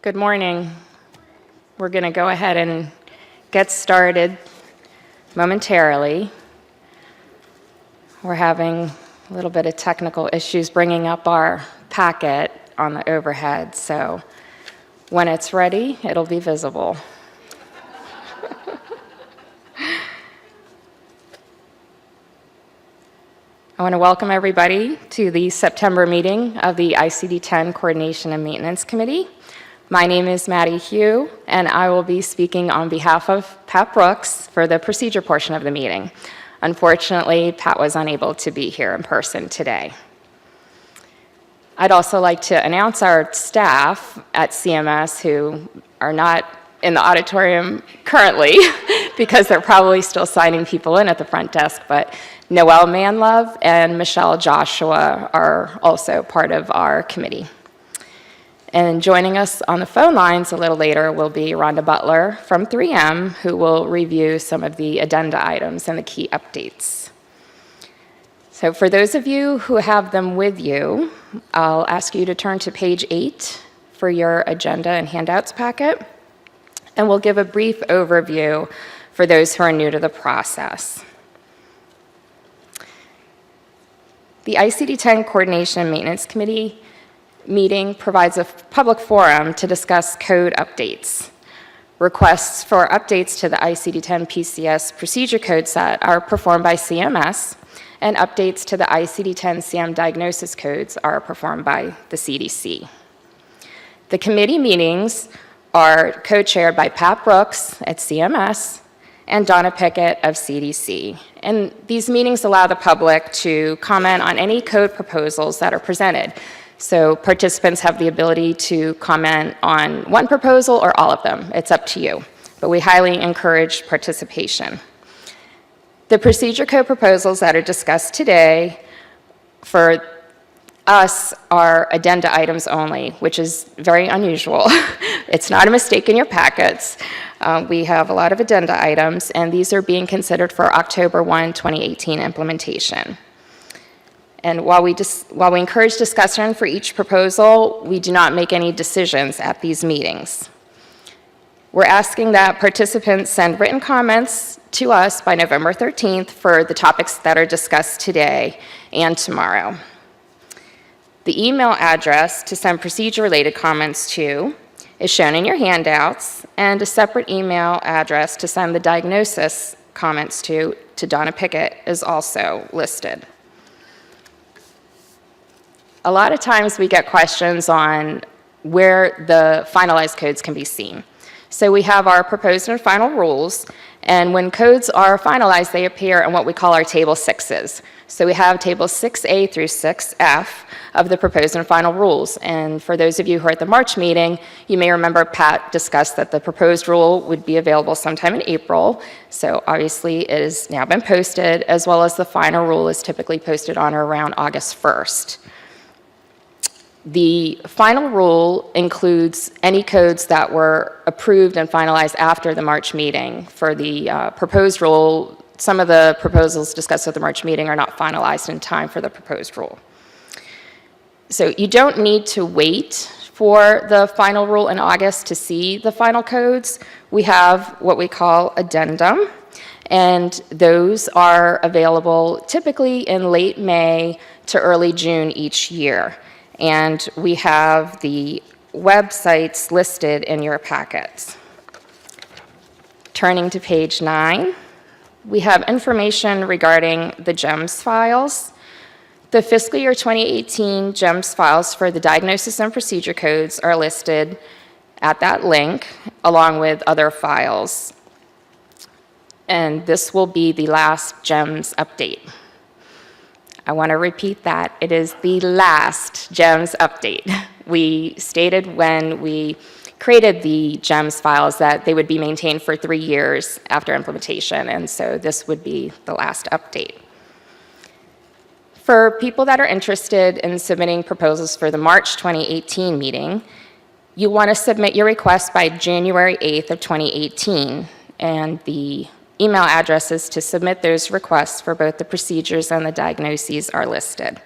Good morning. We're going to go ahead and get started momentarily. We're having a little bit of technical issues bringing up our packet on the overhead, so when it's ready, it'll be visible. I want to welcome everybody to the September meeting of the ICD-10 Coordination and Maintenance Committee. My name is Maddie Hugh, and I will be speaking on behalf of Pat Brooks for the procedure portion of the meeting. Unfortunately, Pat was unable to be here in person today. I'd also like to announce our staff at CMS who are not in the auditorium currently because they're probably still signing people in at the front desk, but Noelle Manlove and Michelle Joshua are also part of our committee. And joining us on the phone lines a little later will be Rhonda Butler from 3M, who will review some of the addenda items and the key updates. So for those of you who have them with you, I'll ask you to turn to page 8 for your agenda and handouts packet, and we'll give a brief overview for those who are new to the process. The ICD-10 Coordination and Maintenance Committee meeting provides a public forum to discuss code updates. Requests for updates to the ICD-10 PCS procedure code set are performed by CMS, and updates to the ICD-10 CM diagnosis codes are performed by the CDC. The committee meetings are co-chaired by Pat Brooks at CMS and Donna Pickett of CDC. And these meetings allow the public to comment on any code proposals that are presented. So participants have the ability to comment on one proposal or all of them. It's up to you, but we highly encourage participation. The procedure code proposals that are discussed today for us are addenda items only, which is very unusual. It's not a mistake in your packets. We have a lot of addenda items, and these are being considered for October 1, 2018 implementation. And while we encourage discussion for each proposal, we do not make any decisions at these meetings. We're asking that participants send written comments to us by November 13th for the topics that are discussed today and tomorrow. The email address to send procedure-related comments to is shown in your handouts, and a separate email address to send the diagnosis comments to Donna Pickett is also listed. A lot of times we get questions on where the finalized codes can be seen. So we have our proposed and final rules, and when codes are finalized, they appear in what we call our table 6s. So we have tables 6A through 6F of the proposed and final rules. And for those of you who are at the March meeting, you may remember Pat discussed that the proposed rule would be available sometime in April. So obviously it has now been posted, as well as the final rule is typically posted on or around August 1st. The final rule includes any codes that were approved and finalized after the March meeting. For the proposed rule, some of the proposals discussed at the March meeting are not finalized in time for the proposed rule. So you don't need to wait for the final rule in August to see the final codes. We have what we call addendum, and those are available typically in late May to early June each year. And we have the websites listed in your packets. Turning to page 9, we have information regarding the GEMS files. The fiscal year 2018 GEMS files for the diagnosis and procedure codes are listed at that link, along with other files. And this will be the last GEMS update. I want to repeat that. It is the last GEMS update. We stated when we created the GEMS files that they would be maintained for 3 years after implementation, and so this would be the last update. For people that are interested in submitting proposals for the March 2018 meeting, you want to submit your request by January 8th of 2018, and the email addresses to submit those requests for both the procedures and the diagnoses are listed.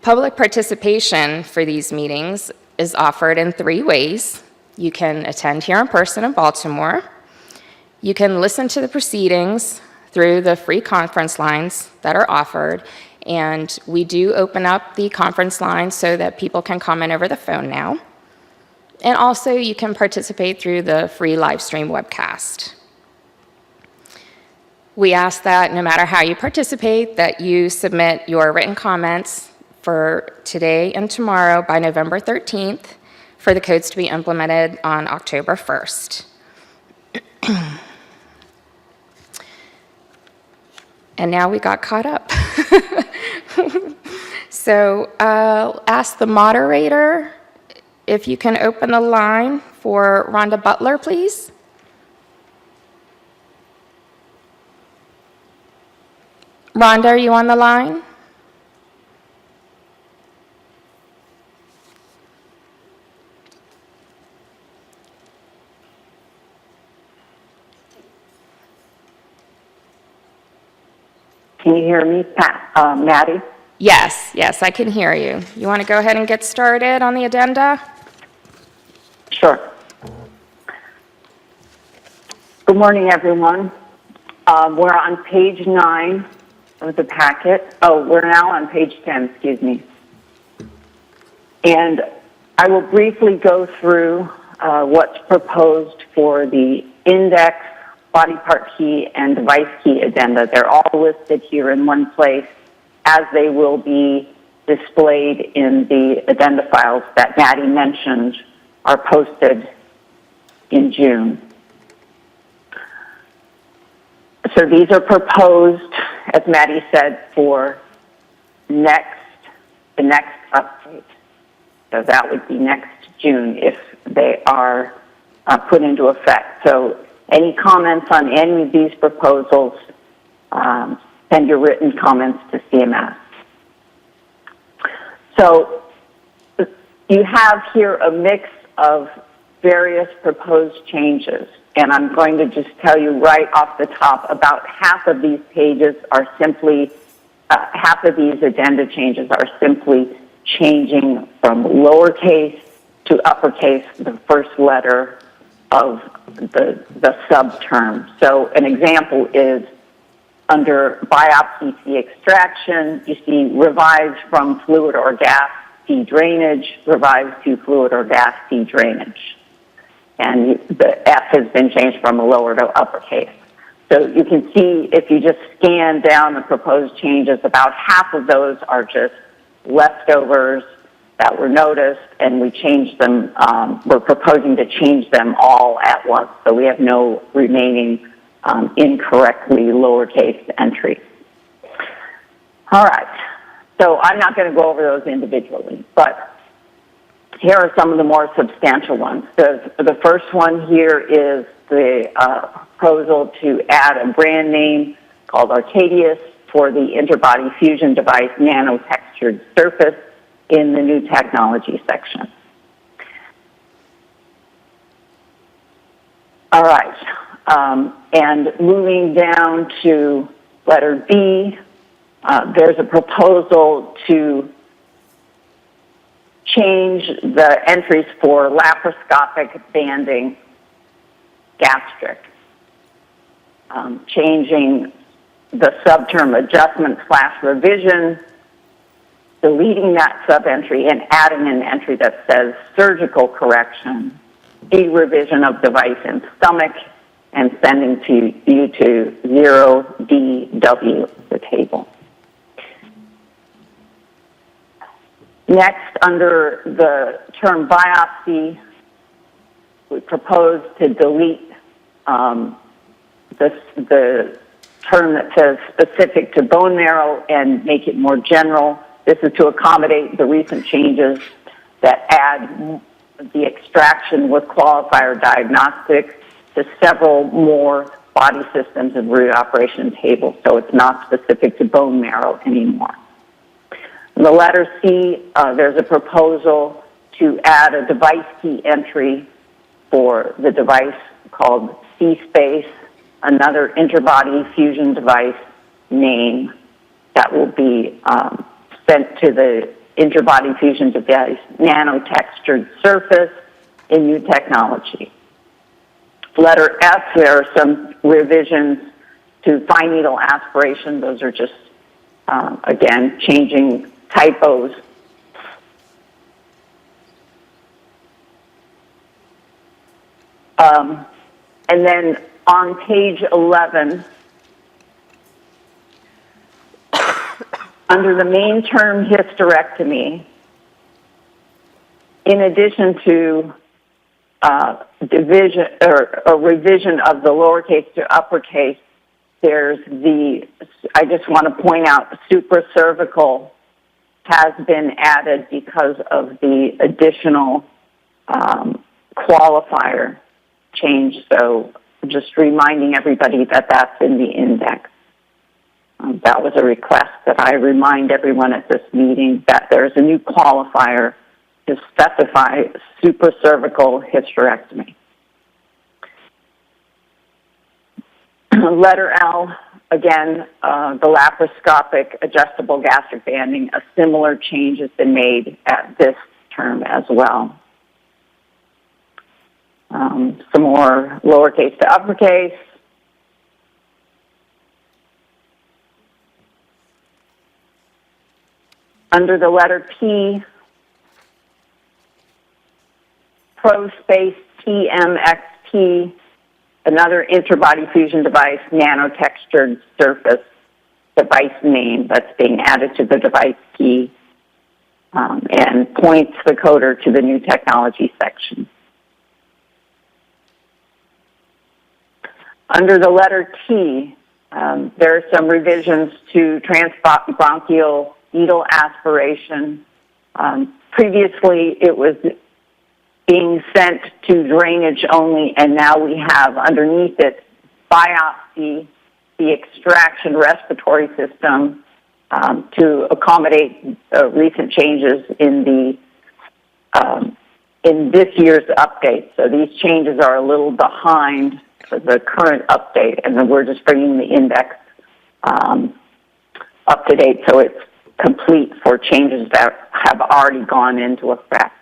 Public participation for these meetings is offered in 3 ways. You can attend here in person in Baltimore. You can listen to the proceedings through the free conference lines that are offered, and we do open up the conference lines so that people can comment over the phone now. And also, you can participate through the free live stream webcast. We ask that no matter how you participate, that you submit your written comments for today and tomorrow by November 13th for the codes to be implemented on October 1st. And now we got caught up. So I'll ask the moderator if you can open the line for Rhonda Butler, please. Rhonda, are you on the line? Can you hear me, Maddie? Yes, I can hear you. You want to go ahead and get started on the addenda? Sure. Good morning, everyone. We're on page 9 of the packet. Oh, we're now on page 10, excuse me. And I will briefly go through what's proposed for the index, body part key, and device key addenda. They're all listed here in one place as they will be displayed in the addenda files that Maddie mentioned are posted in June. So these are proposed, as Maddie said, for the next update. So that would be next June if they are put into effect. So any comments on any of these proposals, send your written comments to CMS. So you have here a mix of various proposed changes. And I'm going to just tell you right off the top, about half of these pages are simply, half of these addenda changes are simply changing from lowercase to uppercase the first letter of the subterm. So an example is under biopsy fee extraction, you see revised from fluid or gas fee drainage, revised to fluid or gas fee drainage. And the F has been changed from a lower to uppercase. So you can see if you just scan down the proposed changes, about half of those are just leftovers that were noticed, and we changed them. We're proposing to change them all at once, so we have no remaining incorrectly lowercase entries. All right, so I'm not going to go over those individually, but here are some of the more substantial ones. The first one here is the proposal to add a brand name called Arcadius for the interbody fusion device nano-textured surface in the new technology section. All right, and moving down to letter B, there's a proposal to change the entries for laparoscopic banding gastric, changing the subterm adjustment/revision, deleting that sub-entry and adding an entry that says surgical correction, de-revision of device in stomach, and sending you to 0DW, the table. Next, under the term biopsy, we propose to delete the term that says specific to bone marrow and make it more general. This is to accommodate the recent changes that add the extraction with qualifier diagnostics to several more body systems and reoperation tables, so it's not specific to bone marrow anymore. In the letter C, there's a proposal to add a device key entry for the device called C-Space, another interbody fusion device name that will be sent to the interbody fusion device, nanotextured surface in new technology. Letter F, there are some revisions to fine needle aspiration. Those are just, again, changing typos. And then on page 11, under the main term hysterectomy, in addition to division or a revision of the lowercase to uppercase, there's I just want to point out, supracervical has been added because of the additional qualifier change. So just reminding everybody that that's in the index. That was a request that I remind everyone at this meeting that there's a new qualifier to specify supracervical hysterectomy. Letter L, again, the laparoscopic adjustable gastric banding, a similar change has been made at this term as well. Some more lowercase to uppercase. Under the letter P, ProSpace TMXP, another interbody fusion device, nanotextured surface device name that's being added to the device key, and points the coder to the new technology section. Under the letter T, there are some revisions to transbronchial needle aspiration. Previously, it was being sent to drainage only, and now we have underneath it biopsy, the extraction respiratory system, to accommodate recent changes in this year's update. So these changes are a little behind the current update, and then we're just bringing the index up to date so it's complete for changes that have already gone into effect.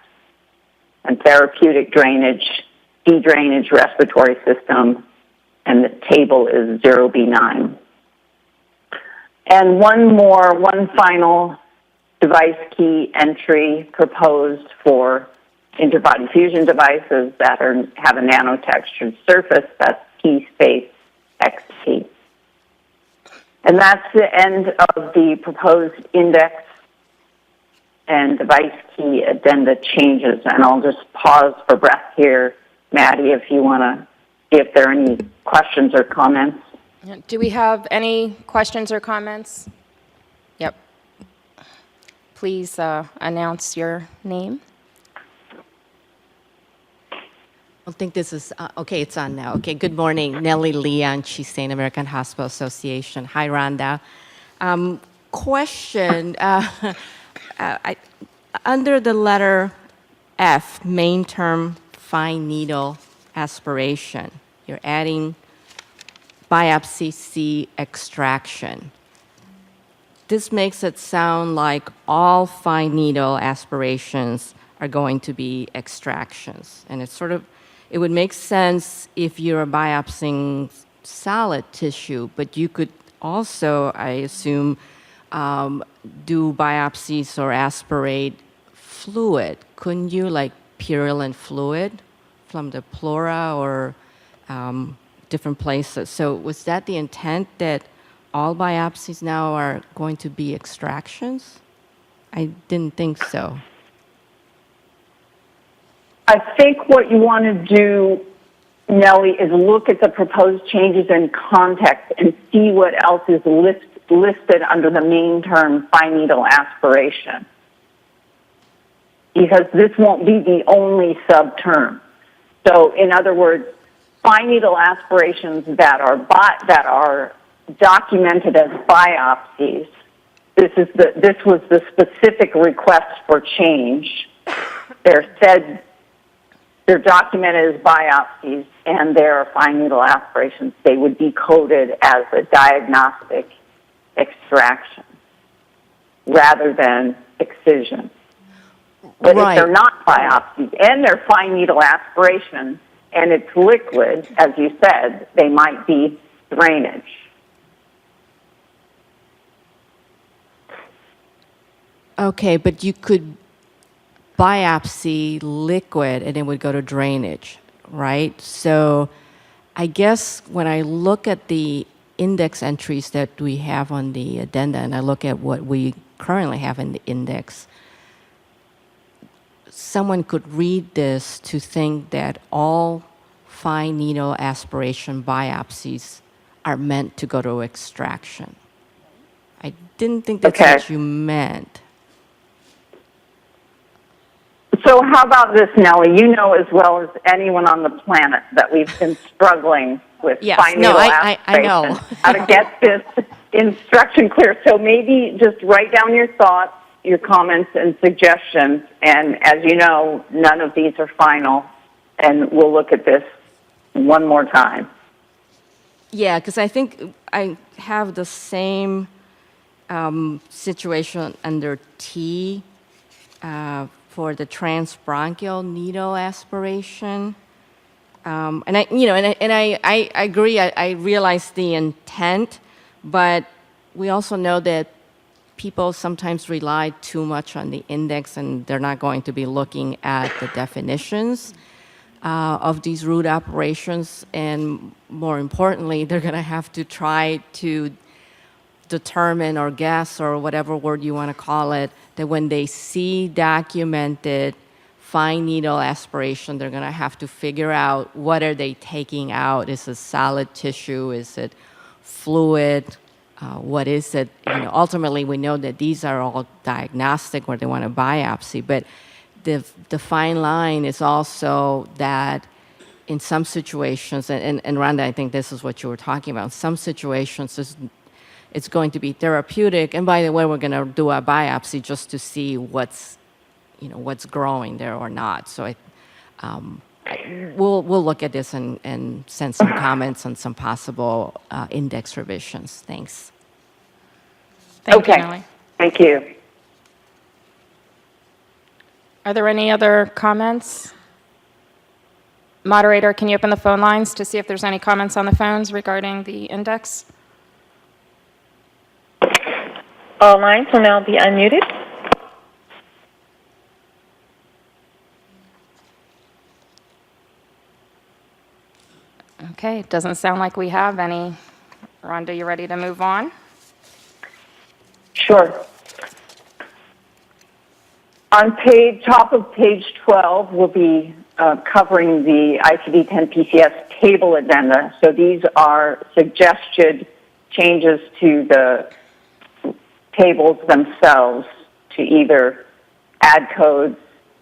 And therapeutic drainage, de-drainage respiratory system, and the table is 0B9. And one final device key entry proposed for interbody fusion devices that have a nanotextured surface, that's key space XT. And that's the end of the proposed index and device key addenda changes. And I'll just pause for breath here, Maddie, if you want to, if there are any questions or comments. Do we have any questions or comments? Yep. Please announce your name. I think this is, okay, it's on now. Okay, good morning. Nellie Leon, Chisane American Hospital Association. Hi, Rhonda. Question, under the letter F, main term fine needle aspiration, you're adding biopsy C extraction. This makes it sound like all fine needle aspirations are going to be extractions. And it's sort of, it would make sense if you're biopsying solid tissue, but you could also, I assume, do biopsies or aspirate fluid. Couldn't you, like purulent fluid from the pleura or different places? So was that the intent, that all biopsies now are going to be extractions? I didn't think so. I think what you want to do, Nellie, is look at the proposed changes in context and see what else is listed under the main term fine needle aspiration. Because this won't be the only sub-term. So, in other words, fine needle aspirations that are documented as biopsies, this was the specific request for change. They're documented as biopsies, and they're fine needle aspirations. They would be coded as a diagnostic extraction rather than excision. But if Right. they're not biopsies and they're fine needle aspiration and it's liquid, as you said, they might be drainage. Okay, but you could biopsy liquid and it would go to drainage, right? So I guess when I look at the index entries that we have on the addenda and I look at what we currently have in the index, someone could read this to think that all fine needle aspiration biopsies are meant to go to extraction. I didn't think that's Okay. what you meant. So how about this, Nellie? You know as well as anyone on the planet that we've been struggling with Yes, fine no, needle I aspiration, know. how to get this instruction clear. So maybe just write down your thoughts, your comments, and suggestions. And as you know, none of these are final, and we'll look at this one more time. Yeah, because I think I have the same situation under T for the transbronchial needle aspiration. And I agree. I realize the intent, but we also know that people sometimes rely too much on the index, and they're not going to be looking at the definitions of these root operations. And more importantly, they're going to have to try to determine or guess or whatever word you want to call it, that when they see documented fine needle aspiration, they're going to have to figure out what are they taking out. Is it solid tissue? Is it fluid? What is it? Ultimately, we know that these are all diagnostic where they want to biopsy, but the fine line is also that in some situations, and Rhonda, I think this is what you were talking about, in some situations it's going to be therapeutic, and by the way, we're going to do a biopsy just to see what's growing there or not. So we'll look at this and send some comments on some possible index revisions. Thanks. Thank you, Okay. Nellie. Thank you. Are there any other comments? Moderator, can you open the phone lines to see if there's any comments on the phones regarding the index? All lines will now be unmuted. Okay, it doesn't sound like we have any. Rhonda, you ready to move on? Sure. On top of page 12, we'll be covering the ICD-10 PCS table addenda. So these are suggested changes to the tables themselves to either add codes,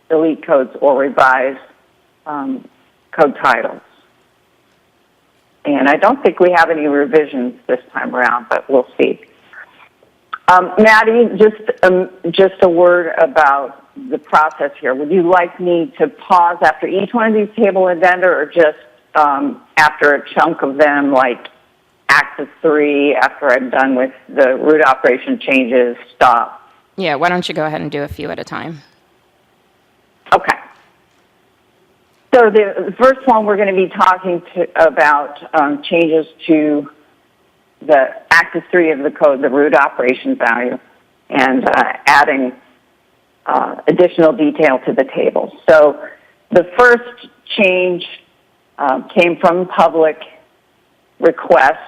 delete codes, or revise code titles. And I don't think we have any revisions this time around, but we'll see. Maddie, just a word about the process here. Would you like me to pause after each one of these table addenda, or just after a chunk of them, like Axis 3, after I'm done with the root operation changes, stop? Yeah, why don't you go ahead and do a few at a time? Okay. So the first one we're going to be talking about changes to the Axis 3 of the code, the root operation value, and adding additional detail to the table. So the first change came from public request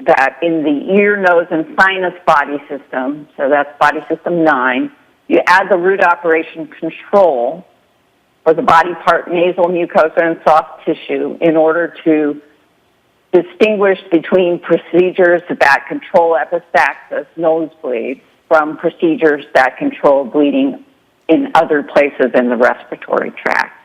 that in the ear, nose, and sinus body system, so that's body system 9, you add the root operation control for the body part nasal mucosa and soft tissue in order to distinguish between procedures that control epistaxis, nosebleed, from procedures that control bleeding in other places in the respiratory tract.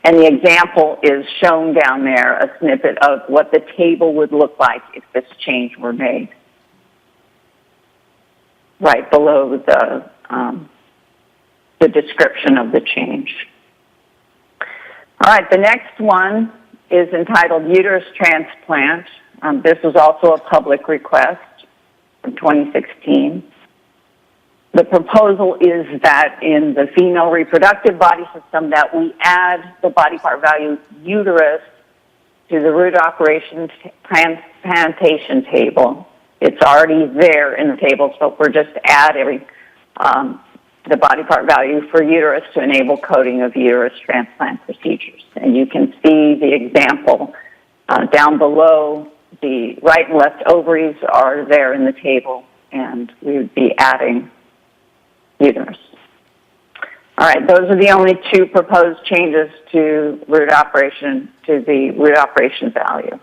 And the example is shown down there, a snippet of what the table would look like if this change were made, right below the description of the change. All right, the next one is entitled Uterus Transplant. This was also a public request from 2016. the proposal is that in the female reproductive body system that we add the body part value uterus to the root operation transplantation table. It's already there in the table, so we're just adding the body part value for uterus to enable coding of uterus transplant procedures. And you can see the example down below. The right and left ovaries are there in the table, and we would be adding uterus. All right, those are the only two proposed changes to the root operation value.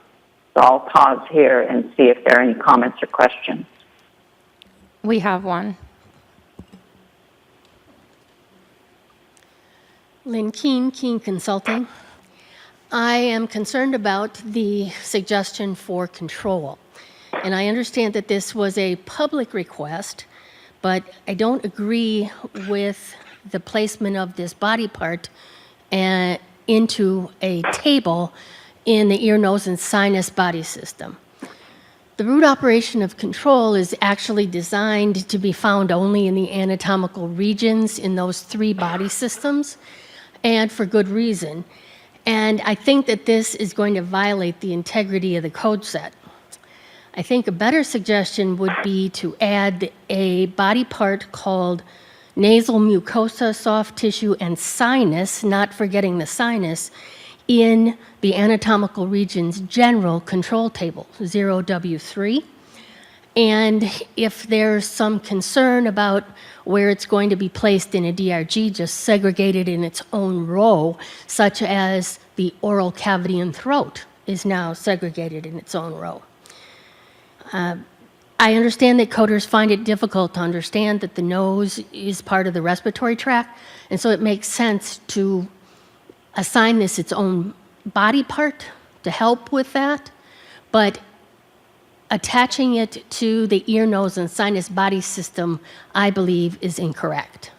So I'll pause here and see if there are any comments or questions. We have one. Lynn Keene, Keene Consulting. I am concerned about the suggestion for control. And I understand that this was a public request, but I don't agree with the placement of this body part into a table in the ear, nose, and sinus body system. The root operation of control is actually designed to be found only in the anatomical regions in those three body systems, and for good reason. And I think that this is going to violate the integrity of the code set. I think a better suggestion would be to add a body part called nasal mucosa, soft tissue, and sinus, not forgetting the sinus, in the anatomical regions general control table, 0W3. And if there's some concern about where it's going to be placed in a DRG, just segregated in its own row, such as the oral cavity and throat is now segregated in its own row. I understand that coders find it difficult to understand that the nose is part of the respiratory tract, and so it makes sense to assign this its own body part to help with that, but attaching it to the ear, nose, and sinus body system, I believe, is incorrect.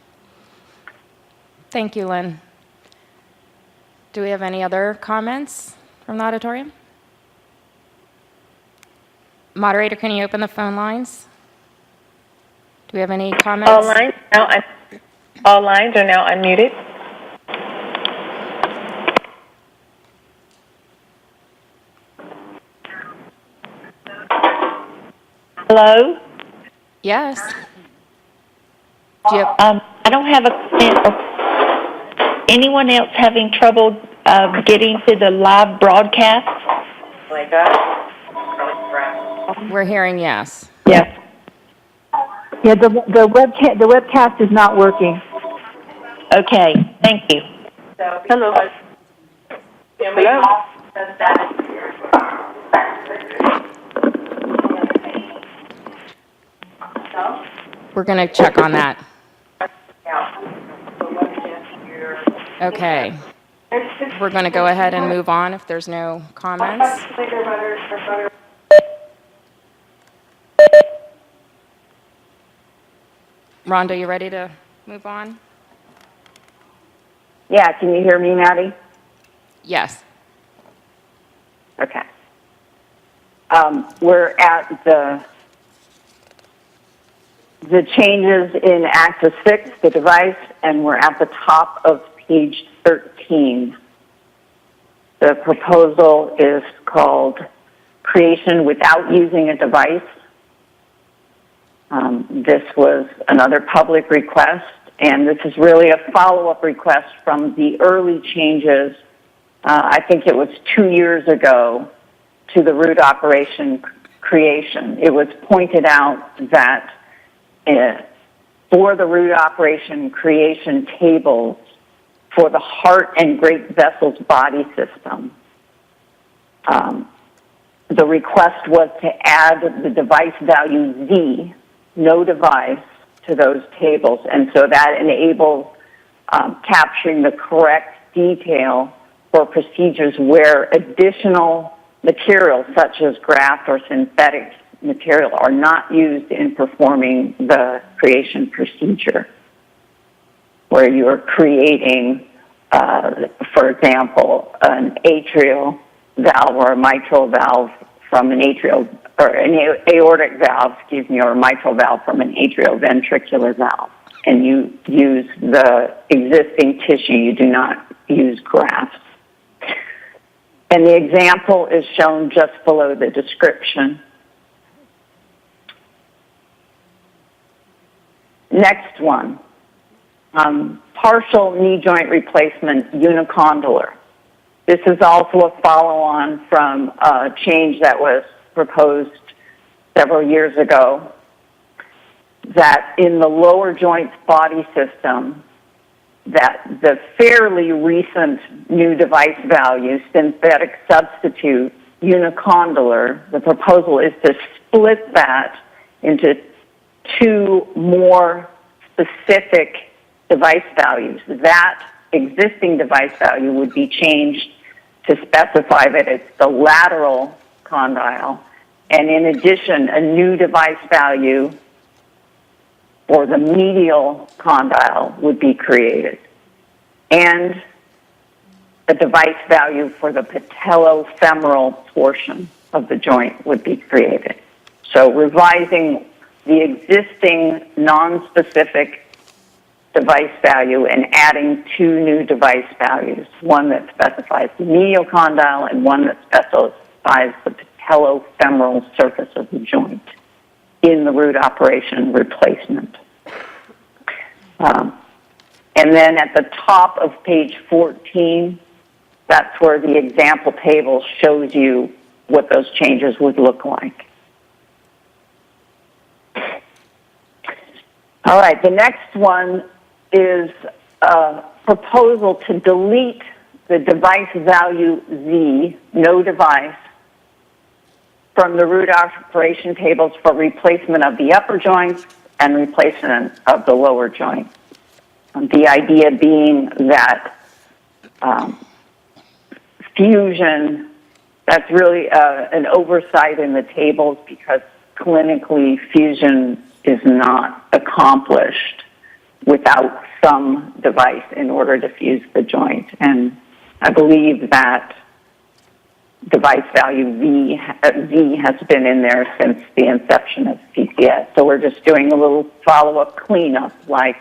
Thank you, Lynn. Do we have any other comments from the auditorium? Moderator, can you open the phone lines? Do we have any comments? All lines are now unmuted. Hello? Yes. Do you have, I don't have a comment. Anyone else having trouble getting to the live broadcast? we're hearing yes. Yes. Yeah, the webcast is not working. Okay, thank you. Hello. Hello? We're going to check on that. Okay. We're going to go ahead and move on if there's no comments. Rhonda, you ready to move on? Yeah, can you hear me, Maddie? Yes. Okay. We're at the changes in Acta 6, the device, and we're at the top of page 13. The proposal is called Creation Without Using a Device. This was another public request, and this is really a follow-up request from the early changes, I think it was 2 years ago, to the root operation creation. It was pointed out that for the root operation creation tables for the heart and great vessels body system, the request was to add the device value Z, no device, to those tables. And so that enables capturing the correct detail for procedures where additional materials such as graft or synthetic material are not used in performing the creation procedure, where you're creating, for example, an atrial valve or a mitral valve from an atrial, or an aortic valve, or mitral valve from an atrioventricular valve. And you use the existing tissue, you do not use grafts. And the example is shown just below the description. Next one, partial knee joint replacement unicondylar. This is also a follow-on from a change that was proposed several years ago, that in the lower joints body system, that the fairly recent new device value, synthetic substitute, unicondylar, the proposal is to split that into two more specific device values. That existing device value would be changed to specify that it's the lateral condyle, and in addition, a new device value for the medial condyle would be created, and a device value for the patellofemoral portion of the joint would be created. So revising the existing non-specific device value and adding two new device values, one that specifies the medial condyle and one that specifies the patellofemoral surface of the joint in the root operation replacement. And then at the top of page 14, that's where the example table shows you what those changes would look like. All right, the next one is a proposal to delete the device value Z, no device, from the root operation tables for replacement of the upper joint and replacement of the lower joint. The idea being that fusion, that's really an oversight in the tables, because clinically fusion is not accomplished without some device in order to fuse the joint. And I believe that device value Z has been in there since the inception of CCS. So we're just doing a little follow-up cleanup, like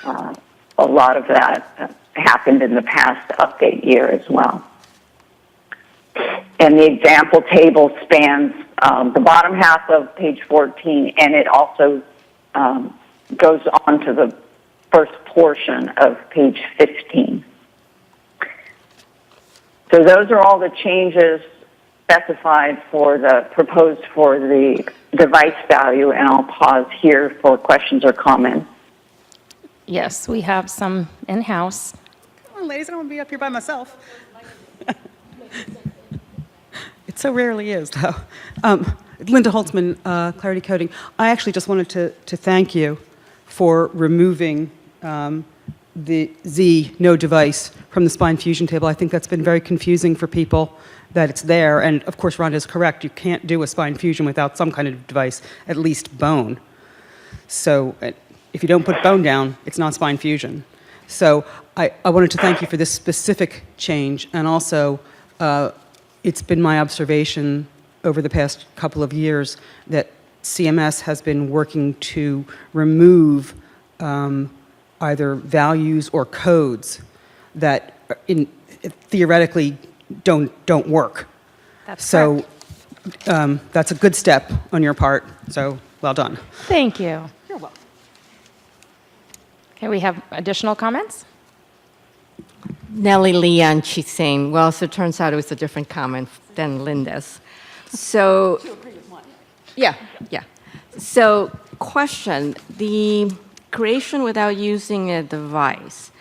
a lot of that happened in the past update year as well. And the example table spans the bottom half of page 14, and it also goes on to the first portion of page 15. So those are all the changes specified for the proposed for the device value, and I'll pause here for questions or comments. Yes, we have some in-house. Come on, ladies, I don't want to be up here by myself. It so rarely is, though. Linda Holtzman, Clarity Coding. I actually just wanted to thank you for removing the Z, no device, from the spine fusion table. I think that's been very confusing for people that it's there. And of course, Rhonda is correct. You can't do a spine fusion without some kind of device, at least bone. So if you don't put bone down, it's not spine fusion. So I wanted to thank you for this specific change. And also, it's been my observation over the past couple of years that CMS has been working to remove either values or codes that theoretically don't work. That's so that's a good step on your part. So well done. Thank you. You're welcome. Okay, we have additional comments? Nellie Leon, she's saying, well, so it turns out it was a different comment than Linda's. So, yeah. So, question, the creation without using a device,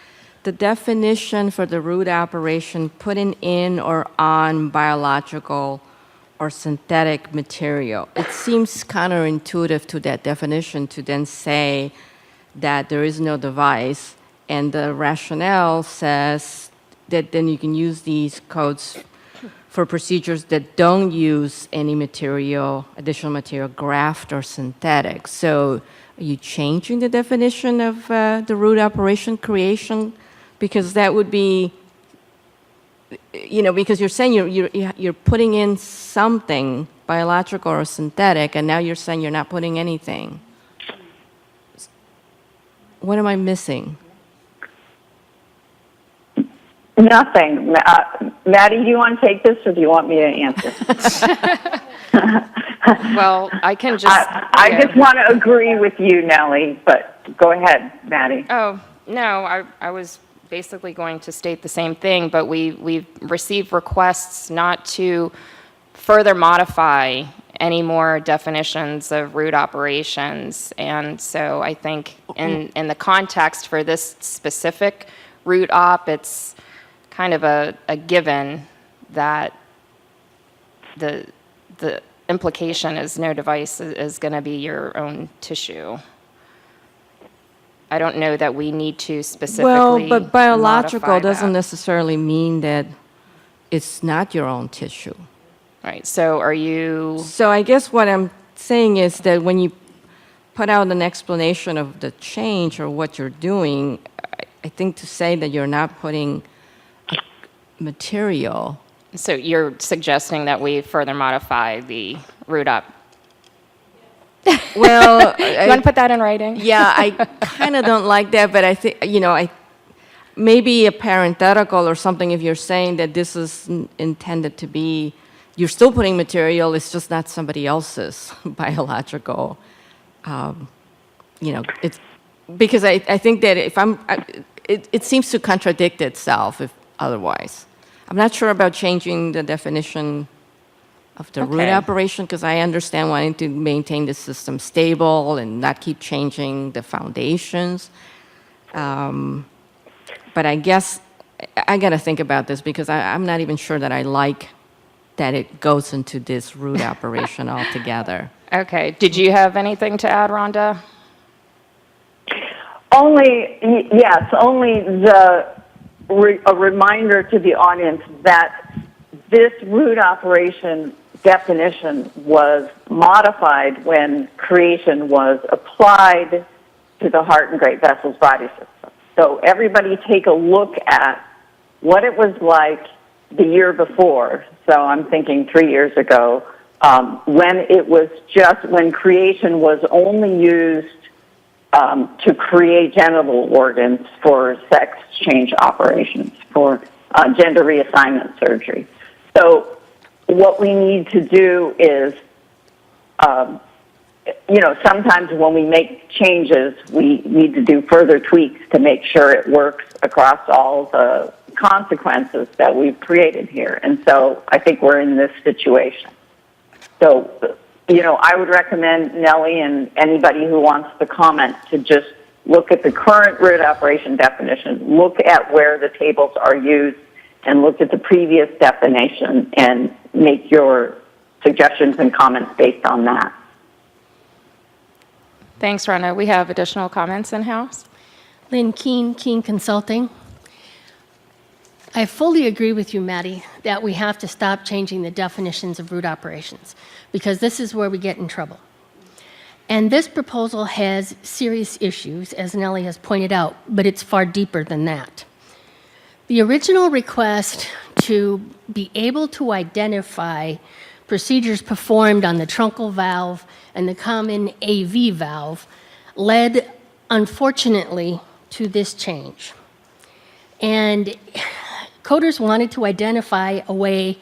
the definition for the root operation, putting in or on biological or synthetic material, it seems counterintuitive to that definition to then say that there is no device, and the rationale says that then you can use these codes for procedures that don't use any material, additional material, graft or synthetic. So are you changing the definition of the root operation creation? Because that would be because you're saying you're putting in something biological or synthetic, and now you're saying you're not putting anything. What am I missing? Nothing. Maddie, do you want to take this, or do you want me to answer? Well, I can just... I yeah. just want to agree with you, Nellie, but go ahead, Maddie. Oh, no, I was basically going to state the same thing, but we've received requests not to further modify any more definitions of root operations. And so I think in the context for this specific root op, it's kind of a given that the implication is no device is going to be your own tissue. I don't know that we need to specifically Well, but biological modify doesn't that. necessarily mean that it's not your own tissue. Right, so are you, So I guess what I'm saying is that when you put out an explanation of the change or what you're doing, I think to say that you're not putting a material. so you're suggesting that we further modify the root up? Well, You want to put that in writing? yeah, I kind of don't like that, but I think, maybe a parenthetical or something if you're saying that this is intended to be, you're still putting material, it's just not somebody else's biological, it's, because I think that if it seems to contradict itself if otherwise. I'm not sure about changing the definition of the root Okay. operation, because I understand wanting to maintain the system stable and not keep changing the foundations. But I guess I got to think about this because I'm not even sure that I like that it goes into this root operation altogether. Okay, did you have anything to add, Rhonda? Only a reminder to the audience that this root operation definition was modified when creation was applied to the heart and great vessels body system. So everybody take a look at what it was like the year before. So I'm thinking 3 years ago, when creation was only used to create genital organs for sex change operations, for gender reassignment surgery. So what we need to do is, sometimes when we make changes, we need to do further tweaks to make sure it works across all the consequences that we've created here. And so I think we're in this situation. So, I would recommend Nellie and anybody who wants to comment to just look at the current root operation definition, look at where the tables are used, and look at the previous definition and make your suggestions and comments based on that. Thanks, Rhonda. We have additional comments in-house. Lynn Keene, Keene Consulting. I fully agree with you, Maddie, that we have to stop changing the definitions of root operations because this is where we get in trouble. And this proposal has serious issues, as Nellie has pointed out, but it's far deeper than that. The original request to be able to identify procedures performed on the truncal valve and the common AV valve led, unfortunately, to this change. And coders wanted to identify a way,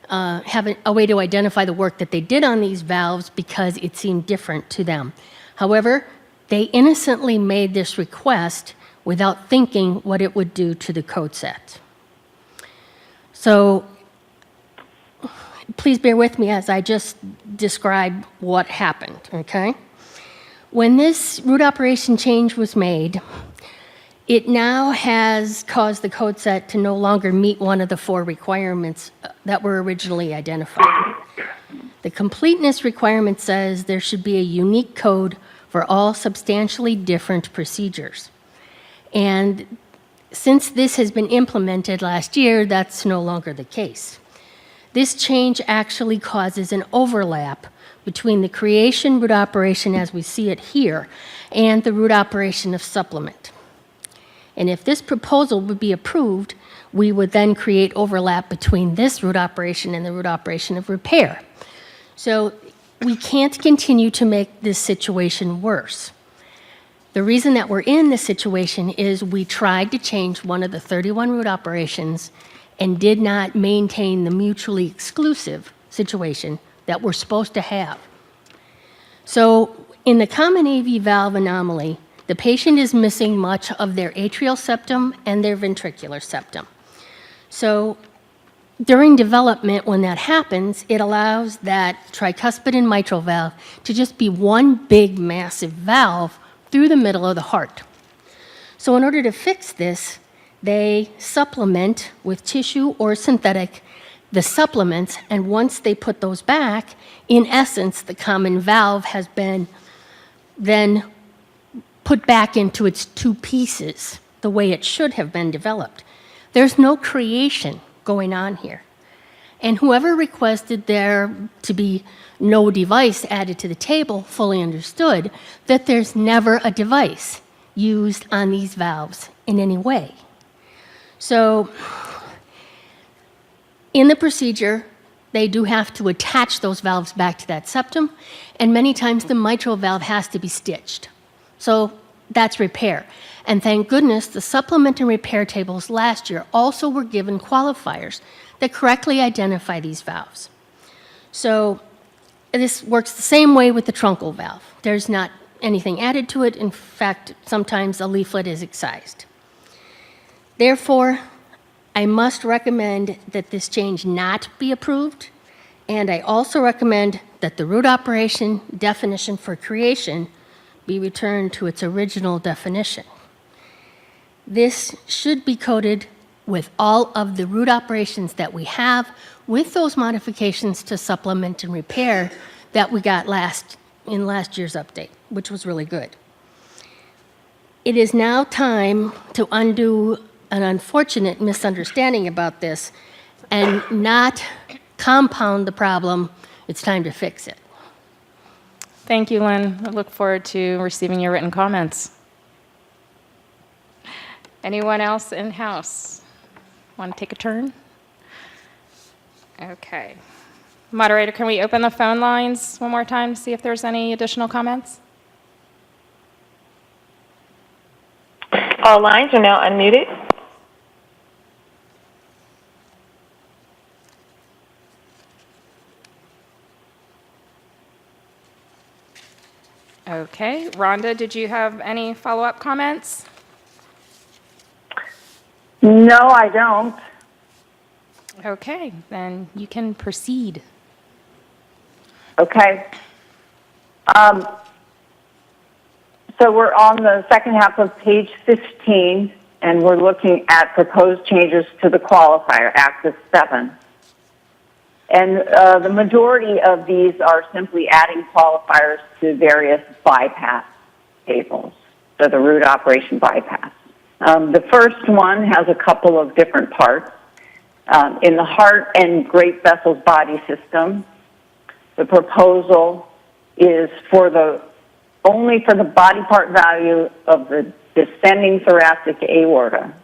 have a way to identify the work that they did on these valves because it seemed different to them. However, they innocently made this request without thinking what it would do to the code set. So please bear with me as I just describe what happened, okay? When this root operation change was made, it now has caused the code set to no longer meet one of the 4 requirements that were originally identified. The completeness requirement says there should be a unique code for all substantially different procedures. And since this has been implemented last year, that's no longer the case. This change actually causes an overlap between the creation root operation as we see it here and the root operation of supplement. And if this proposal would be approved, we would then create overlap between this root operation and the root operation of repair. So we can't continue to make this situation worse. The reason that we're in this situation is we tried to change one of the 31 root operations and did not maintain the mutually exclusive situation that we're supposed to have. So in the common AV valve anomaly, the patient is missing much of their atrial septum and their ventricular septum. So during development, when that happens, it allows that tricuspid and mitral valve to just be one big, massive valve through the middle of the heart. So in order to fix this, they supplement with tissue or synthetic the supplements, and once they put those back, in essence, the common valve has been then put back into its two pieces, the way it should have been developed. There's no creation going on here. And whoever requested there to be no device added to the table fully understood that there's never a device used on these valves in any way. So in the procedure, they do have to attach those valves back to that septum, and many times the mitral valve has to be stitched. So that's repair. And thank goodness the supplement and repair tables last year also were given qualifiers that correctly identify these valves. So this works the same way with the truncal valve. There's not anything added to it. In fact, sometimes a leaflet is excised. Therefore, I must recommend that this change not be approved, and I also recommend that the root operation definition for creation be returned to its original definition. This should be coded with all of the root operations that we have, with those modifications to supplement and repair that we got in last year's update, which was really good. It is now time to undo an unfortunate misunderstanding about this and not compound the problem. It's time to fix it. Thank you, Lynn. I look forward to receiving your written comments. Anyone else in-house want to take a turn? Okay. Moderator, can we open the phone lines one more time to see if there's any additional comments? All lines are now unmuted. Okay. Rhonda, did you have any follow-up comments? No, I don't. Okay, then you can proceed. Okay. So we're on the second half of page 15, and we're looking at proposed changes to the qualifier, Axis 7. And the majority of these are simply adding qualifiers to various bypass tables, so the root operation bypass. The first one has a couple of different parts. In the heart and great vessels body system, the proposal is only for the body part value of the descending thoracic aorta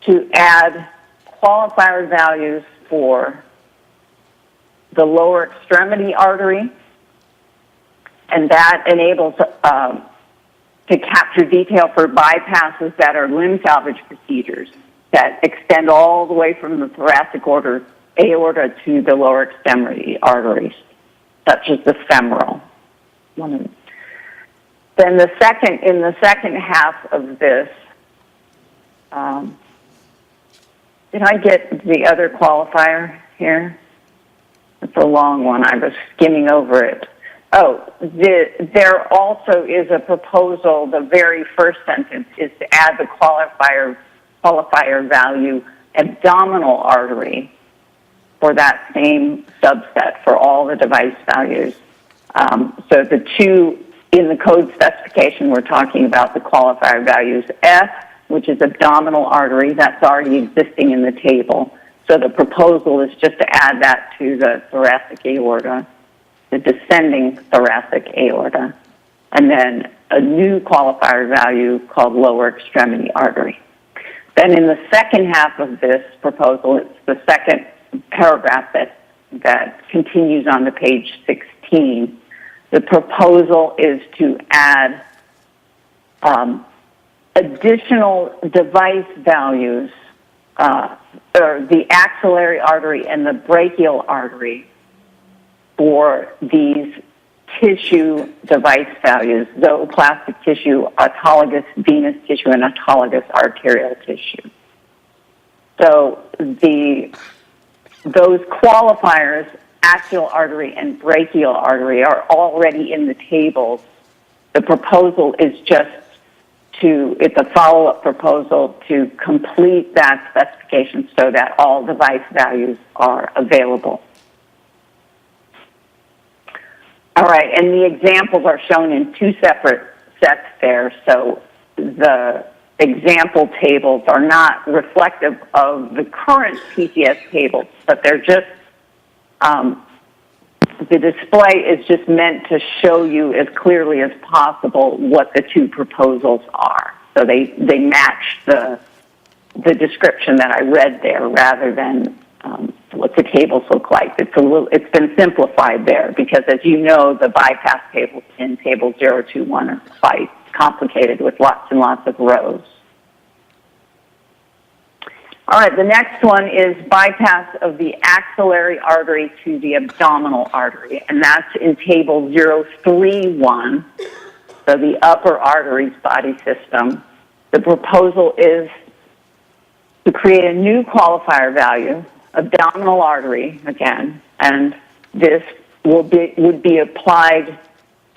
to add qualifier values for the lower extremity artery, and that enables to capture detail for bypasses that are limb salvage procedures that extend all the way from the thoracic aorta to the lower extremity arteries, such as the femoral. Then in the second half of this, did I get the other qualifier here? It's a long one. I was skimming over it. Oh, there also is a proposal, the very first sentence is to add the qualifier value abdominal artery for that same subset for all the device values. So the two in the code specification, we're talking about the qualifier values F, which is abdominal artery, that's already existing in the table. So the proposal is just to add that to the thoracic aorta, the descending thoracic aorta, and then a new qualifier value called lower extremity artery. Then in the second half of this proposal, it's the second paragraph that continues on to page 16. The proposal is to add additional device values, or the axillary artery and the brachial artery for these tissue device values, zooplastic tissue, autologous venous tissue, and autologous arterial tissue. So those qualifiers, axial artery and brachial artery, are already in the tables. The proposal is just it's a follow-up proposal to complete that specification so that all device values are available. All right, and the examples are shown in two separate sets there, so the example tables are not reflective of the current PCS tables, but they're just, the display is just meant to show you as clearly as possible what the two proposals are. So they match the description that I read there rather than what the tables look like. It's been simplified there because, as you know, the bypass tables in table 021 are quite complicated with lots and lots of rows. All right, the next one is bypass of the axillary artery to the abdominal artery, and that's in table 031, so the upper arteries body system. The proposal is to create a new qualifier value, abdominal artery again, and this would be applied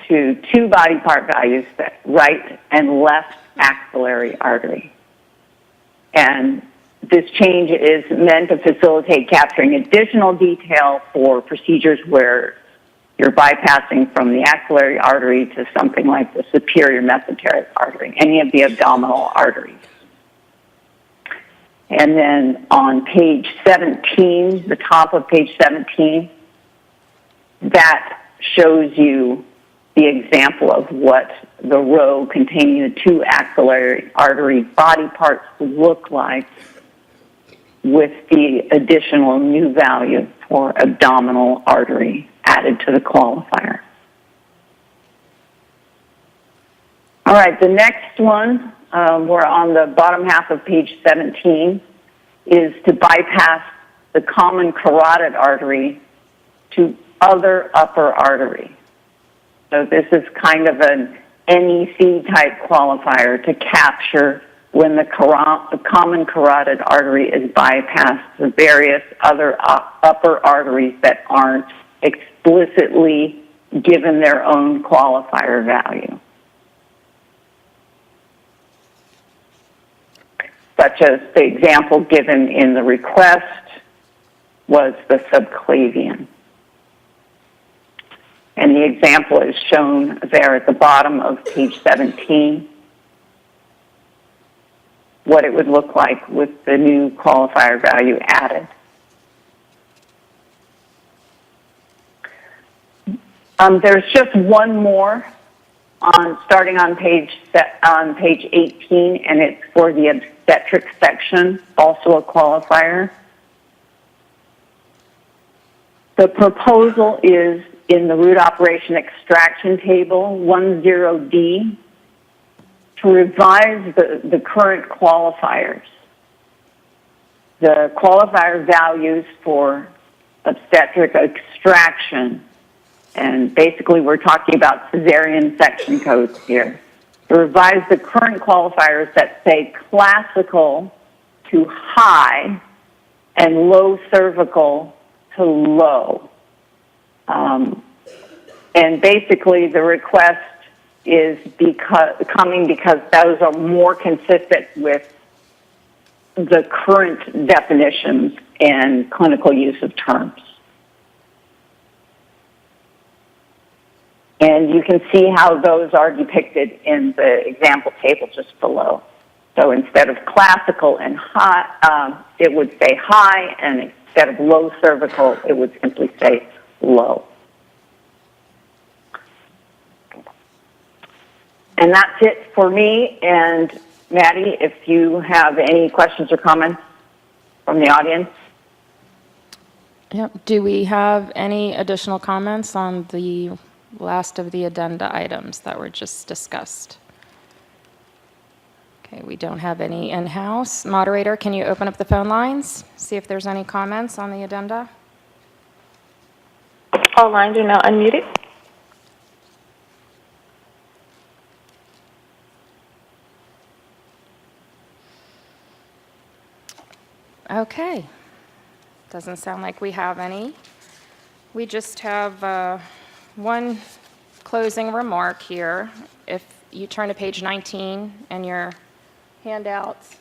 to two body part values, right and left axillary artery. And this change is meant to facilitate capturing additional detail for procedures where you're bypassing from the axillary artery to something like the superior mesenteric artery, any of the abdominal arteries. And then on page 17, the top of page 17, that shows you the example of what the row containing the two axillary artery body parts look like with the additional new value for abdominal artery added to the qualifier. All right, the next one, we're on the bottom half of page 17, is to bypass the common carotid artery to other upper artery. So this is kind of an NEC type qualifier to capture when the common carotid artery is bypassed the various other upper arteries that aren't explicitly given their own qualifier value, such as the example given in the request was the subclavian. And the example is shown there at the bottom of page 17, what it would look like with the new qualifier value added. There's just one more starting on page 18, and it's for the obstetric section, also a qualifier. The proposal is in the root operation extraction table, 10D, to revise the current qualifiers. The qualifier values for obstetric extraction, and basically we're talking about cesarean section codes here. To revise the current qualifiers that say classical to high and low cervical to low. And basically the request is coming because those are more consistent with the current definitions and clinical use of terms. And you can see how those are depicted in the example table just below. So instead of classical and high, it would say high, and instead of low cervical, it would simply say low. And that's it for me, and Maddie, if you have any questions or comments from the audience. Yep. Do we have any additional comments on the last of the addenda items that were just discussed? Okay, we don't have any in-house. Moderator, can you open up the phone lines? See if there's any comments on the addenda? All lines are now unmuted. Okay. Doesn't sound like we have any. We just have one closing remark here. If you turn to page 19 in your handouts,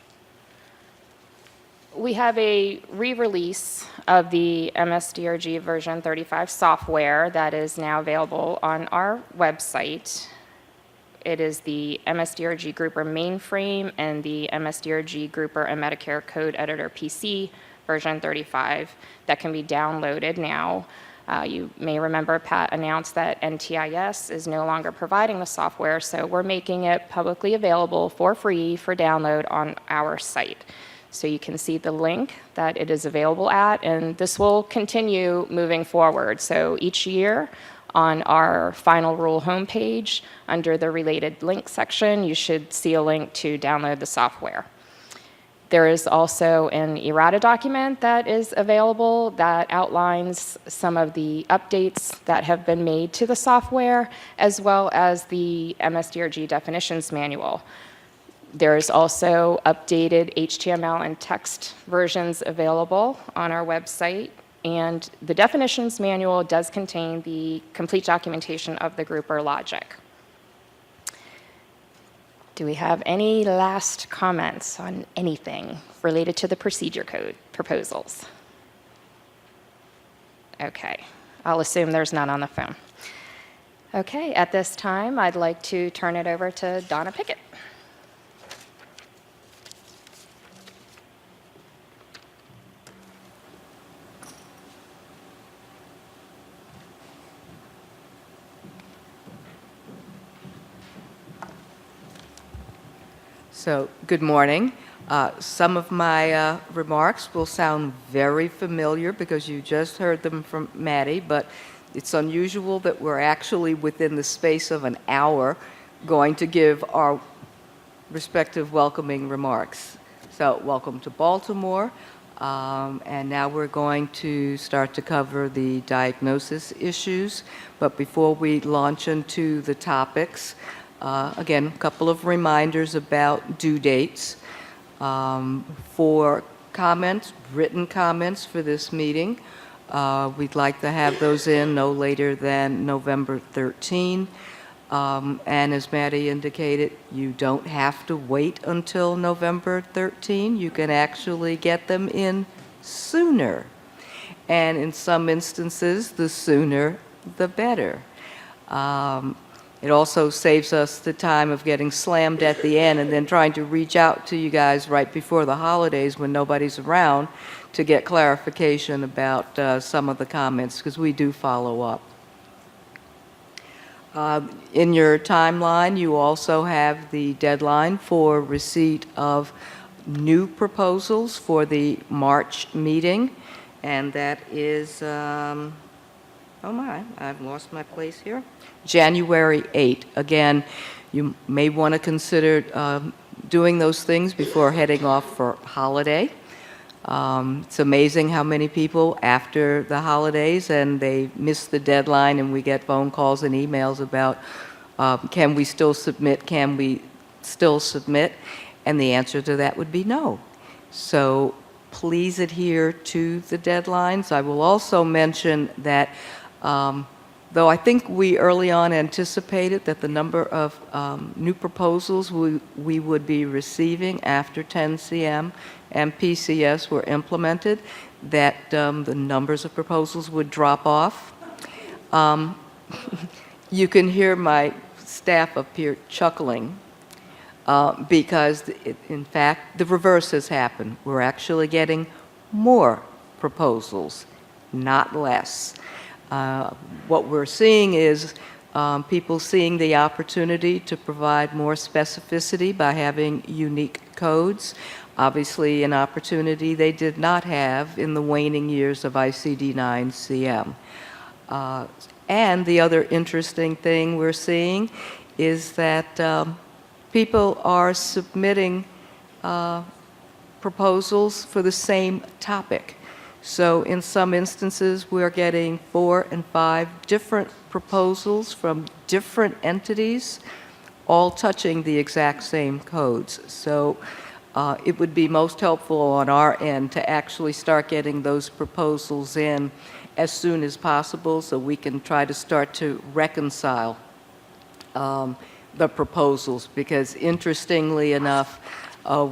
we have a re-release of the MSDRG version 35 software that is now available on our website. It is the MSDRG Grouper mainframe and the MSDRG Grouper and Medicare Code Editor PC version 35 that can be downloaded now. You may remember Pat announced that NTIS is no longer providing the software, so we're making it publicly available for free for download on our site. So you can see the link that it is available at, and this will continue moving forward. So each year on our final rule homepage, under the related link section, you should see a link to download the software. There is also an errata document that is available that outlines some of the updates that have been made to the software, as well as the MSDRG definitions manual. There is also updated HTML and text versions available on our website, and the definitions manual does contain the complete documentation of the grouper logic. Do we have any last comments on anything related to the procedure code proposals? Okay, I'll assume there's none on the phone. Okay, at this time, I'd like to turn it over to Donna Pickett. So, good morning. Some of my remarks will sound very familiar because you just heard them from Maddie, but it's unusual that we're actually within the space of an hour going to give our respective welcoming remarks. So, welcome to Baltimore, and now we're going to start to cover the diagnosis issues. But before we launch into the topics, again, a couple of reminders about due dates. For comments, written comments for this meeting, we'd like to have those in no later than November 13. And as Maddie indicated, you don't have to wait until November 13. You can actually get them in sooner. And in some instances, the sooner, the better. It also saves us the time of getting slammed at the end and then trying to reach out to you guys right before the holidays when nobody's around to get clarification about some of the comments, because we do follow up. In your timeline, you also have the deadline for receipt of new proposals for the March meeting, and that is, oh my, I've lost my place here. January 8. Again, you may want to consider doing those things before heading off for holiday. It's amazing how many people after the holidays and they miss the deadline, and we get phone calls and emails about can we still submit, can we still submit? And the answer to that would be no. So please adhere to the deadlines. I will also mention that though I think we early on anticipated that the number of new proposals we would be receiving after 10CM and PCS were implemented, that the numbers of proposals would drop off. You can hear my staff up here chuckling because, in fact, the reverse has happened. We're actually getting more proposals, not less. What we're seeing is people seeing the opportunity to provide more specificity by having unique codes. Obviously, an opportunity they did not have in the waning years of ICD-10 CM. And the other interesting thing we're seeing is that people are submitting proposals for the same topic. So in some instances, we're getting 4 and 5 different proposals from different entities, all touching the exact same codes. So it would be most helpful on our end to actually start getting those proposals in as soon as possible so we can try to start to reconcile the proposals, because interestingly enough,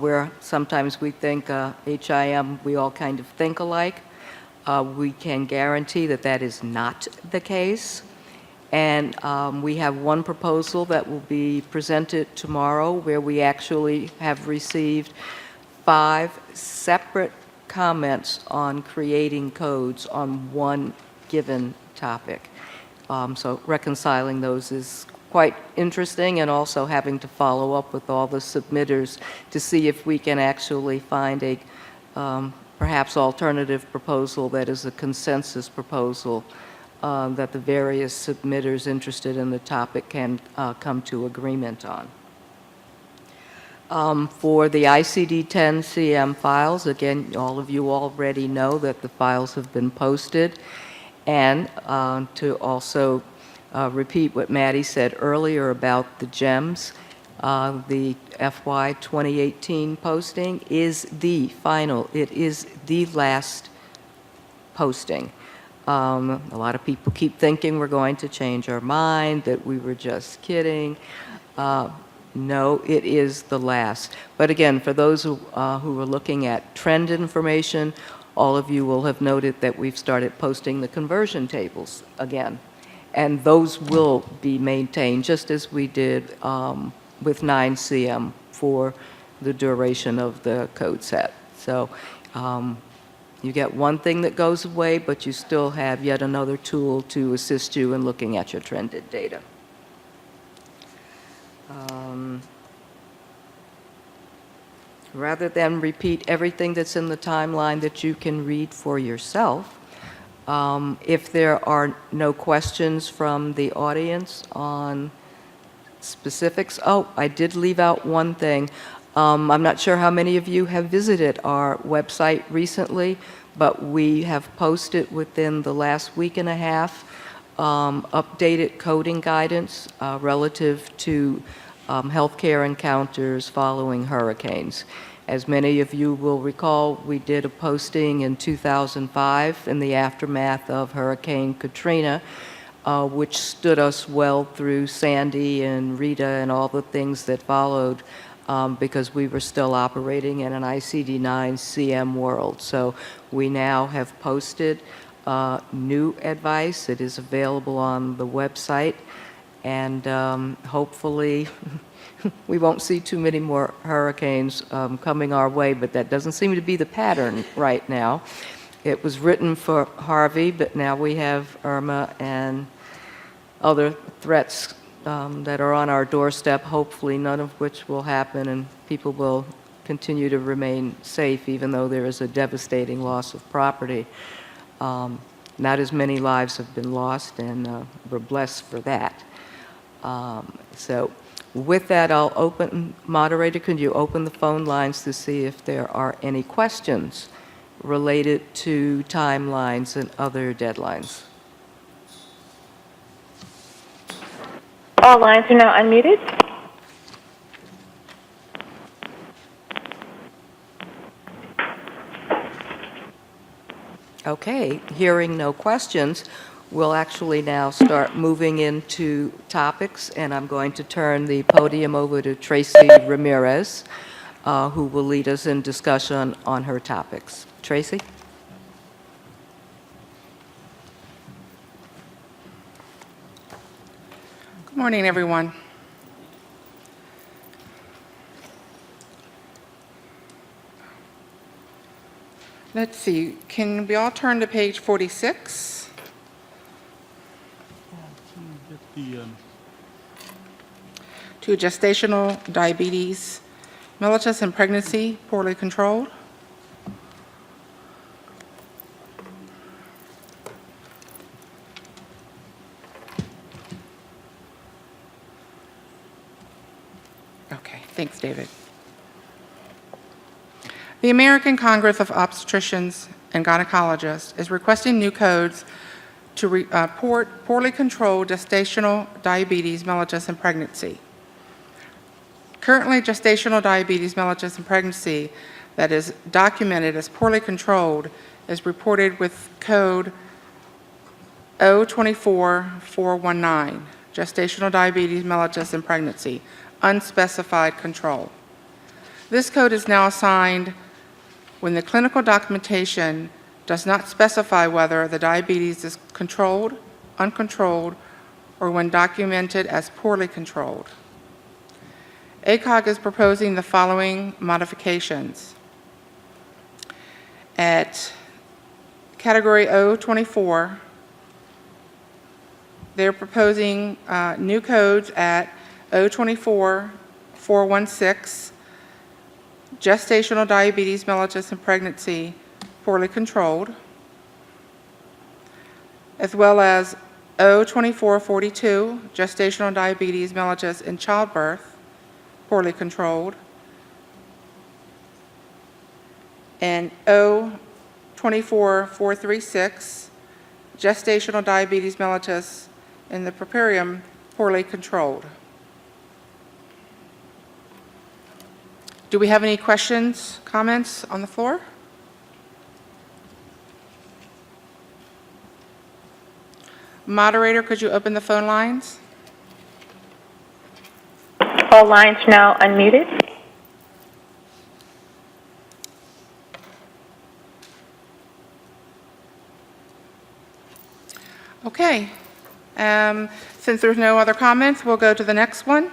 where sometimes we think HIM, we all kind of think alike, we can guarantee that that is not the case. And we have one proposal that will be presented tomorrow where we actually have received 5 separate comments on creating codes on one given topic. So reconciling those is quite interesting, and also having to follow up with all the submitters to see if we can actually find a perhaps alternative proposal that is a consensus proposal that the various submitters interested in the topic can come to agreement on. For the ICD-10 CM files, again, all of you already know that the files have been posted, and to also repeat what Maddie said earlier about the GEMS. The FY 2018 posting is the final. It is the last posting. A lot of people keep thinking we're going to change our mind, that we were just kidding. No, it is the last. But again, for those who are looking at trend information, all of you will have noted that we've started posting the conversion tables again. And those will be maintained just as we did with 9CM for the duration of the code set. So you get one thing that goes away, but you still have yet another tool to assist you in looking at your trended data. Rather than repeat everything that's in the timeline that you can read for yourself, if there are no questions from the audience on specifics, oh, I did leave out one thing. I'm not sure how many of you have visited our website recently, but we have posted within the last week and a half updated coding guidance relative to healthcare encounters following hurricanes. As many of you will recall, we did a posting in 2005 in the aftermath of Hurricane Katrina, which stood us well through Sandy and Rita and all the things that followed, because we were still operating in an ICD-9 CM world. So we now have posted new advice. It is available on the website, and hopefully we won't see too many more hurricanes coming our way, but that doesn't seem to be the pattern right now. It was written for Harvey, but now we have Irma and other threats that are on our doorstep, hopefully none of which will happen, and people will continue to remain safe even though there is a devastating loss of property. Not as many lives have been lost, and we're blessed for that. So with that, I'll open, moderator, can you open the phone lines to see if there are any questions related to timelines and other deadlines? All lines are now unmuted. Okay, hearing no questions, we'll actually now start moving into topics, and I'm going to turn the podium over to Tracy Ramirez, who will lead us in discussion on her topics. Tracy? Good morning, everyone. Let's see, can we all turn to page 46? to gestational diabetes, mellitus in pregnancy, poorly controlled. Okay, thanks, David. The American Congress of Obstetricians and Gynecologists is requesting new codes to report poorly controlled gestational diabetes mellitus in pregnancy. Currently, gestational diabetes mellitus in pregnancy that is documented as poorly controlled is reported with code 024419, gestational diabetes mellitus in pregnancy, unspecified control. This code is now assigned when the clinical documentation does not specify whether the diabetes is controlled, uncontrolled, or when documented as poorly controlled. ACOG is proposing the following modifications. At category 024, they're proposing new codes at 024-416, gestational diabetes mellitus in pregnancy, poorly controlled, as well as 02442, gestational diabetes mellitus in childbirth, poorly controlled, and 02446, gestational diabetes mellitus in the puerperium, poorly controlled. Do we have any questions, comments on the floor? Moderator, could you open the phone lines? All lines now unmuted. Okay. Since there's no other comments, we'll go to the next one.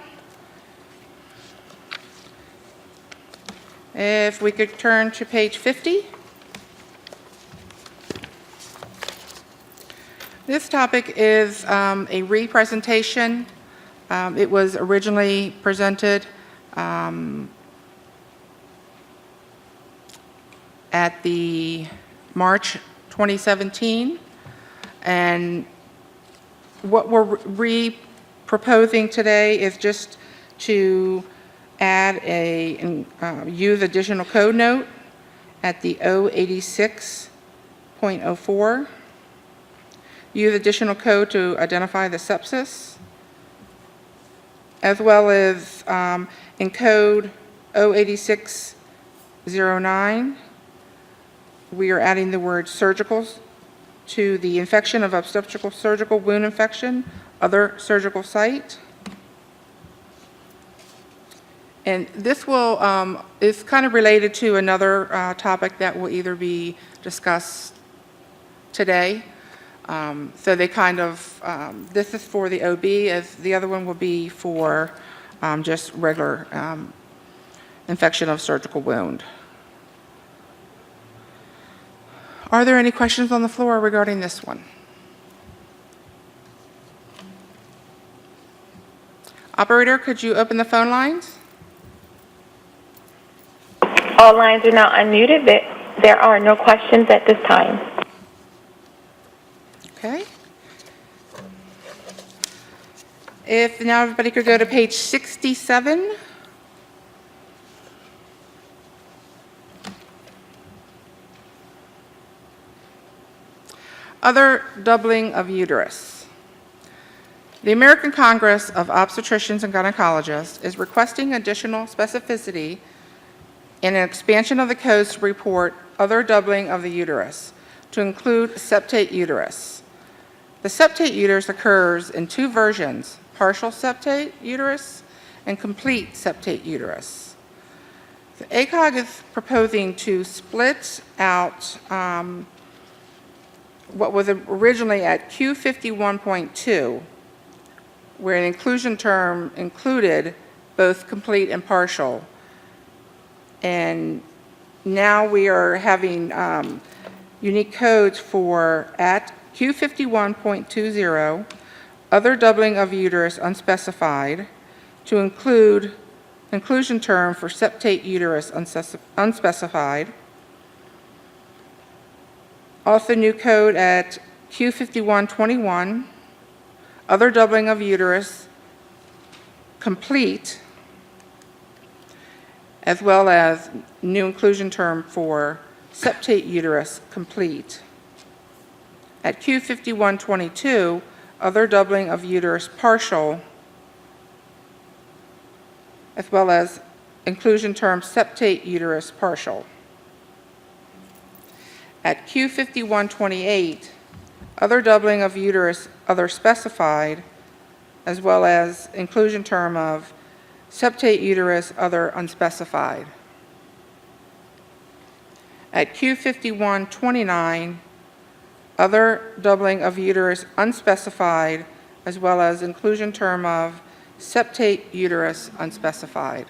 If we could turn to page 50. This topic is a re-presentation. It was originally presented at the March 2017, and what we're re-proposing today is just to add use additional code note at the 086.04, use additional code to identify the sepsis, as well as in code 08609, we are adding the word surgical to the infection of obstetrical surgical wound infection, other surgical site. And this will is kind of related to another topic that will either be discussed today. So they kind of, this is for the OB, as the other one will be for just regular infection of surgical wound. Are there any questions on the floor regarding this one? Operator, could you open the phone lines? All lines are now unmuted. There are no questions at this time. Okay. If now everybody could go to page 67. Other doubling of uterus. The American Congress of Obstetricians and Gynecologists is requesting additional specificity in an expansion of the codes to report other doubling of the uterus to include septate uterus. The septate uterus occurs in two versions, partial septate uterus and complete septate uterus. The ACOG is proposing to split out what was originally at Q51.2, where an inclusion term included both complete and partial. And now we are having unique codes for at Q51.20, other doubling of uterus unspecified, to include inclusion term for septate uterus unspecified. Also new code at Q5121, other doubling of uterus complete, as well as new inclusion term for septate uterus complete. At Q5122, other doubling of uterus partial, as well as inclusion term septate uterus partial. At Q5128, other doubling of uterus other specified, as well as inclusion term of septate uterus other unspecified. At Q5129, other doubling of uterus unspecified, as well as inclusion term of septate uterus unspecified.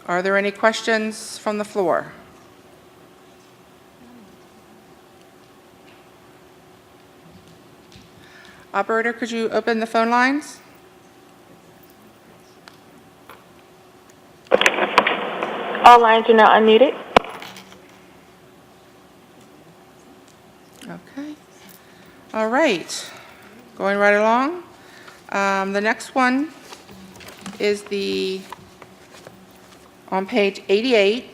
Are there any questions from the floor? Operator, could you open the phone lines? All lines are now unmuted. Okay. All right. Going right along. The next one is on page 88,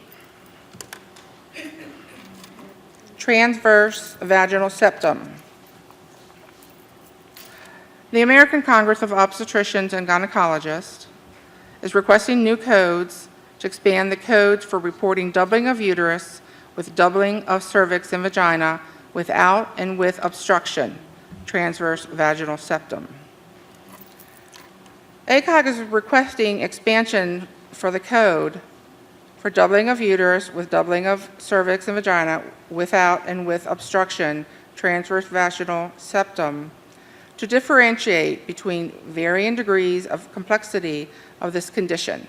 transverse vaginal septum. The American Congress of Obstetricians and Gynecologists is requesting new codes to expand the codes for reporting doubling of uterus with doubling of cervix and vagina without and with obstruction, transverse vaginal septum. ACOG is requesting expansion for the code for doubling of uterus with doubling of cervix and vagina without and with obstruction, transverse vaginal septum, to differentiate between varying degrees of complexity of this condition.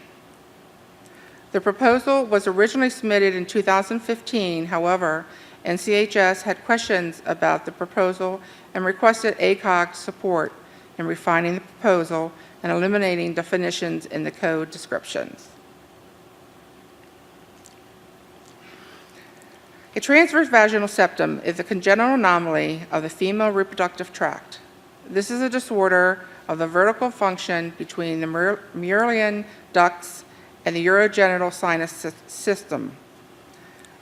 The proposal was originally submitted in 2015. However, NCHS had questions about the proposal and requested ACOG support in refining the proposal and eliminating definitions in the code descriptions. A transverse vaginal septum is a congenital anomaly of the female reproductive tract. This is a disorder of the vertical function between the Mullerian ducts and the urogenital sinus system.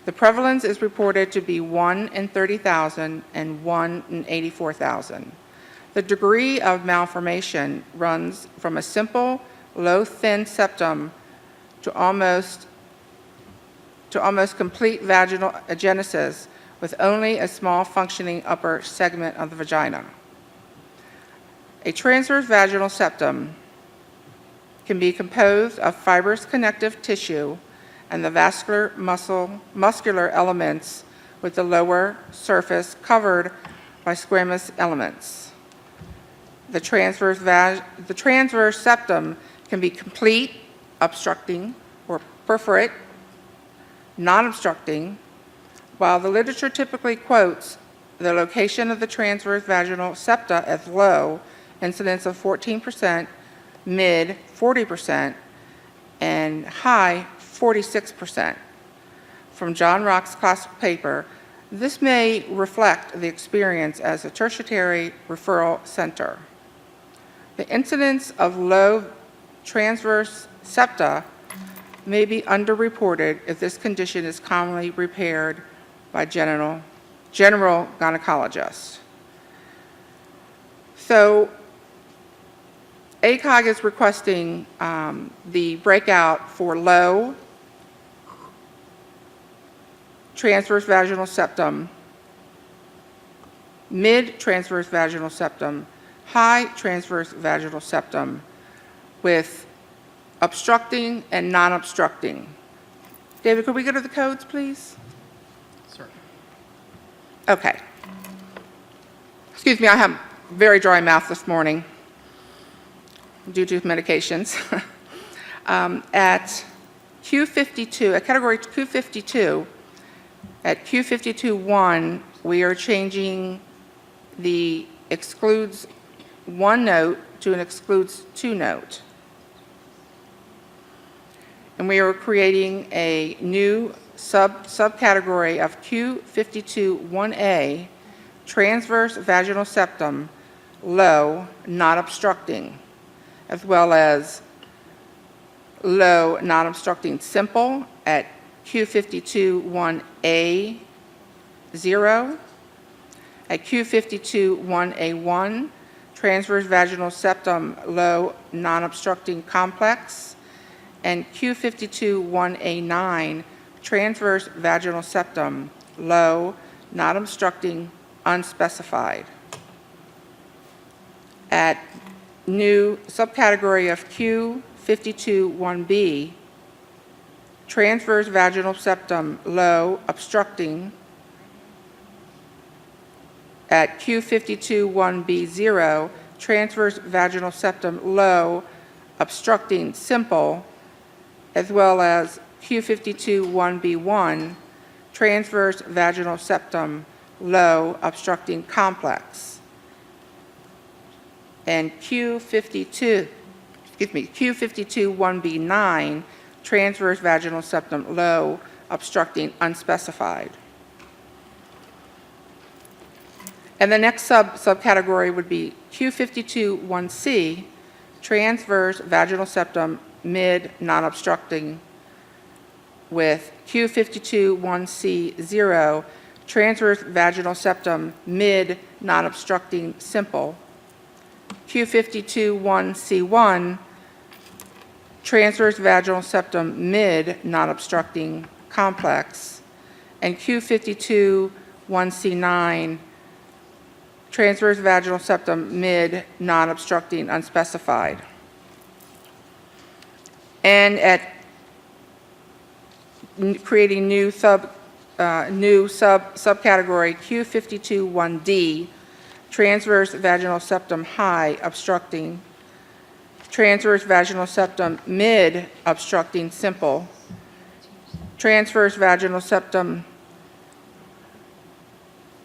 The prevalence is reported to be 1 in 30,000 and 1 in 84,000. The degree of malformation runs from a simple, low, thin septum to almost complete vaginal agenesis with only a small functioning upper segment of the vagina. A transverse vaginal septum can be composed of fibrous connective tissue and the vascular muscular elements with the lower surface covered by squamous elements. The transverse septum can be complete, obstructing, or perforate, non-obstructing, while the literature typically quotes the location of the transverse vaginal septa as low, incidence of 14%, mid 40%, and high 46%. From John Rock's classic paper, this may reflect the experience as a tertiary referral center. The incidence of low transverse septa may be underreported if this condition is commonly repaired by general gynecologists. So ACOG is requesting the breakout for low transverse vaginal septum, mid transverse vaginal septum, high transverse vaginal septum, with obstructing and non-obstructing. David, could we go to the codes, please? Certainly. Okay. Excuse me, I have very dry mouth this morning due to medications. At Q52, at category Q52, at Q52-1, we are changing the excludes one note to an excludes two note. And we are creating a new subcategory of Q52-1A, transverse vaginal septum, low, not obstructing, as well as low, not obstructing simple at Q52-1A, 0, at Q52-1A1, transverse vaginal septum, low, non-obstructing complex, and Q52-1A9, transverse vaginal septum, low, not obstructing, unspecified. At new subcategory of Q52-1B, transverse vaginal septum, low, obstructing. At Q52-1B0, transverse vaginal septum, low, obstructing, simple, as well as Q52-1B1, transverse vaginal septum, low, obstructing, complex. And Q52-1B9, transverse vaginal septum, low, obstructing, unspecified. And the next subcategory would be Q52-1C, transverse vaginal septum, mid, non-obstructing, with Q52-1C0, transverse vaginal septum, mid, non-obstructing, simple. Q52-1C1, transverse vaginal septum, mid, non-obstructing, complex. And Q52-1C9, transverse vaginal septum, mid, non-obstructing, unspecified. And at creating new subcategory Q52-1D, transverse vaginal septum, high, obstructing, transverse vaginal septum, mid, obstructing, simple, transverse vaginal septum,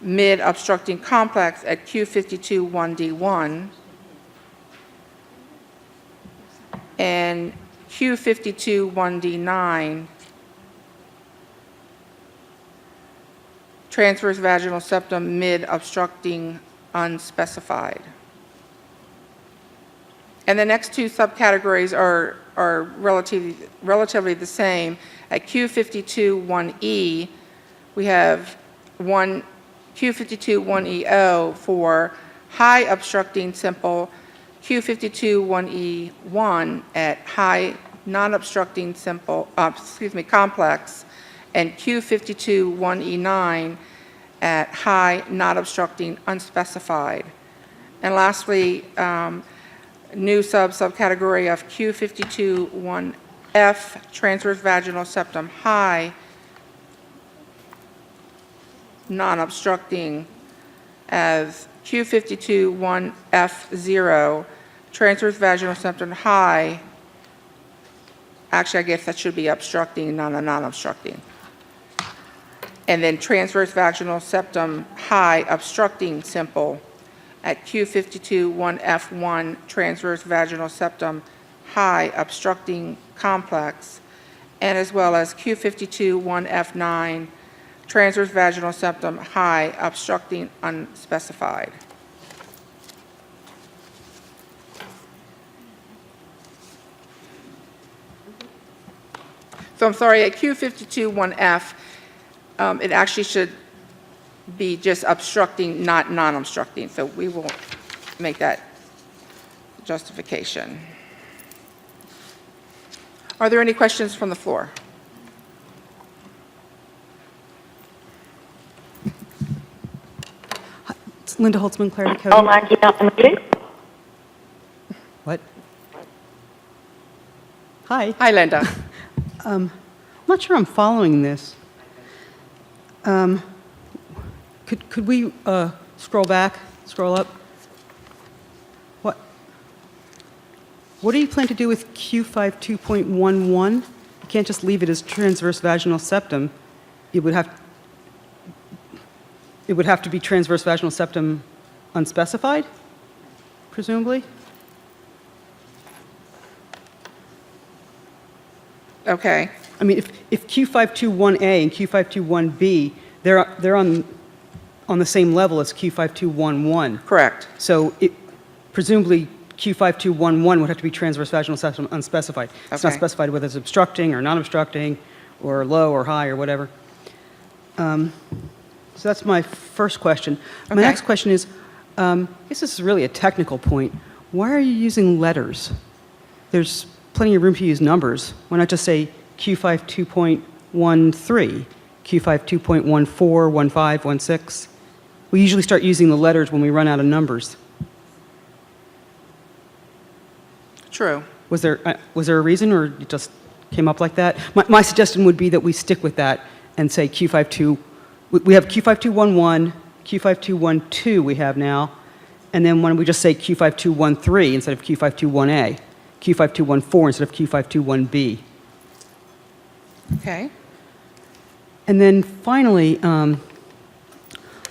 mid, obstructing, complex at Q52-1D1, and Q52-1D9, transverse vaginal septum, mid, obstructing, unspecified. And the next two subcategories are relatively the same. At Q52-1E, we have Q52-1EO for high obstructing simple, Q52-1E1 at high non-obstructing simple, complex, and Q52-1E9 at high not obstructing unspecified. And lastly, new subcategory of Q52-1F, transverse vaginal septum, high non-obstructing, as Q52-1F0, transverse vaginal septum, high, actually I guess that should be obstructing, not a non-obstructing. And then transverse vaginal septum, high, obstructing, simple, at Q52-1F1, transverse vaginal septum, high, obstructing, complex, and as well as Q52-1F9, transverse vaginal septum, high, obstructing, unspecified. So I'm sorry, at Q52-1F, it actually should be just obstructing, not non-obstructing. So we will make that justification. Are there any questions from the floor? It's Linda Holtzman, Clarity Coding. What? Hi. Hi, Linda. I'm not sure I'm following this. Could we scroll up? What do you plan to do with Q52.11? You can't just leave it as transverse vaginal septum. It would have to be transverse vaginal septum unspecified, presumably? Okay. I mean, if Q521A and Q521B, they're on the same level as Q5211. Correct. So presumably Q5211 would have to be transverse vaginal septum unspecified. It's not Okay. specified whether it's obstructing or non-obstructing or low or high or whatever. So that's my first question. My Okay. next question is, I guess this is really a technical point. Why are you using letters? There's plenty of room to use numbers. Why not just say Q52.13, Q52.14, 15, 16? We usually start using the letters when we run out of numbers. True. Was there a reason, or it just came up like that? My suggestion would be that we stick with that and say Q52. We have Q5211, Q5212 we have now, and then why don't we just say Q5213 instead of Q521A, Q5214 instead of Q521B. Okay. And then finally, I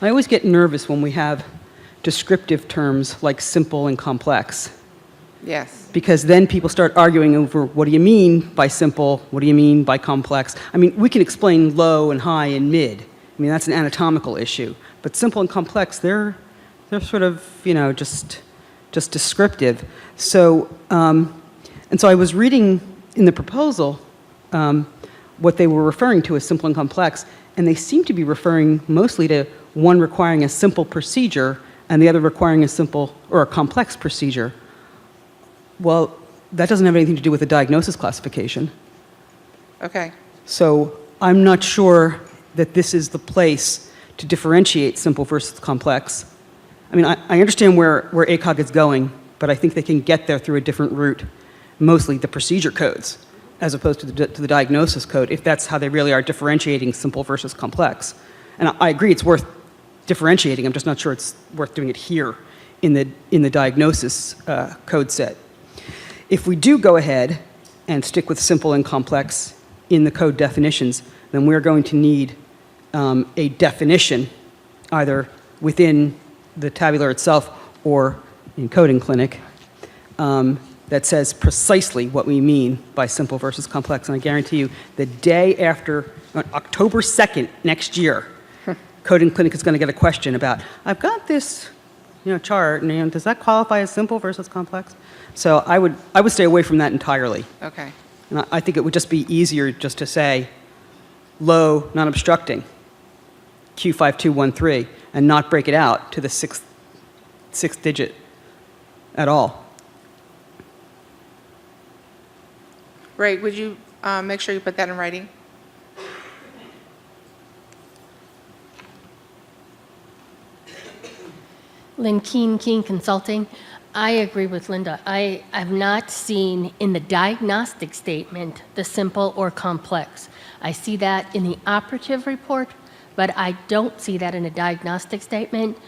always get nervous when we have descriptive terms like simple and complex, Yes. because then people start arguing over what do you mean by simple, what do you mean by complex. I mean, we can explain low and high and mid. I mean, that's an anatomical issue. But simple and complex, they're sort of, just descriptive. So, and so I was reading in the proposal what they were referring to as simple and complex, and they seem to be referring mostly to one requiring a simple procedure and the other requiring a simple or a complex procedure. Well, that doesn't have anything to do with the diagnosis classification. Okay. So I'm not sure that this is the place to differentiate simple versus complex. I mean, I understand where ACOG is going, but I think they can get there through a different route, mostly the procedure codes, as opposed to the diagnosis code, if that's how they really are differentiating simple versus complex. And I agree it's worth differentiating. I'm just not sure it's worth doing it here in the diagnosis code set. If we do go ahead and stick with simple and complex in the code definitions, then we're going to need a definition either within the tabular itself or in coding clinic that says precisely what we mean by simple versus complex. And I guarantee you, the day after, on October 2nd next year, coding clinic is going to get a question about, I've got this chart, and does that qualify as simple versus complex? So I would stay away from that entirely. Okay. And I think it would just be easier just to say low, non-obstructing, Q5213, and not break it out to the sixth digit at all. Ray, would you make sure you put that in writing? Lynn Keen Consulting. I agree with Linda. I have not seen in the diagnostic statement the simple or complex. I see that in the operative report, but I don't see that in a diagnostic statement.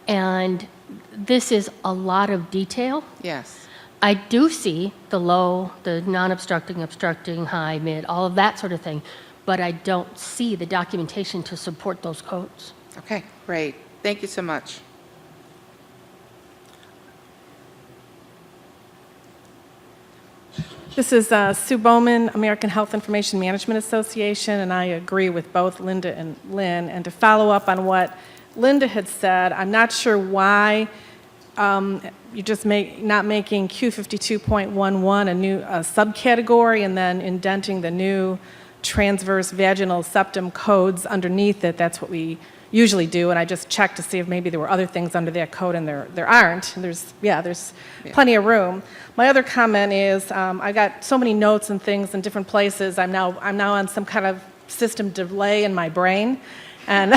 And this is a lot of detail. Yes. I do see the low, the non-obstructing, obstructing, high, mid, all of that sort of thing, but I don't see the documentation to support those codes. Okay, great. Thank you so much. This is Sue Bowman, American Health Information Management Association, and I agree with both Linda and Lynn. And to follow up on what Linda had said, I'm not sure why you're just not making Q52.11 a new subcategory and then indenting the new transverse vaginal septum codes underneath it. That's what we usually do, and I just checked to see if maybe there were other things under that code, and there aren't. There's plenty of room. My other comment is I got so many notes and things in different places. I'm now on some kind of system delay in my brain, and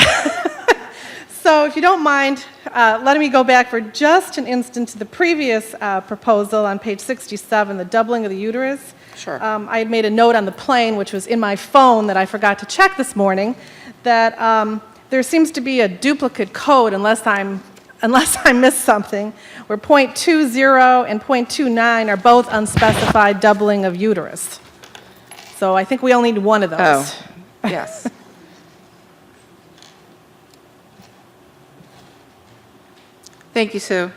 so if you don't mind letting me go back for just an instant to the previous proposal on page 67, the doubling of the uterus. Sure. I had made a note on the plane, which was in my phone that I forgot to check this morning, that there seems to be a duplicate code unless I missed something, where .20 and .29 are both unspecified doubling of uterus. So I think we only need one of those. Oh, yes. Thank you, Sue.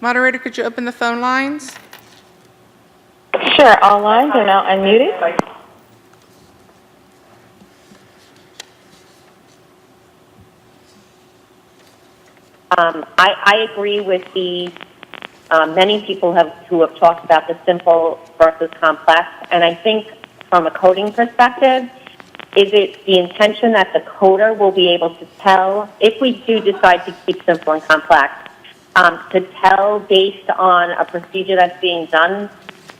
Moderator, could you open the phone lines? Sure, all lines are now unmuted. I agree with the many people who have talked about the simple versus complex, and I think from a coding perspective, is it the intention that the coder will be able to tell, if we do decide to keep simple and complex, to tell based on a procedure that's being done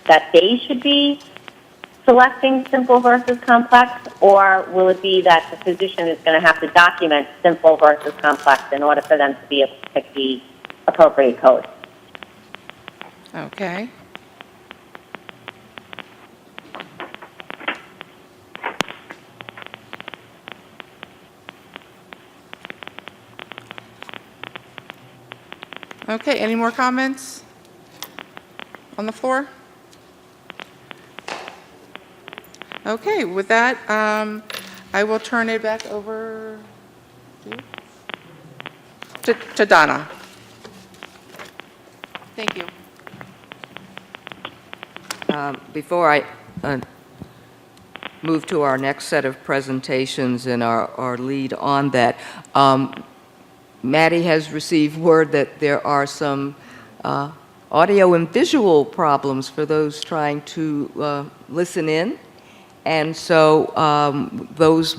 that they should be selecting simple versus complex, or will it be that the physician is going to have to document simple versus complex in order for them to be able to pick the appropriate code? Okay. Okay, any more comments on the floor? Okay, with that, I will turn it back over to Donna. Thank you. Before I move to our next set of presentations and our lead on that, Maddie has received word that there are some audio and visual problems for those trying to listen in. And so those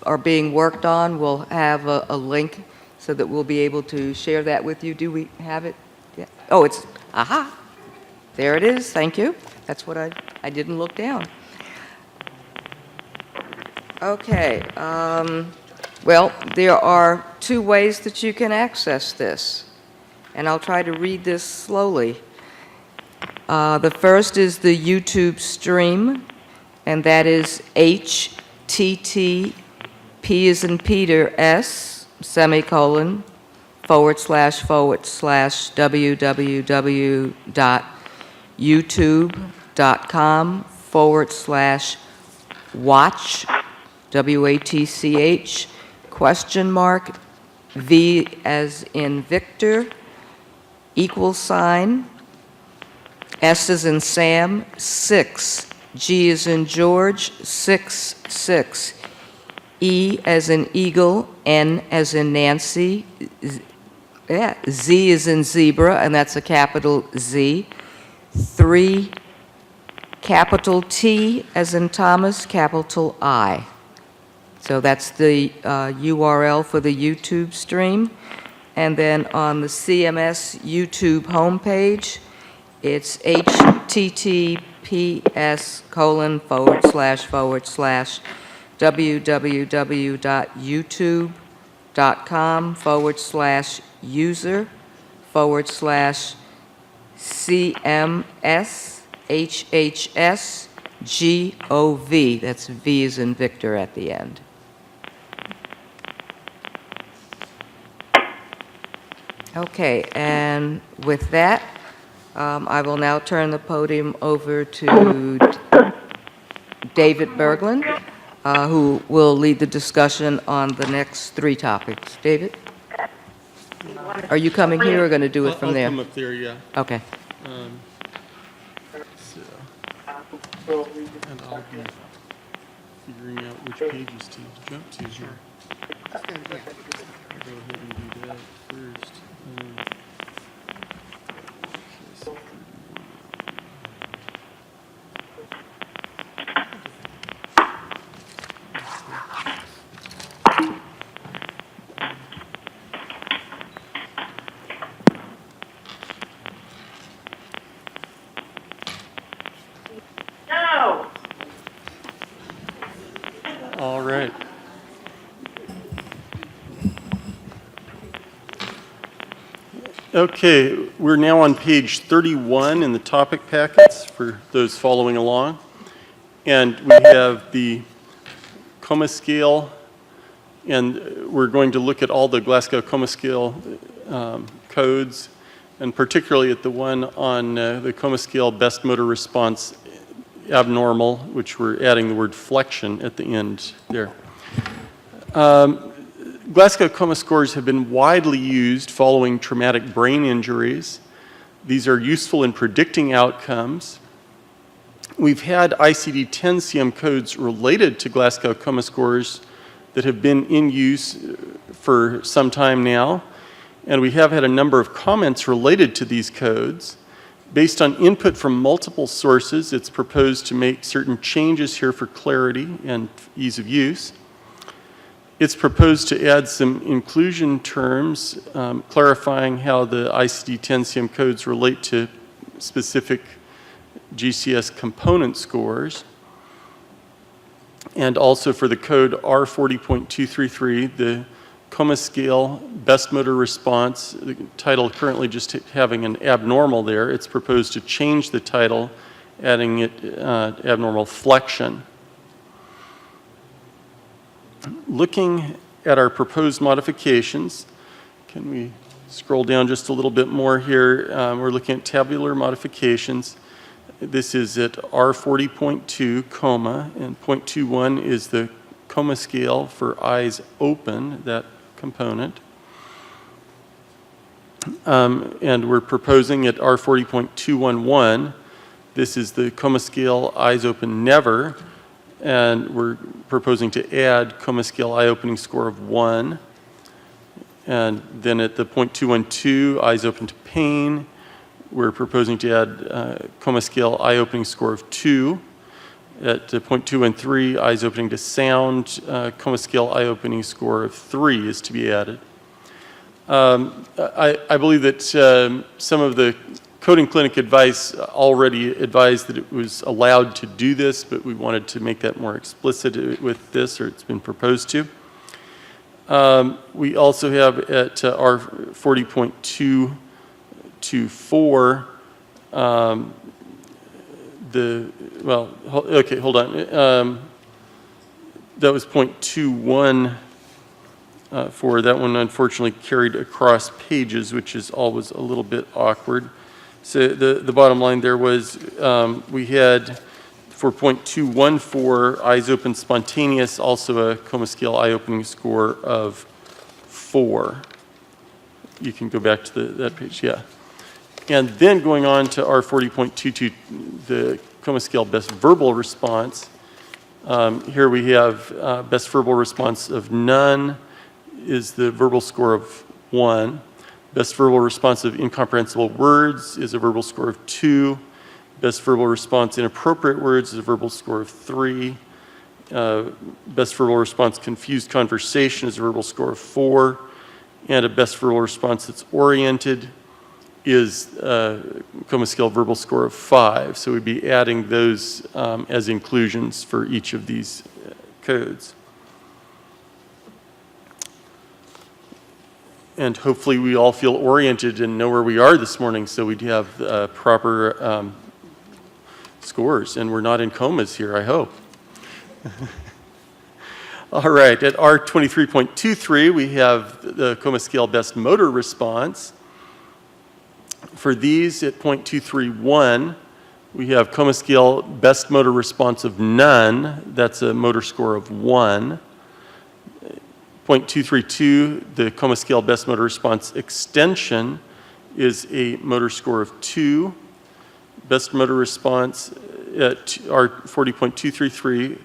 are being worked on. We'll have a link so that we'll be able to share that with you. Do we have it? Yeah. Oh, aha. There it is. Thank you. That's what I didn't look down. Okay. Well, there are two ways that you can access this. And I'll try to read this slowly. The first is the YouTube stream. And that is http as in Peter S // www.youtube.com/watch WATCH V as in Victor =, S as in Sam 6 G as in George, 6. E as in Eagle, N as in Nancy, Z as in Zebra, and that's a capital Z. 3, capital T as in Thomas, capital I. So that's the URL for the YouTube stream. And then on the CMS YouTube homepage, it's https:// www.youtube.com/user/CMSHHSGOV. That's V as in Victor at the end. Okay, and with that, I will now turn the podium over to David Berglund, who will lead the discussion on the next 3 topics. David? Are you coming here or going to do it from there? I'll come up there, yeah. Okay. And I'll be figuring out which pages to jump to here. I'll go ahead and do that first. All right. Okay, we're now on page 31 in the topic packets for those following along. And we have the coma scale, and we're going to look at all the Glasgow coma scale codes, and particularly at the one on the coma scale best motor response abnormal, which we're adding the word flexion at the end there. Glasgow Coma scores have been widely used following traumatic brain injuries. These are useful in predicting outcomes. We've had ICD-10 CM codes related to Glasgow Coma scores that have been in use for some time now, and we have had a number of comments related to these codes. Based on input from multiple sources, it's proposed to make certain changes here for clarity and ease of use. It's proposed to add some inclusion terms, clarifying how the ICD-10 CM codes relate to specific GCS component scores. And also for the code R40.233, the Coma Scale Best Motor Response, the title currently just having an abnormal there. It's proposed to change the title, adding it abnormal flexion. Looking at our proposed modifications, can we scroll down just a little bit more here? We're looking at tabular modifications. This is at R40.2, coma, and 0.21 is the Coma scale for eyes open, that component. And we're proposing at R40.211, this is the Coma scale eyes open never, and we're proposing to add Coma scale eye opening score of 1. And then at the 0.212, eyes open to pain, we're proposing to add Coma scale eye opening score of 2. At 0.213, eyes opening to sound, Coma scale eye opening score of 3 is to be added. I believe that some of the coding clinic advice already advised that it was allowed to do this, but we wanted to make that more explicit with this, or it's been proposed to. We also have at our 40.224, hold on. That was 0.21 for that one, unfortunately carried across pages, which is always a little bit awkward. So the bottom line there was we had for 0.214, eyes open spontaneous, also a Coma scale eye opening score of 4. You can go back to that page, yeah. And then going on to our 40.22, the Coma scale best verbal response. Here we have best verbal response of none is the verbal score of 1. Best verbal response of incomprehensible words is a verbal score of 2. Best verbal response inappropriate words is a verbal score of 3. Best verbal response confused conversation is a verbal score of 4. And a best verbal response that's oriented is Coma scale verbal score of 5. So we'd be adding those as inclusions for each of these codes. And hopefully we all feel oriented and know where we are this morning, so we'd have proper scores, and we're not in comas here, I hope. All right, at R23.23, we have the Coma scale best motor response. For these at 0.231, we have Coma scale best motor response of none. That's a motor score of 1. 0.232, the Coma scale best motor response extension is a motor score of 2. Best motor response at our 40.233,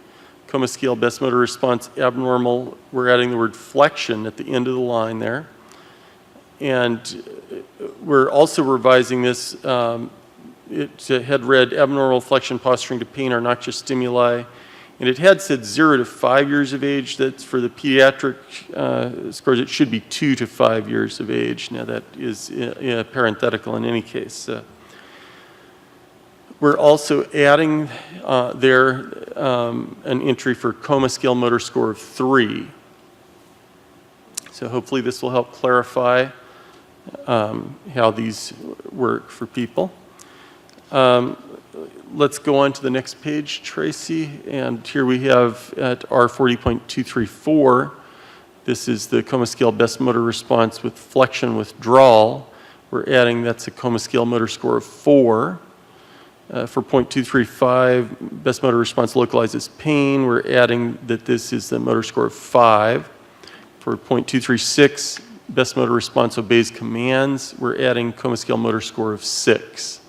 Coma scale best motor response abnormal, we're adding the word flexion at the end of the line there. And we're also revising this. It had read abnormal flexion posturing to pain are noxious stimuli. And it had said 0 to 5 years of age. That's for the pediatric scores. It should be 2 to 5 years of age. Now that is parenthetical in any case. We're also adding there an entry for Coma scale motor score of 3. So hopefully this will help clarify how these work for people. Let's go on to the next page, Tracy. And here we have at R40.234, this is the Coma scale best motor response with flexion withdrawal. We're adding that's a Coma scale motor score of 4. For .235, best motor response localizes pain, we're adding that this is a motor score of 5. For .236, best motor response obeys commands, we're adding coma scale motor score of 6.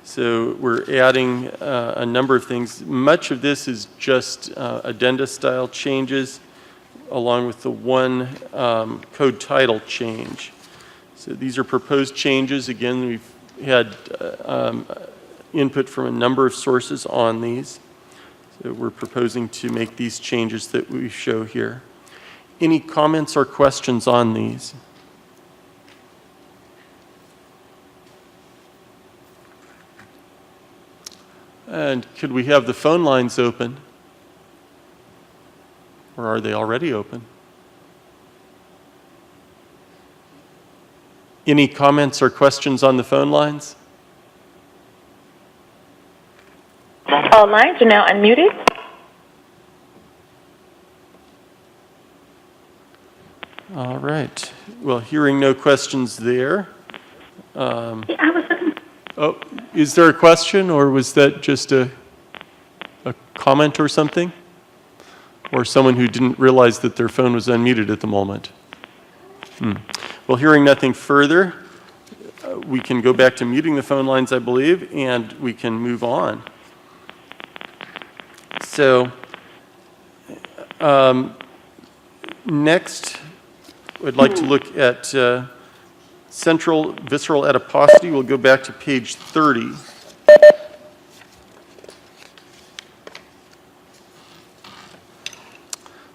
So we're adding a number of things. Much of this is just addenda-style changes, along with the one code title change. So these are proposed changes. Again, we've had input from a number of sources on these. So we're proposing to make these changes that we show here. Any comments or questions on these? And could we have the phone lines open? Or are they already open? Any comments or questions on the phone lines? All lines are now unmuted. All right. Well, hearing no questions there. Oh, is there a question, or was that just a comment or something? Or someone who didn't realize that their phone was unmuted at the moment? Well, hearing nothing further, we can go back to muting the phone lines, I believe, and we can move on. So, next, I'd like to look at central visceral adiposity. We'll go back to page 30.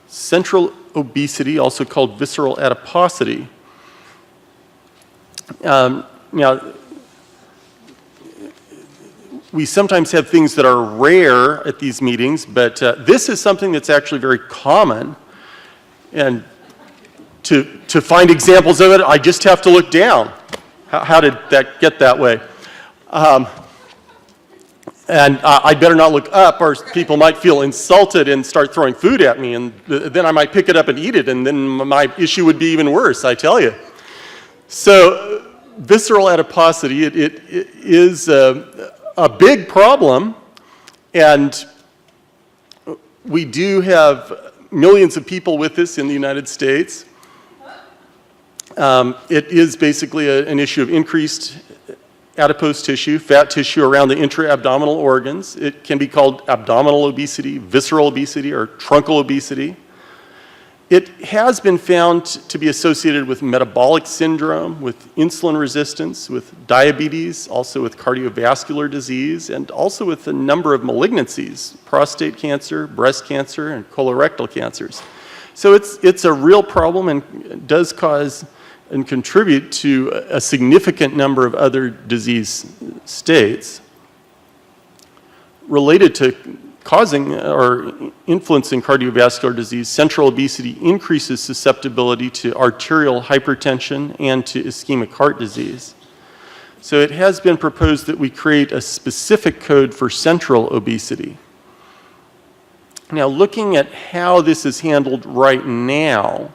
Central obesity, also called visceral adiposity. Now, we sometimes have things that are rare at these meetings, but this is something that's actually very common. And to find examples of it, I just have to look down. How did that get that way? And I better not look up, or people might feel insulted and start throwing food at me, and then I might pick it up and eat it, and then my issue would be even worse, I tell you. So visceral adiposity, it is a big problem, and we do have millions of people with this in the United States. It is basically an issue of increased adipose tissue, fat tissue around the intra-abdominal organs. It can be called abdominal obesity, visceral obesity, or truncal obesity. It has been found to be associated with metabolic syndrome, with insulin resistance, with diabetes, also with cardiovascular disease, and also with a number of malignancies, prostate cancer, breast cancer, and colorectal cancers. So it's a real problem and does cause and contribute to a significant number of other disease states. Related to causing or influencing cardiovascular disease, central obesity increases susceptibility to arterial hypertension and to ischemic heart disease. So it has been proposed that we create a specific code for central obesity. Now, looking at how this is handled right now,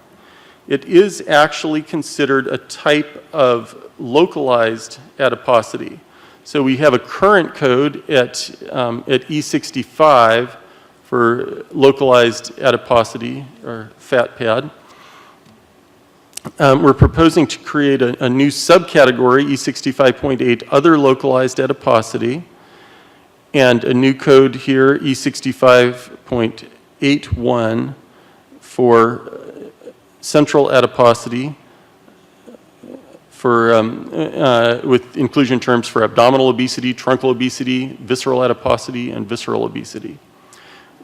it is actually considered a type of localized adiposity. So we have a current code at E65 for localized adiposity, or fat pad. We're proposing to create a new subcategory, E65.8, other localized adiposity, and a new code here, E65.81, for central adiposity, for, with inclusion terms for abdominal obesity, truncal obesity, visceral adiposity, and visceral obesity.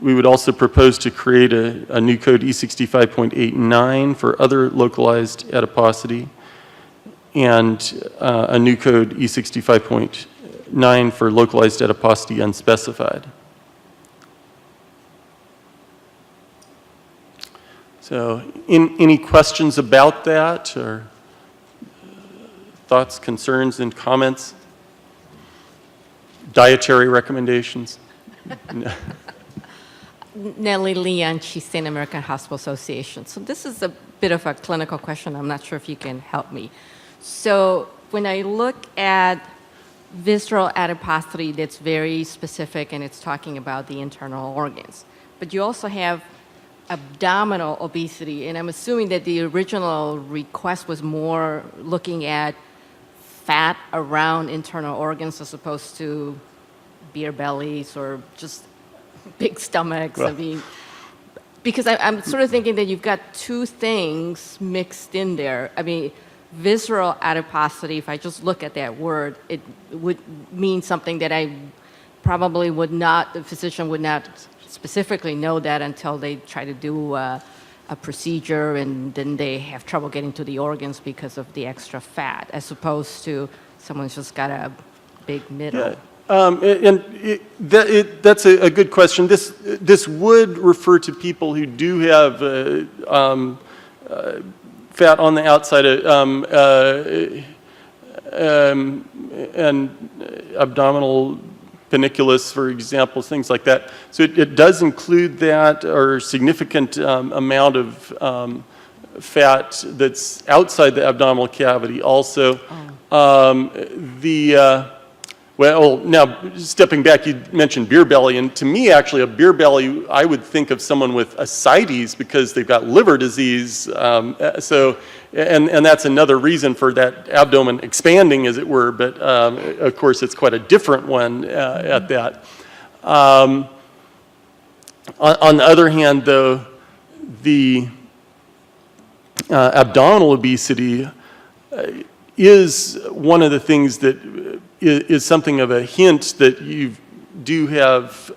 We would also propose to create a new code, E65.89, for other localized adiposity, and a new code, E65.9, for localized adiposity unspecified. So, any questions about that, or thoughts, concerns, and comments? Dietary recommendations? Nellie Leon, St. American Hospital Association. So this is a bit of a clinical question. I'm not sure if you can help me. So when I look at visceral adiposity that's very specific, and it's talking about the internal organs. But you also have abdominal obesity, and I'm assuming that the original request was more looking at fat around internal organs as opposed to beer bellies or just big stomachs. I mean, because I'm sort of thinking that you've got two things mixed in there. I mean, visceral adiposity, if I just look at that word, it would mean something that I probably would not, the physician would not specifically know that until they try to do a procedure, and then they have trouble getting to the organs because of the extra fat, as opposed to someone's just got a big middle. Yeah. That's a good question. This would refer to people who do have fat on the outside and abdominal paniculus, for example, things like that. So it does include that, or significant amount of fat that's outside the abdominal cavity also. Well, now, stepping back, you mentioned beer belly, and to me, actually, a beer belly, I would think of someone with ascites because they've got liver disease. And that's another reason for that abdomen expanding, as it were, but of course, it's quite a different one at that. On the other hand, though, the abdominal obesity is one of the things that is something of a hint that you do have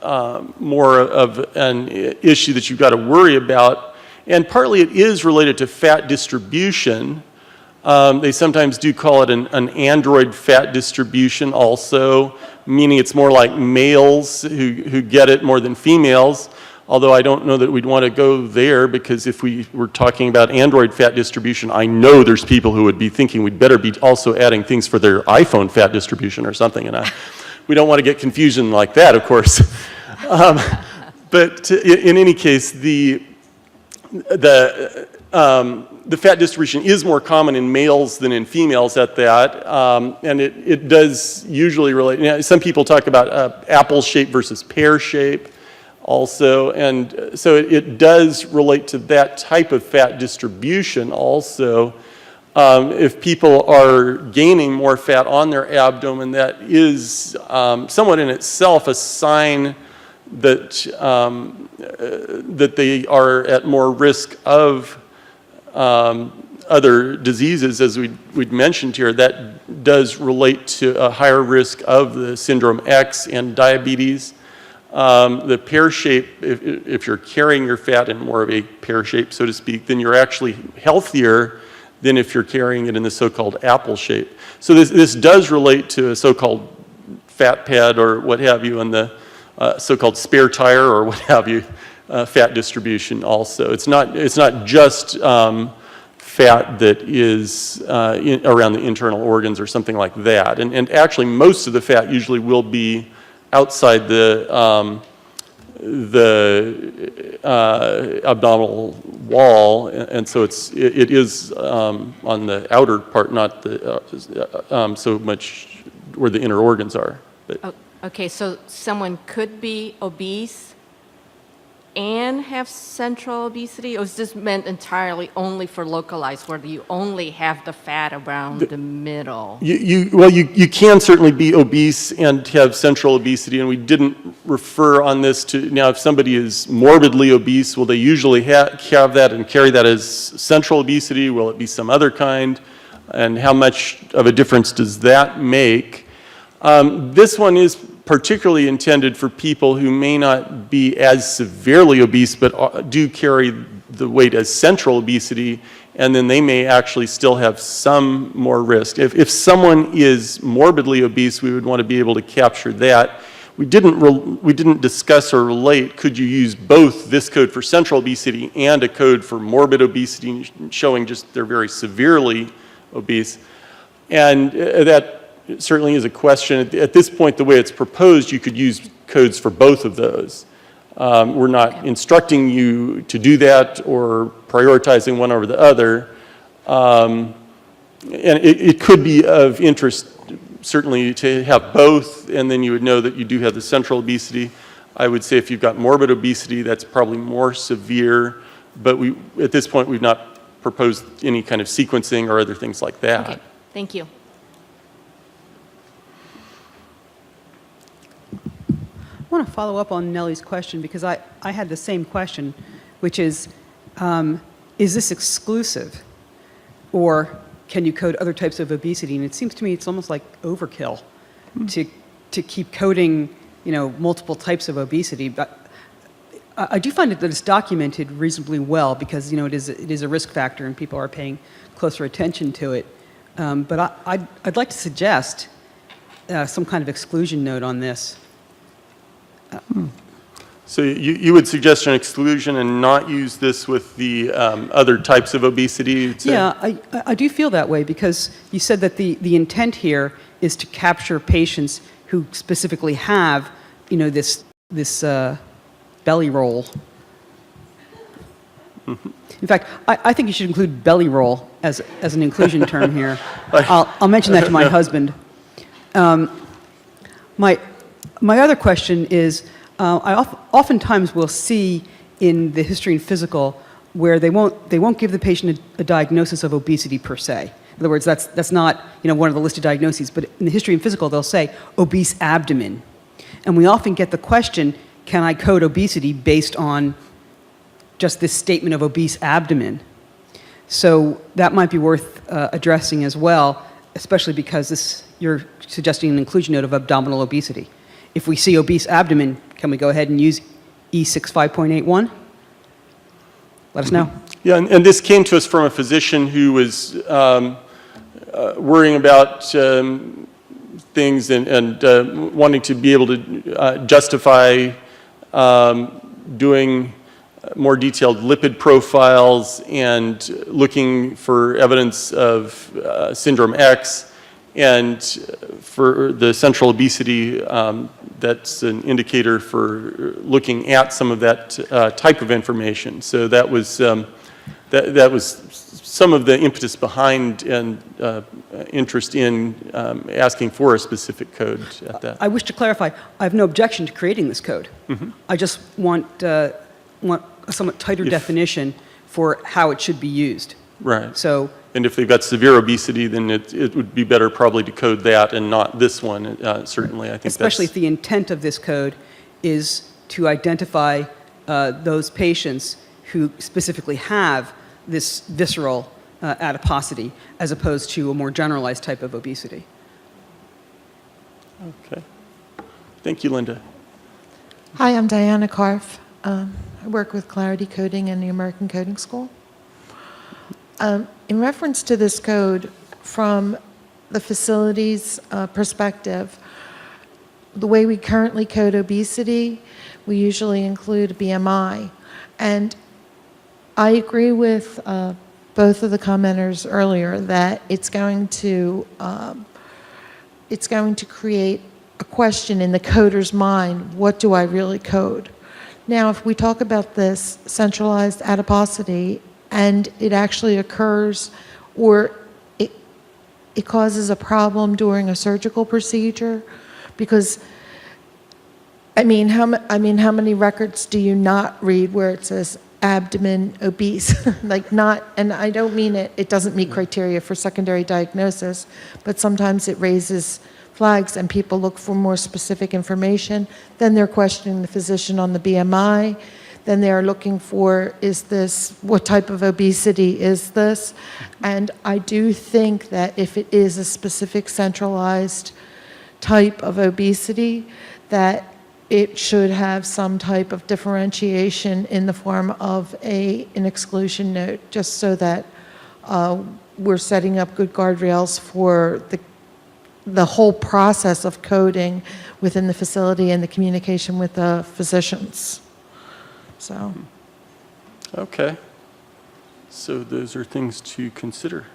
more of an issue that you've got to worry about. And partly it is related to fat distribution. They sometimes do call it an android fat distribution also, meaning it's more like males who get it more than females. Although I don't know that we'd want to go there, because if we were talking about android fat distribution, I know there's people who would be thinking we'd better be also adding things for their iPhone fat distribution or something, and we don't want to get confusion like that, of course. But in any case, the fat distribution is more common in males than in females at that, and it does usually relate. You know, some people talk about apple shape versus pear shape also, and so it does relate to that type of fat distribution also. If people are gaining more fat on their abdomen, that is somewhat in itself a sign that that they are at more risk of other diseases, as we'd mentioned here. That does relate to a higher risk of the syndrome X and diabetes. The pear shape, if you're carrying your fat in more of a pear shape, so to speak, then you're actually healthier than if you're carrying it in the so-called apple shape. So this does relate to a so-called fat pad or what have you, and the so-called spare tire or what have you, fat distribution also. It's not just fat that is around the internal organs or something like that. And actually most of the fat usually will be outside the abdominal wall, and so it is on the outer part, not the so much where the inner organs are. But. Okay, so someone could be obese and have central obesity, or is this meant entirely only for localized, where you only have the fat around the middle? You can certainly be obese and have central obesity, and we didn't refer on this to, now if somebody is morbidly obese, will they usually have that and carry that as central obesity? Will it be some other kind? And how much of a difference does that make? This one is particularly intended for people who may not be as severely obese, but do carry the weight as central obesity, and then they may actually still have some more risk. If someone is morbidly obese, we would want to be able to capture that. We didn't discuss or relate, could you use both this code for central obesity and a code for morbid obesity, showing just they're very severely obese. And that certainly is a question. At this point, the way it's proposed, you could use codes for both of those. We're not instructing you to do that or prioritizing one over the other. And it could be of interest certainly to have both, and then you would know that you do have the central obesity. I would say if you've got morbid obesity, that's probably more severe, but at this point, we've not proposed any kind of sequencing or other things like that. Okay, thank you. I want to follow up on Nellie's question because I had the same question, which is this exclusive? Or can you code other types of obesity? And it seems to me it's almost like overkill to keep coding, multiple types of obesity. But I do find that it's documented reasonably well because, it is a risk factor and people are paying closer attention to it. But I'd like to suggest some kind of exclusion note on this. So you would suggest an exclusion and not use this with the other types of obesity? You'd say? Yeah, I do feel that way because you said that the intent here is to capture patients who specifically have, this belly roll. In fact, I think you should include belly roll as an inclusion term here. I'll mention that to my husband. My other question is, I oftentimes will see in the history and physical where they won't give the patient a diagnosis of obesity per se. In other words, that's not one of the listed diagnoses, but in the history and physical they'll say obese abdomen, and we often get the question, can I code obesity based on just this statement of obese abdomen? So that might be worth addressing as well, especially because you're suggesting an inclusion note of abdominal obesity. If we see obese abdomen, can we go ahead and use E65.81? Let us know. Yeah, and this came to us from a physician who was worrying about things and wanting to be able to justify doing more detailed lipid profiles and looking for evidence of syndrome X. And for the central obesity, that's an indicator for looking at some of that type of information. So that was some of the impetus behind and interest in asking for a specific code at that. I wish to clarify, I have no objection to creating this code. Mm-hmm. I just want a somewhat tighter definition for how it should be used. Right. So. And if they've got severe obesity, then it would be better probably to code that and not this one, certainly. I think especially if the intent of this code is to identify those patients who specifically have this visceral adiposity as opposed to a more generalized type of obesity. Okay. Thank you, Linda. Hi, I'm Diana Karff. I work with Clarity Coding in the American Coding School. In reference to this code, from the facility's perspective, the way we currently code obesity, we usually include BMI. And I agree with both of the commenters earlier that it's going to create a question in the coder's mind, what do I really code? Now, if we talk about this centralized adiposity, and it actually occurs or it causes a problem during a surgical procedure, because how many records do you not read where it says abdomen obese? And I don't mean it doesn't meet criteria for secondary diagnosis, but sometimes it raises flags and people look for more specific information. Then they're questioning the physician on the BMI. Then they're looking for, what type of obesity is this? And I do think that if it is a specific centralized type of obesity, that it should have some type of differentiation in the form of an exclusion note, just so that we're setting up good guardrails for the whole process of coding within the facility and the communication with the physicians. So. Okay. So those are things to consider.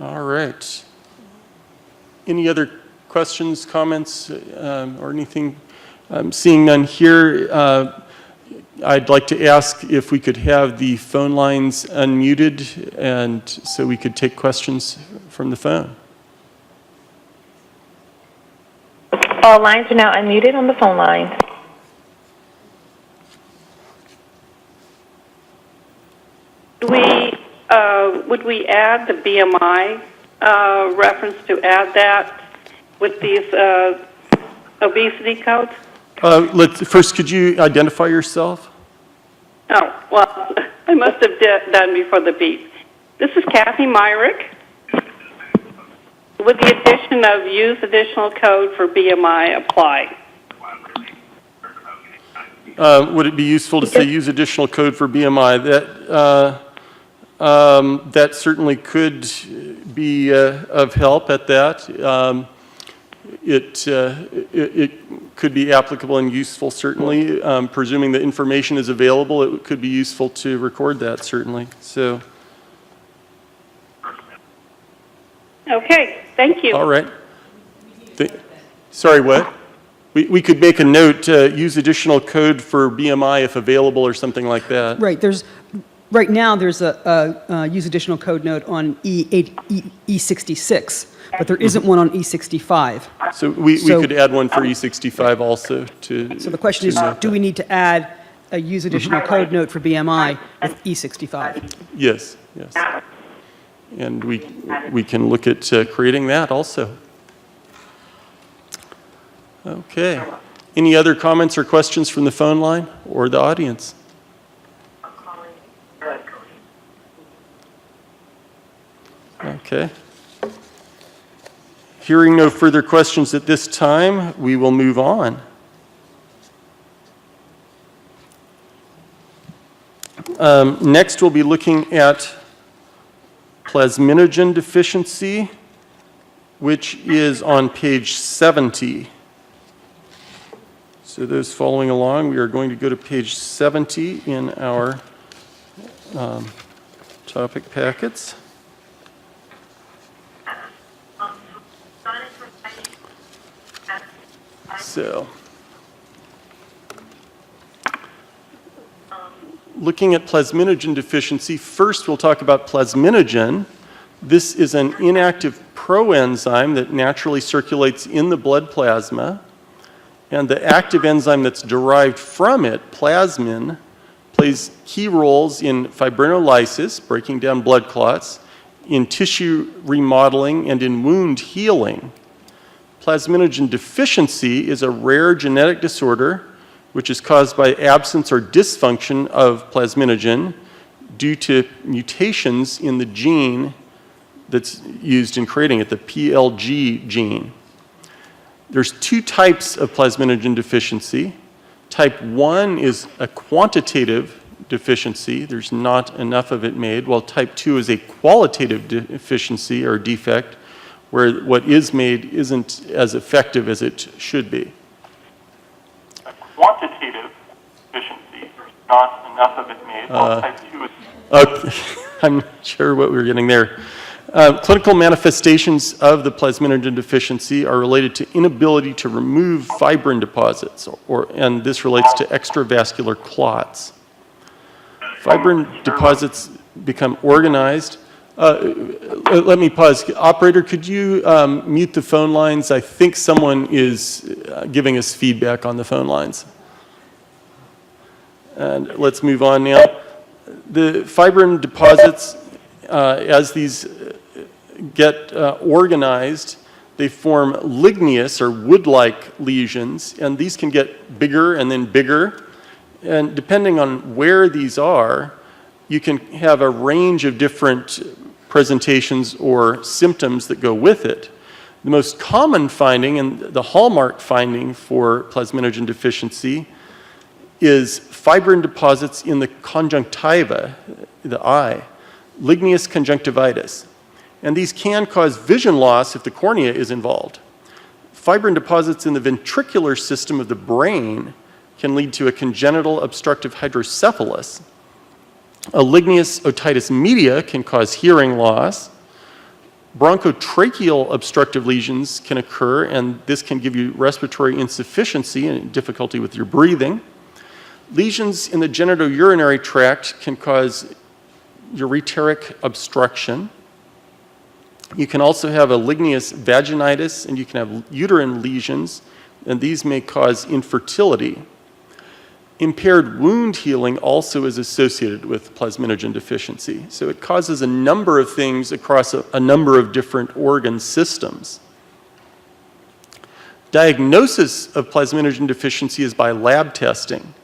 All right. Any other questions, comments, or anything? I'm seeing none here. I'd like to ask if we could have the phone lines unmuted, and so we could take questions from the phone. All lines are now unmuted on the phone line. Would we add the BMI reference to add that with these obesity codes? First, could you identify yourself? Oh, well, I must have done before the beep. This is Kathy Myrick. With the addition of use additional code for BMI apply. Would it be useful to say use additional code for BMI? That certainly could be of help at that. It could be applicable and useful, certainly. Presuming the information is available, it could be useful to record that, certainly. So. Okay, thank you. All right. Sorry, what? We could make a note, use additional code for BMI if available or something like that. Right. Right now, there's a use additional code note on E66, but there isn't one on E65. So we could add one for E65 also to. So the question is, do we need to add a use additional code note for BMI with E65? Yes, yes. And we can look at creating that also. Okay. Any other comments or questions from the phone line or the audience? Okay. Hearing no further questions at this time, we will move on. Next, we'll be looking at plasminogen deficiency, which is on page 70. So those following along, we are going to go to page 70 in our topic packets. So, looking at plasminogen deficiency, first we'll talk about plasminogen. This is an inactive proenzyme that naturally circulates in the blood plasma. And the active enzyme that's derived from it, plasmin, plays key roles in fibrinolysis, breaking down blood clots, in tissue remodeling, and in wound healing. Plasminogen deficiency is a rare genetic disorder which is caused by absence or dysfunction of plasminogen due to mutations in the gene that's used in creating it, the PLG gene. There's two types of plasminogen deficiency. Type 1 is a quantitative deficiency. There's not enough of it made, while type 2 is a qualitative deficiency or defect, where what is made isn't as effective as it should be. A quantitative deficiency, there's not enough of it made, while type 2 is... Okay, I'm not sure what we were getting there. Clinical manifestations of the plasminogen deficiency are related to inability to remove fibrin deposits, and this relates to extravascular clots. Fibrin deposits become organized. Let me pause. Operator, could you mute the phone lines? I think someone is giving us feedback on the phone lines. And let's move on now. The fibrin deposits, as these get organized, they form ligneous or wood-like lesions, and these can get bigger and then bigger. And depending on where these are, you can have a range of different presentations or symptoms that go with it. The most common finding and the hallmark finding for plasminogen deficiency is fibrin deposits in the conjunctiva, the eye, ligneous conjunctivitis. And these can cause vision loss if the cornea is involved. Fibrin deposits in the ventricular system of the brain can lead to a congenital obstructive hydrocephalus. A ligneous otitis media can cause hearing loss. Bronchotracheal obstructive lesions can occur, and this can give you respiratory insufficiency and difficulty with your breathing. Lesions in the genitourinary tract can cause ureteric obstruction. You can also have a ligneous vaginitis, and you can have uterine lesions, and these may cause infertility. Impaired wound healing also is associated with plasminogen deficiency. So it causes a number of things across a number of different organ systems. Diagnosis of plasminogen deficiency is by lab testing.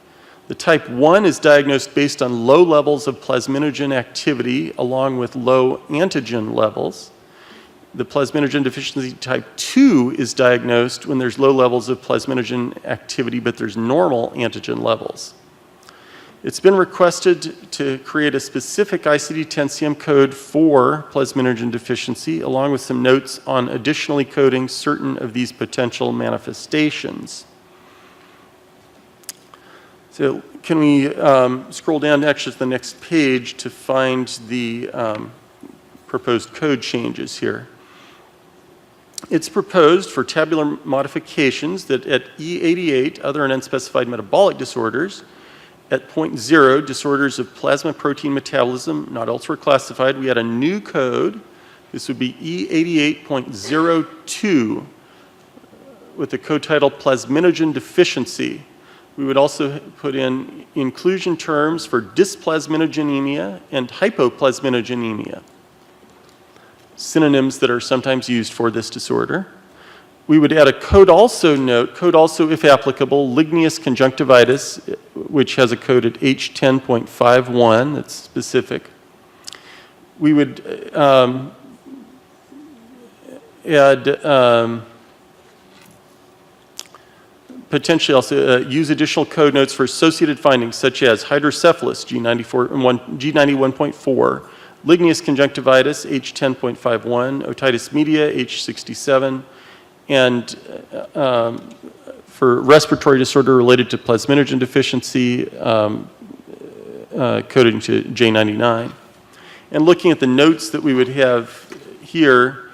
The type 1 is diagnosed based on low levels of plasminogen activity along with low antigen levels. The plasminogen deficiency type 2 is diagnosed when there's low levels of plasminogen activity, but there's normal antigen levels. It's been requested to create a specific ICD-10 CM code for plasminogen deficiency, along with some notes on additionally coding certain of these potential manifestations. So can we scroll down actually to the next page to find the proposed code changes here? It's proposed for tabular modifications that at E88, other and unspecified metabolic disorders, at point 0, disorders of plasma protein metabolism, not elsewhere classified, we had a new code. This would be E88.02 with the code title plasminogen deficiency. We would also put in inclusion terms for dysplasminogenemia and hypoplasminogenemia, synonyms that are sometimes used for this disorder. We would add a code also note, code also if applicable, ligneous conjunctivitis, which has a code at H10.51 that's specific. We would add potentially also use additional code notes for associated findings such as hydrocephalus, G91.4, ligneous conjunctivitis, H10.51, otitis media, H67, and for respiratory disorder related to plasminogen deficiency, coding to J99. And looking at the notes that we would have here,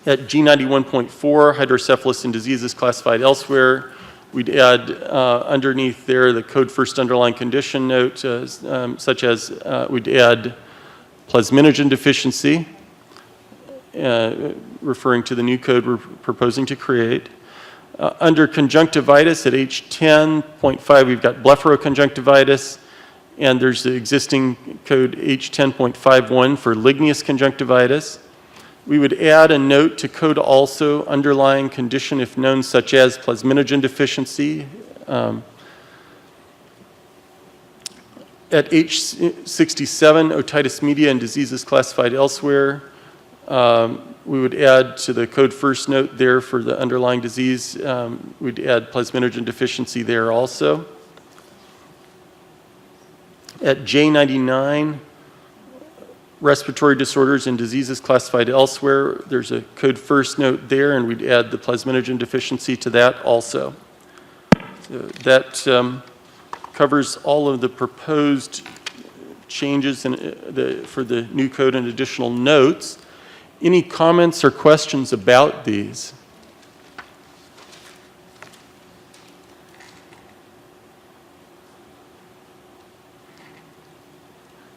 at G91.4, hydrocephalus and diseases classified elsewhere, we'd add underneath there the code first underlying condition note, such as we'd add plasminogen deficiency, referring to the new code we're proposing to create. Under conjunctivitis at H10.5, we've got blepharoconjunctivitis, and there's the existing code H10.51 for ligneous conjunctivitis. We would add a note to code also underlying condition if known, such as plasminogen deficiency. At H67, otitis media and diseases classified elsewhere, we would add to the code first note there for the underlying disease, we'd add plasminogen deficiency there also. At J99, respiratory disorders and diseases classified elsewhere, there's a code first note there, and we'd add the plasminogen deficiency to that also. So that covers all of the proposed changes for the new code and additional notes. Any comments or questions about these?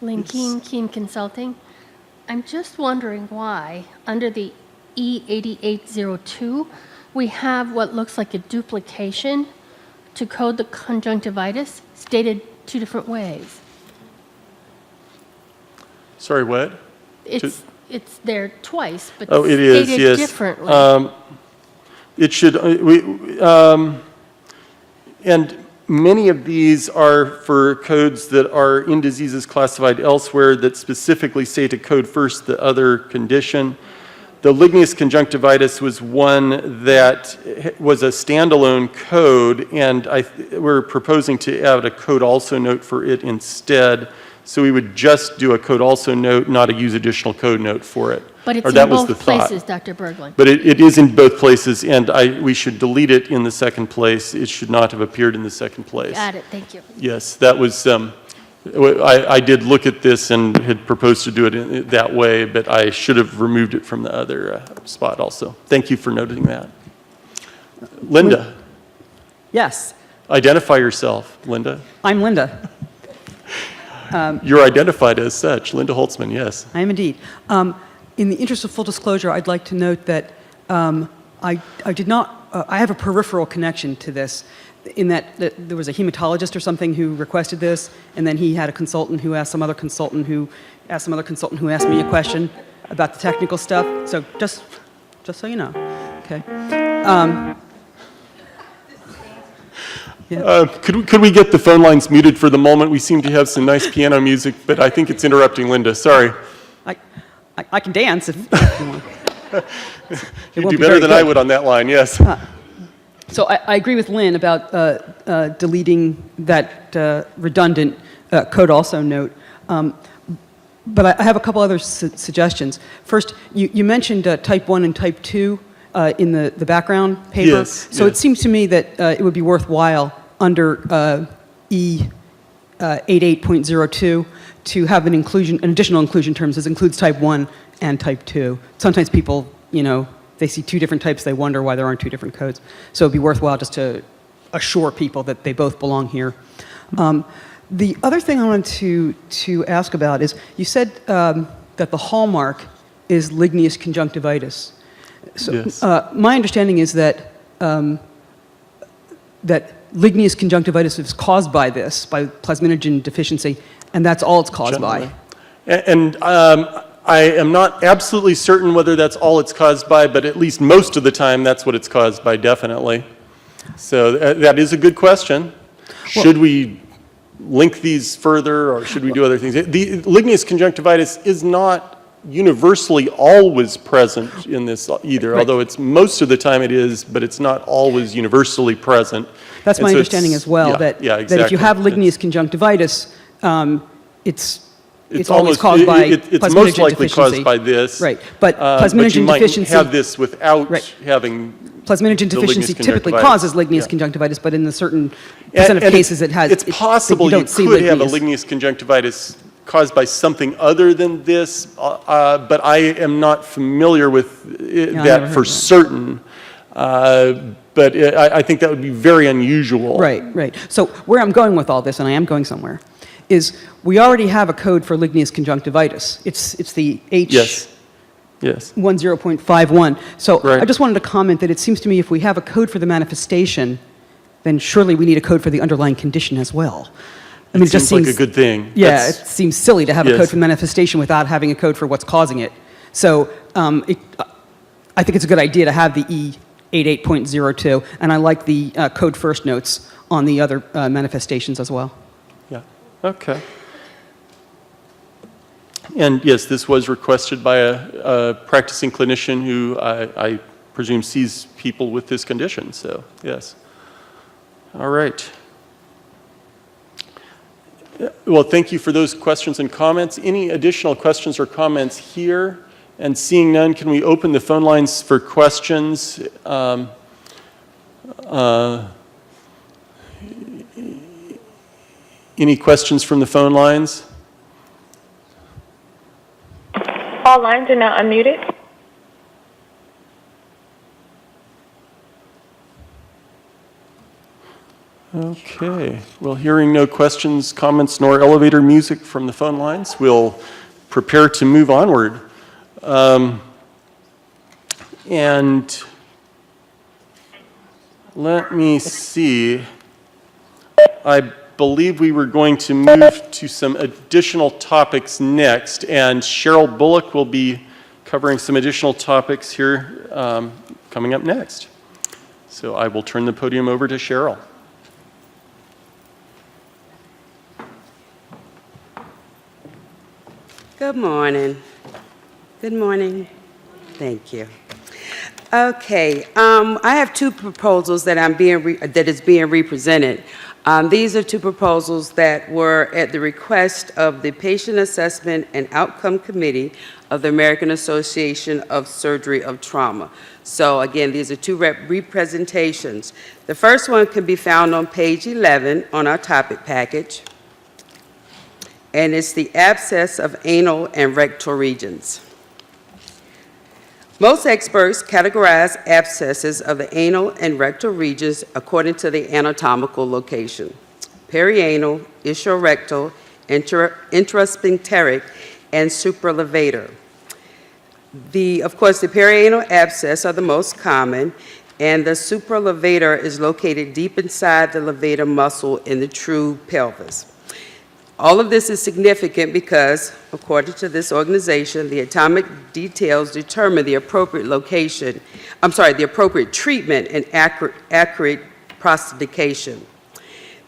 Lynn Keen Consulting. I'm just wondering why, under the E8802, we have what looks like a duplication to code the conjunctivitis, stated two different ways. Sorry, what? It's there twice, but oh, it is, stated yes. differently. It should, and many of these are for codes that are in diseases classified elsewhere that specifically say to code first the other condition. The ligneous conjunctivitis was one that was a standalone code, and we're proposing to add a code also note for it instead. So we would just do a code also note, not a use additional code note for it. But it's or that in was both the thought. places, Dr. Berglund. But it is in both places, and we should delete it in the second place. It should not have appeared in the second place. Got it, thank you. Yes, that was, I did look at this and had proposed to do it that way, but I should have removed it from the other spot also. Thank you for noting that. Linda. Yes. Identify yourself, Linda. I'm Linda. You're identified as such, Linda Holtzman, yes. I am indeed. In the interest of full disclosure, I'd like to note that I did not, I have a peripheral connection to this, in that there was a hematologist or something who requested this, and then he had a consultant who asked some other consultant who asked some other consultant who asked me a question about the technical stuff. So just so you know, okay. Yeah. Could we get the phone lines muted for the moment? We seem to have some nice piano music, but I think it's interrupting Linda. Sorry. I can dance if you want. You'd do better than I would on that line, yes. So I agree with Lynn about deleting that redundant code also note. But I have a couple other suggestions. First, you mentioned type 1 and type 2 in the background paper. Yes, so yes. It seems to me that it would be worthwhile under E88.02 to have an additional inclusion terms that includes type 1 and type 2. Sometimes people, they see two different types, they wonder why there aren't two different codes. So it'd be worthwhile just to assure people that they both belong here. The other thing I wanted to ask about is, you said that the hallmark is ligneous conjunctivitis. So Yes. My understanding is that that ligneous conjunctivitis is caused by this, by plasminogen deficiency, and that's all it's caused Generally. by. And I am not absolutely certain whether that's all it's caused by, but at least most of the time that's what it's caused by, definitely. So that is a good question. Should we link these further, or should we do other things? The ligneous conjunctivitis is not universally always present in this either, Right. although it's most of the time it is, but it's not always universally present. That's And my so understanding it's- as well, yeah, that, yeah, that if you exactly. have ligneous conjunctivitis, it's always caused by it's plasminogen most likely deficiency. caused by this. Right, but but plasminogen you might deficiency... have this without Right. having Plasminogen the deficiency ligneous typically conjunctivitis. causes ligneous Yeah. conjunctivitis, but in a certain percent of And cases it has... It's possible you you don't see could have a ligneous. ligneous conjunctivitis caused by something other than this, but I am not familiar with never that heard for of that. certain. But I think that would be very unusual. Right. So where I'm going with all this, and I am going somewhere, is we already have a code for ligneous conjunctivitis. It's the H... Yes. 10.51. So Right. I just wanted to comment that it seems to me if we have a code for the manifestation, then surely we need a code for the underlying condition as well. I mean, It seems like a good thing. Yeah, That's- it seems silly to have a Yes. code for the manifestation without having a code for what's causing it. So I think it's a good idea to have the E88.02, and I like the code first notes on the other manifestations as well. Yeah, okay. And yes, this was requested by a practicing clinician who I presume sees people with this condition, so yes. All right. Well, thank you for those questions and comments. Any additional questions or comments here? And seeing none, can we open the phone lines for questions? Any questions from the phone lines? All lines are now unmuted. Okay. Well, hearing no questions, comments, nor elevator music from the phone lines, we'll prepare to move onward. And let me see. I believe we were going to move to some additional topics next, and Cheryl Bullock will be covering some additional topics here coming up next. So I will turn the podium over to Cheryl. Good morning. Good morning. Thank you. Okay, I have two proposals that that is being represented. These are two proposals that were at the request of the Patient Assessment and Outcome Committee of the American Association of Surgery of Trauma. So again, these are two representations. The first one can be found on page 11 on our topic package, and it's the abscess of anal and rectal regions. Most experts categorize abscesses of the anal and rectal regions according to the anatomical location: perianal, ischorectal, intrasphincteric, and supralevator. Of course, the perianal abscess are the most common, and the supralevator is located deep inside the levator muscle in the true pelvis. All of this is significant because, according to this organization, the atomic details determine the appropriate the appropriate treatment and accurate prostication.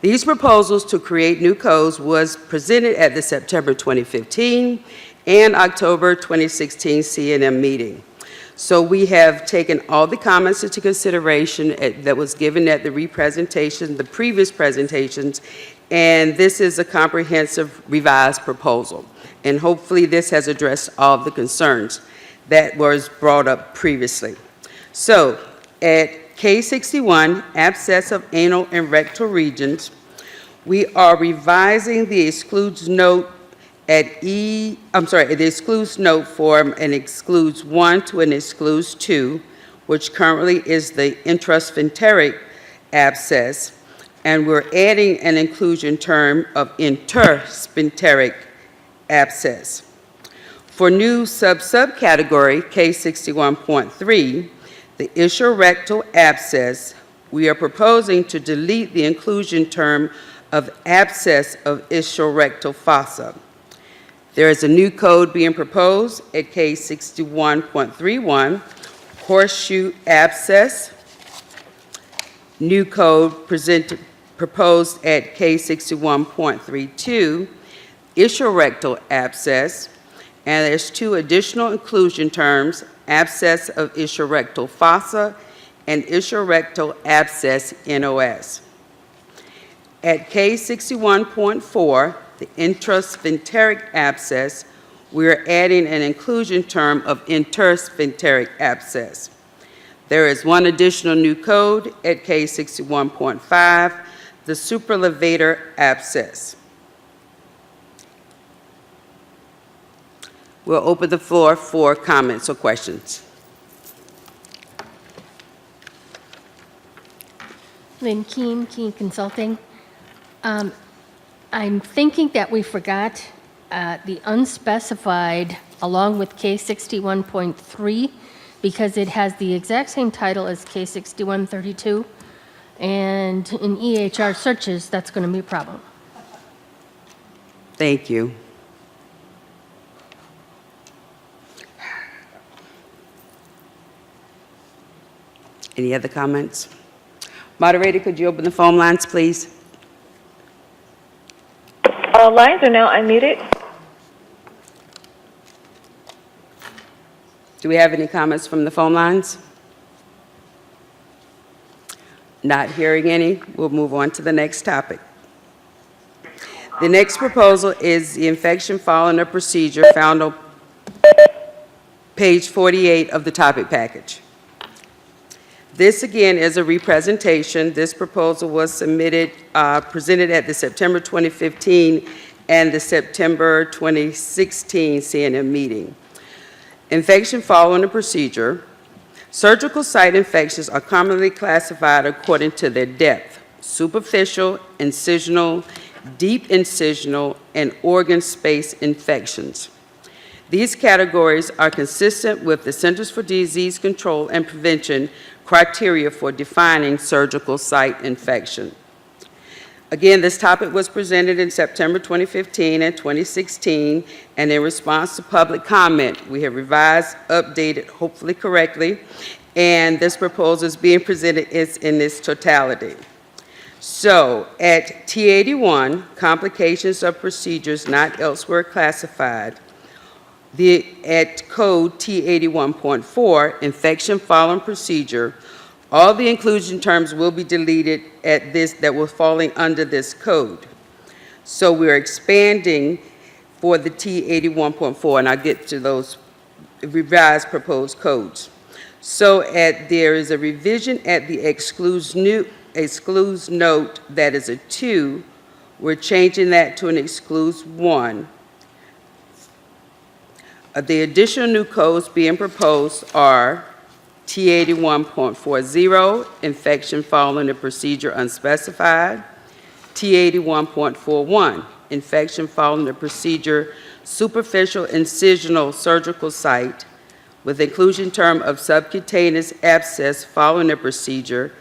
These proposals to create new codes was presented at the September 2015 and October 2016 CNM meeting. So we have taken all the comments into consideration that was given at the the previous presentations, and this is a comprehensive revised proposal. And hopefully this has addressed all of the concerns that was brought up previously. So at K61, abscess of anal and rectal regions, we are revising the excludes note the excludes note form and excludes 1 to an excludes 2, which currently is the intrasphincteric abscess, and we're adding an inclusion term of intersphincteric abscess. For new subcategory K61.3, the ischorectal abscess, we are proposing to delete the inclusion term of abscess of ischorectal fossa. There is a new code being proposed at K61.31, horseshoe abscess. New code proposed at K61.32, ischorectal abscess, and there's 2 additional inclusion terms: abscess of ischorectal fossa and ischorectal abscess NOS. At K61.4, the intrasphincteric abscess, we are adding an inclusion term of intersphincteric abscess. There is 1 additional new code at K61.5, the supralevator abscess. We'll open the floor for comments or questions. Lynn Keene, Keene Consulting. I'm thinking that we forgot the unspecified along with K61.3 because it has the exact same title as K6132, and in EHR searches, that's going to be a problem. Thank you. Any other comments? Moderator, could you open the phone lines, please? All lines are now unmuted. Do we have any comments from the phone lines? Not hearing any, we'll move on to the next topic. The next proposal is the infection following a procedure found on page 48 of the topic package. This again is a representation. This proposal was presented at the September 2015 and the September 2016 CNM meeting. Infection following a procedure. Surgical site infections are commonly classified according to their depth: superficial, incisional, deep incisional, and organ space infections. These categories are consistent with the Centers for Disease Control and Prevention criteria for defining surgical site infection. Again, this topic was presented in September 2015 and 2016, and in response to public comment, we have revised, updated, hopefully correctly, and this proposal is being presented in its totality. So, at T81, complications of procedures not elsewhere classified, at code T81.4, infection following procedure, all the inclusion terms will be deleted at this that were falling under this code. So we're expanding for the T81.4, and I'll get to those revised proposed codes. So there is a revision at the excludes note that is a 2. We're changing that to an excludes 1. The additional new codes being proposed are T81.40, infection following the procedure unspecified, T81.41, infection following the procedure superficial incisional surgical site, with inclusion term of subcutaneous abscess following the procedure,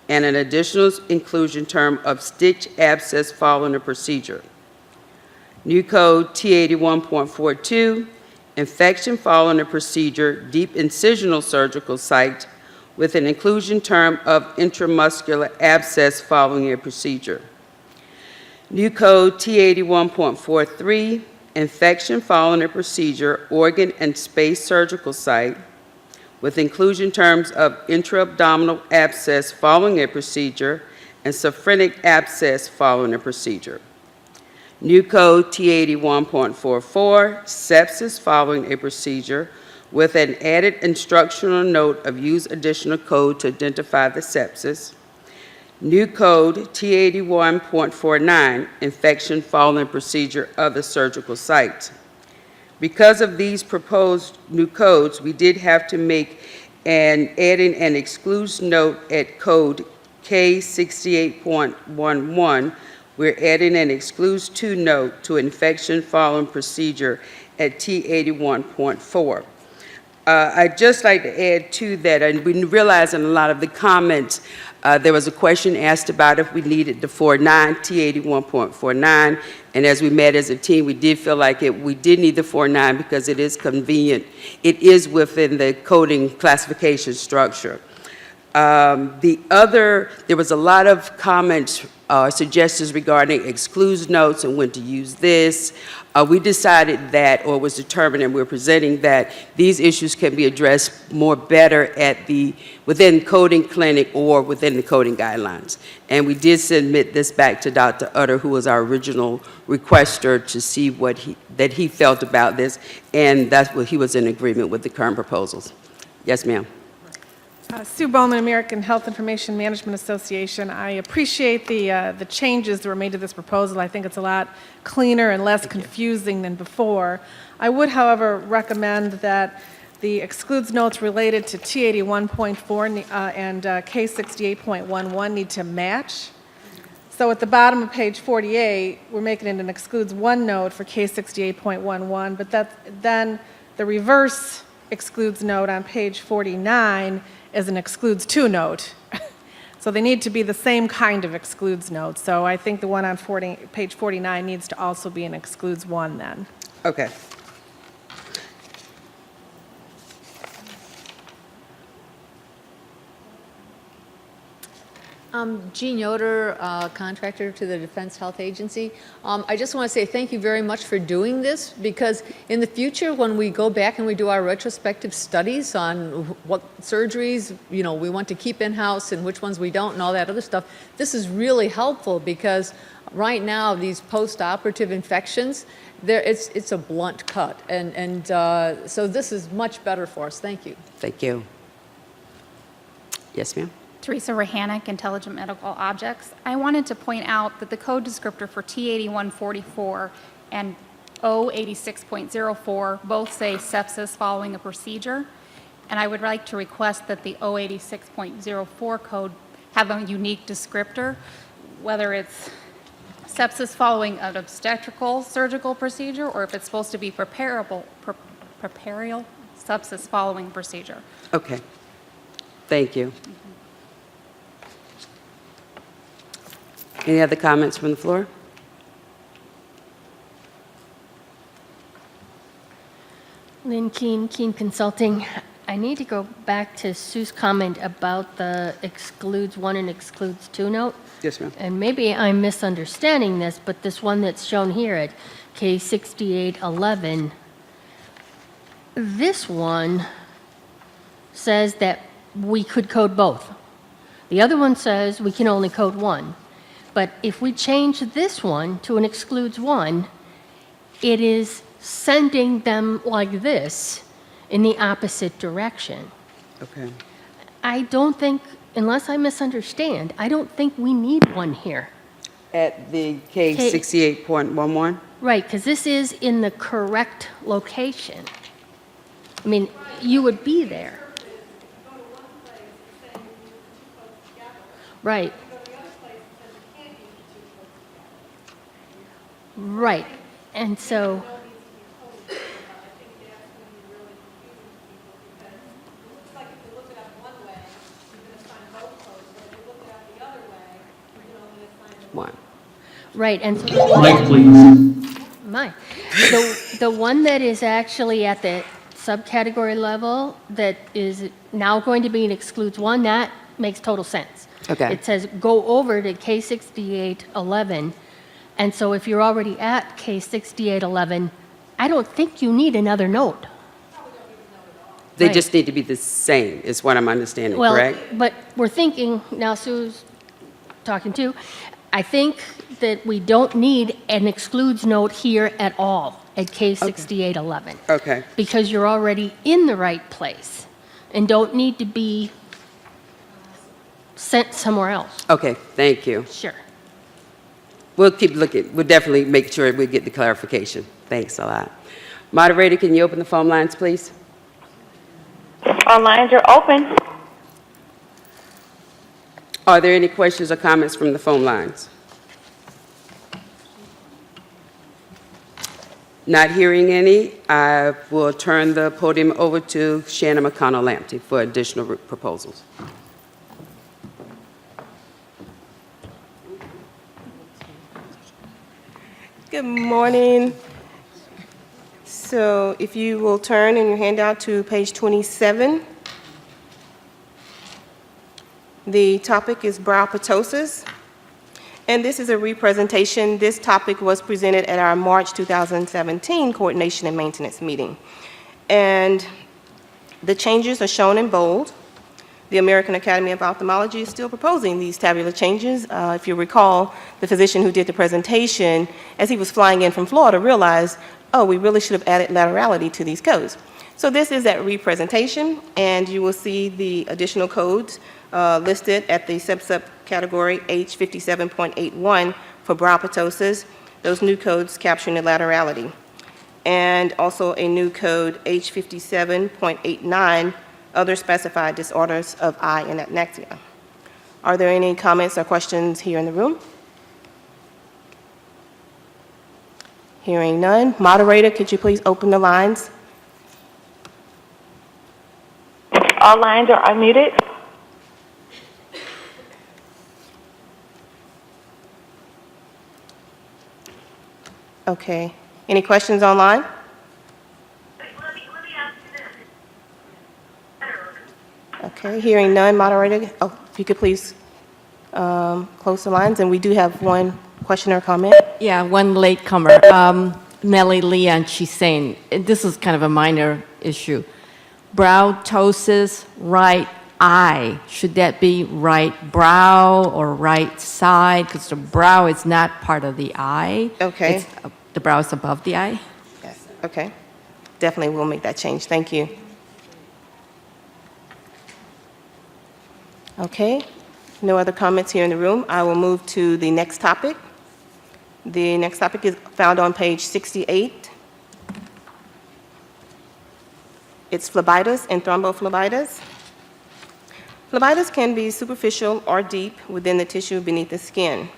and an additional inclusion term of stitch abscess following the procedure. New code T81.42, infection following the procedure, deep incisional surgical site, with an inclusion term of intramuscular abscess following a procedure. New code T81.43, infection following a procedure, organ and space surgical site, with inclusion terms of intra-abdominal abscess following a procedure and saphenous abscess following a procedure. New code T81.44, sepsis following a procedure, with an added instructional note of use additional code to identify the sepsis. New code T81.49, infection following procedure of the surgical site. Because of these proposed new codes, we did have to make adding an excludes note at code K68.11. We're adding an excludes to note to infection following procedure at T81.4. I'd just like to add to that, and we realize in a lot of the comments, there was a question asked about if we needed the 49, T81.49, and as we met as a team, we did feel like we did need the 49 because it is convenient. It is within the coding classification structure. There was a lot of comments, suggestions regarding excludes notes and when to use this. We decided that, or was determined, and we're presenting that these issues can be addressed more better within coding clinic or within the coding guidelines. And we did submit this back to Dr. Utter, who was our original requester, to see what he felt about this, and that's what he was in agreement with the current proposals. Yes, ma'am. Sue Bowman, American Health Information Management Association. I appreciate the changes that were made to this proposal. I think it's a lot cleaner and less confusing than before. I would, however, recommend that the excludes notes related to T81.4 and K68.11 need to match. So at the bottom of page 48, we're making it an excludes one note for K68.11, but then the reverse excludes note on page 49 is an excludes two note. So they need to be the same kind of excludes note. So I think the one on page 49 needs to also be an excludes one then. Okay. Jean Yoder, contractor to the Defense Health Agency. I just want to say thank you very much for doing this, because in the future when we go back and we do our retrospective studies on what surgeries we want to keep in-house and which ones we don't and all that other stuff, this is really helpful, because right now these post-operative infections, it's a blunt cut, and so this is much better for us. Thank you. Thank you. Yes, ma'am. Teresa Rahanic, Intelligent Medical Objects. I wanted to point out that the code descriptor for T8144 and O86.04 both say sepsis following a procedure, and I would like to request that the O86.04 code have a unique descriptor, whether it's sepsis following an obstetrical surgical procedure or if it's supposed to be preparable sepsis following procedure. Okay. Thank you. Any other comments from the floor? Lynn Keene, Keene Consulting. I need to go back to Sue's comment about the excludes one and excludes two note. Yes, ma'am. And maybe I'm misunderstanding this, but this one that's shown here at K6811, this one says that we could code both. The other one says we can only code one. But if we change this one to an excludes one, it is sending them like this in the opposite direction. Okay. I don't think, unless I misunderstand, I don't think we need one here. At the K68.11? Right, because this is in the correct location. I mean, you would be there. Right. Right. And so, One. right, and so Mike, please. my, the one that is actually at the subcategory level that is now going to be an excludes one, that makes total sense. Okay. It says go over to K6811, and so if you're already at K6811, I don't think you need another note. They Right. just need to be the same, is what I'm understanding, Well, correct? but we're thinking, now Sue's talking too, I think that we don't need an excludes note here at all at K6811. Okay. Because you're already in the right place and don't need to be sent somewhere else. Okay, thank you. Sure. We'll keep looking. We'll definitely make sure we get the clarification. Thanks a lot. Moderator, can you open the phone lines, please? All lines are open. Are there any questions or comments from the phone lines? Not hearing any, I will turn the podium over to Shannon McConnell-Lamptey for additional proposals. Good morning. So if you will turn in your handout to page 27. The topic is brow ptosis, and this is a representation. This topic was presented at our March 2017 Coordination and Maintenance meeting. And the changes are shown in bold. The American Academy of Ophthalmology is still proposing these tabular changes. If you recall, the physician who did the presentation, as he was flying in from Florida, realized, oh, we really should have added laterality to these codes. So this is that representation, and you will see the additional codes listed at the subcategory H57.81 for brow ptosis, those new codes capturing the laterality. And also a new code H57.89, other specified disorders of eye and adnexia. Are there any comments or questions here in the room? Hearing none. Moderator, could you please open the lines? All lines are unmuted. Okay. Any questions online? Okay, hearing none, moderator. Oh, if you could please close the lines, and we do have one question or comment. Yeah, one latecomer, Melly Leon, she's saying, this is kind of a minor issue. Brow ptosis, right eye. Should that be right brow or right side? Because the brow is not part of the eye. Okay. It's, the brow is above the eye. Yes, okay. Definitely will make that change. Thank you. Okay, no other comments here in the room. I will move to the next topic. The next topic is found on page 68. It's phlebitis and thrombophlebitis. Phlebitis can be superficial or deep within the tissue beneath the skin.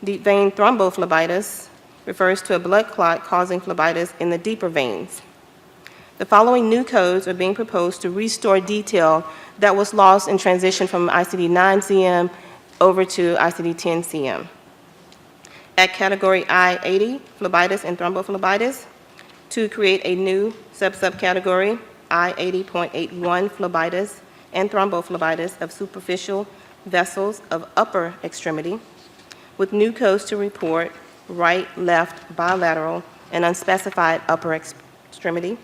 Deep vein thrombophlebitis refers to a blood clot causing phlebitis in the deeper veins. The following new codes are being proposed to restore detail that was lost in transition from ICD-9 CM over to ICD-10 CM. At category I-80, phlebitis and thrombophlebitis, to create a new subcategory, I-80.81 phlebitis and thrombophlebitis of superficial vessels of upper extremity, with new codes to report right, left, bilateral, and unspecified upper extremity,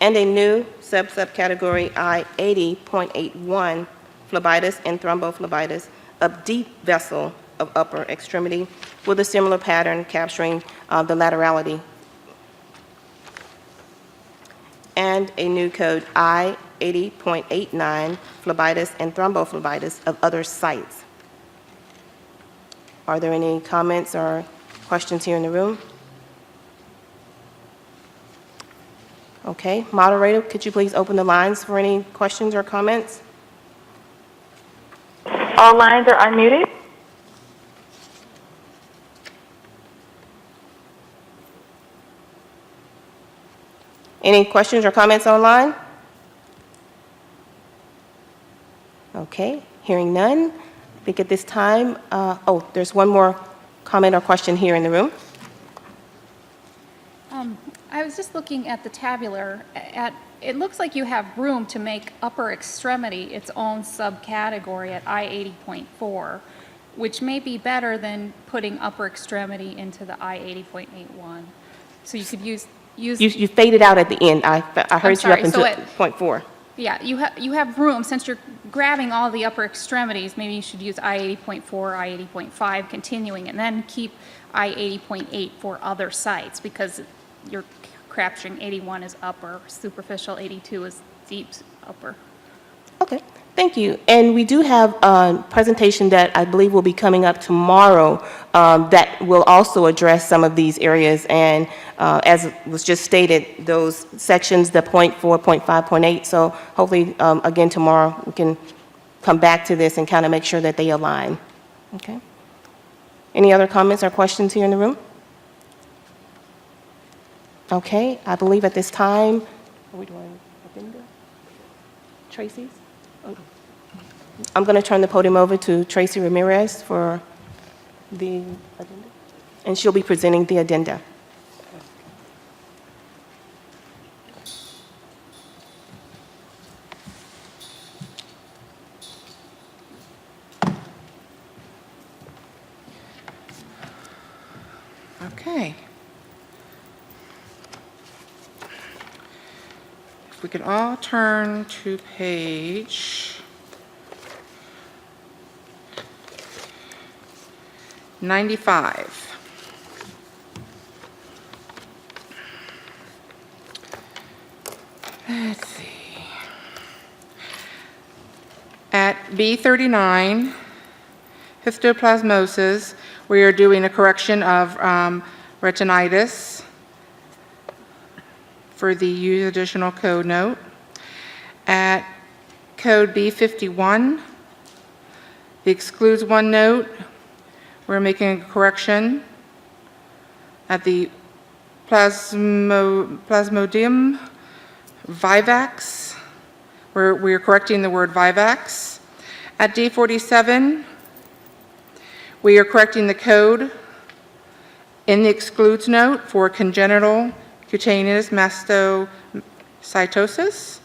and a new subcategory I-80.81 phlebitis and thrombophlebitis of deep vessel of upper extremity with a similar pattern capturing the laterality. And a new code I-80.89 phlebitis and thrombophlebitis of other sites. Are there any comments or questions here in the room? Okay, moderator, could you please open the lines for any questions or comments? All lines are unmuted. Any questions or comments online? Okay, hearing none. I think at this time, there's one more comment or question here in the room. I was just looking at the tabular. It looks like you have room to make upper extremity its own subcategory at I-80.4, which may be better than putting upper extremity into the I-80.81. So you could use. You faded out at the end. I heard you up until point 4. Yeah, you have room. Since you're grabbing all the upper extremities, maybe you should use I-80.4, I-80.5, continuing, and then keep I-80.8 for other sites, because you're capturing 81 as upper, superficial, 82 is deep upper. Okay, thank you. And we do have a presentation that I believe will be coming up tomorrow that will also address some of these areas. And as was just stated, those sections, the point 4, point 5, point 8. So hopefully, again, tomorrow we can come back to this and kind of make sure that they align. Okay. Any other comments or questions here in the room? Okay, I believe at this time, are we doing addenda? Tracy's? Okay. I'm going to turn the podium over to Tracy Ramirez for the addenda, and she'll be presenting the addenda. Okay. If we could all turn to page 95. Let's see. At B39, histoplasmosis, we are doing a correction of retinitis for the use additional code note. At code B51, the excludes one note, we're making a correction. At the Plasmodium vivax, we're correcting the word vivax. At D47, we are correcting the code in the excludes note for congenital cutaneous mastocytosis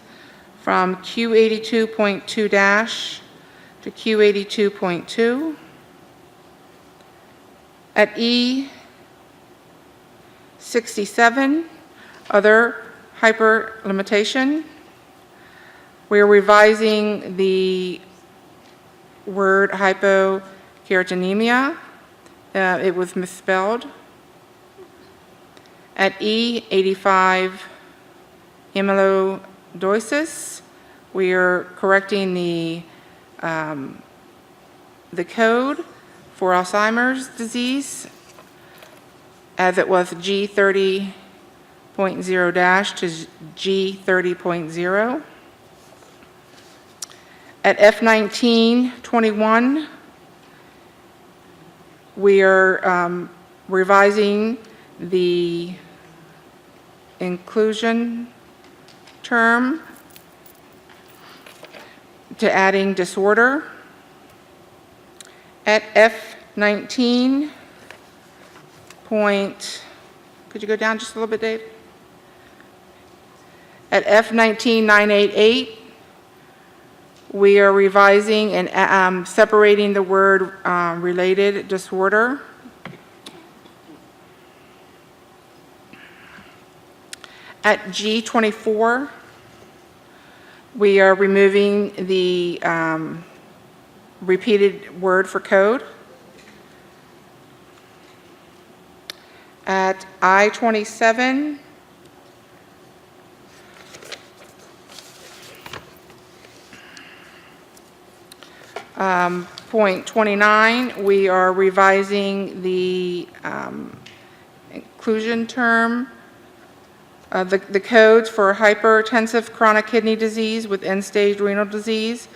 from Q82.2- to Q82.2. At E67, other hyperlimitation, we're revising the word hypokeratonemia. It was misspelled. At E85, amyloidosis, we are correcting the code for Alzheimer's disease, as it was G30.0- to G30.0. At F1921, we are revising the inclusion term to adding disorder. At F19 could you go down just a little bit, Dave? At F19988, we are revising and separating the word related disorder. At G24, we are removing the repeated word for code. At I27, point 29, we are revising the inclusion term The codes for hypertensive chronic kidney disease with end-stage renal disease,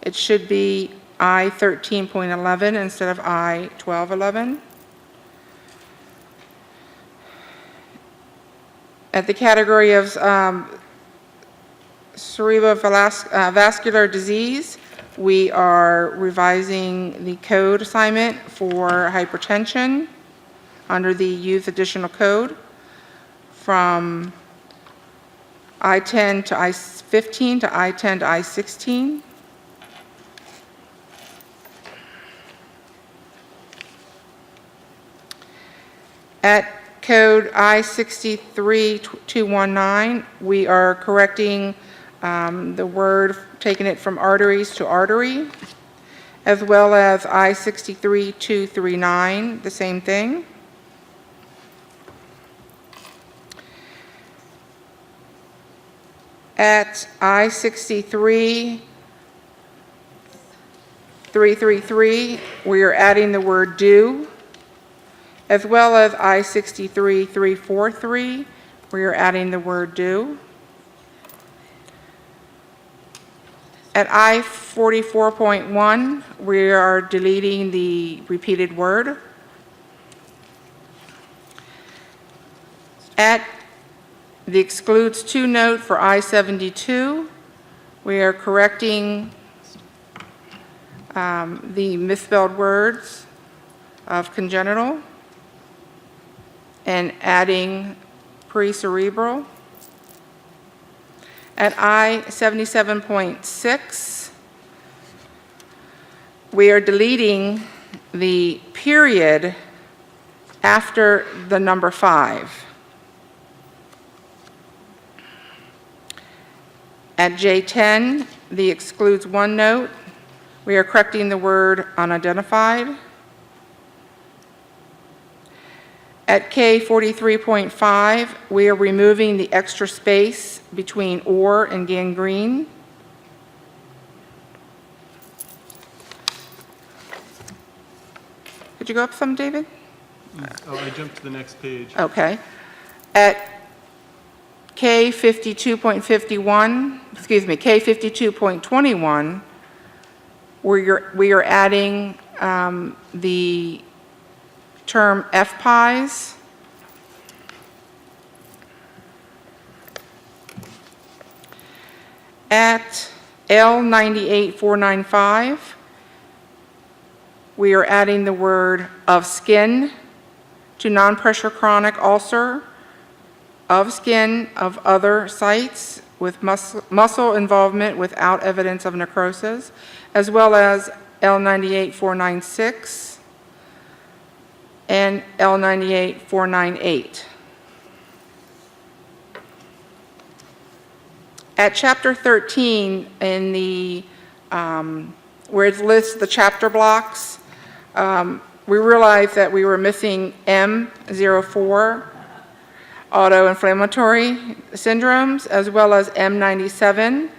it should be I-13.11 instead of I-1211. At the category of cerebrovascular disease, we are revising the code assignment for hypertension under the Youth Additional Code from I-10 to I-15 to I-10 to I-16. At code I-63219, we are correcting the word, taking it from arteries to artery, as well as I-63239, the same thing. At I-63333, we are adding the word do, as well as I-63343, we are adding the word do. At I-44.1, we are deleting the repeated word. At the excludes to note for I-72, we are correcting the misspelled words of congenital and adding pre-cerebral. At I-77.6, we are deleting the period after the number 5. At J10, the excludes one note, we are correcting the word unidentified. At K43.5, we are removing the extra space between or and gangrene. Could you go up some, David? Oh, I jumped to the next page. Okay. At K52.51, excuse me, K52.21, we are adding the term FPIES. At L98495, we are adding the word of skin to non-pressure chronic ulcer of skin of other sites with muscle involvement without evidence of necrosis, as well as L98496 and L98498. At chapter 13, in the where it lists the chapter blocks, we realized that we were missing M04, autoinflammatory syndromes, as well as M97,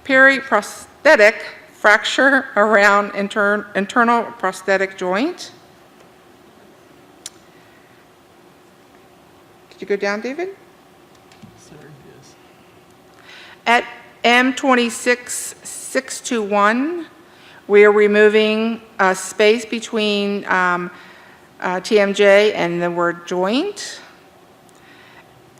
periprosthetic fracture around internal prosthetic joint. Could you go down, David? Sorry, yes. At M26621, we are removing a space between TMJ and the word joint.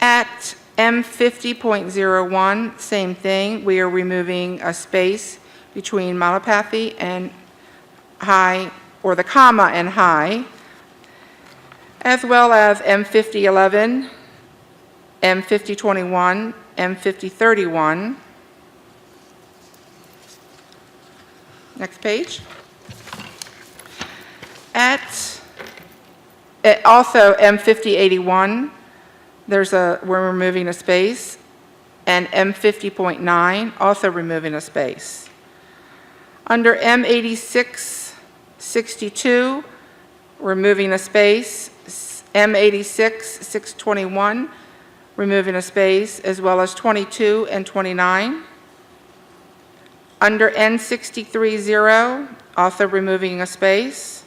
At M50.01, same thing, we are removing a space between myelopathy and high, or the comma and high, as well as M5011, M5021, M5031. Next page. At also M5081, we're removing a space, and M50.9, also removing a space. Under M8662, removing a space, M86-621, removing a space, as well as 22 and 29. Under N630, also removing a space.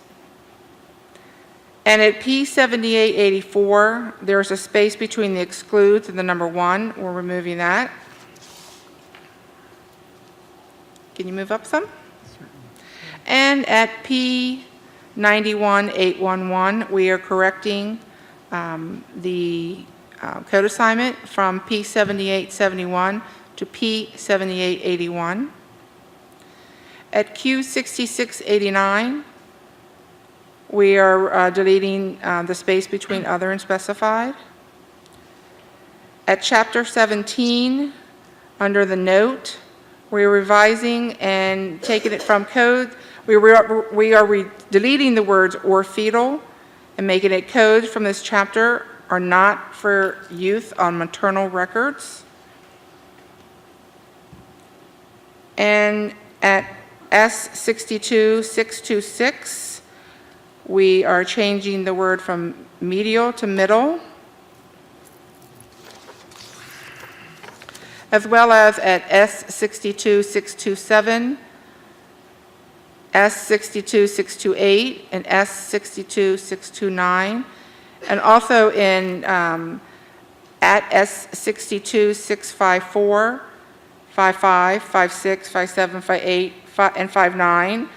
And at P7884, there's a space between the excludes and the number 1. We're removing that. Can you move up some? And at P91811, we are correcting the code assignment from P7871 to P7881. At Q6689, we are deleting the space between other and specified. At Chapter 17, under the note, we're revising and taking it from code. We are deleting the words "or fetal" and making it codes from this chapter are not for use on maternal records. And at S62626, we are changing the word from medial to middle, as well as at S62627, S62628, and S62629, and also in at S62654, 55, 56, 57, 58, and 59.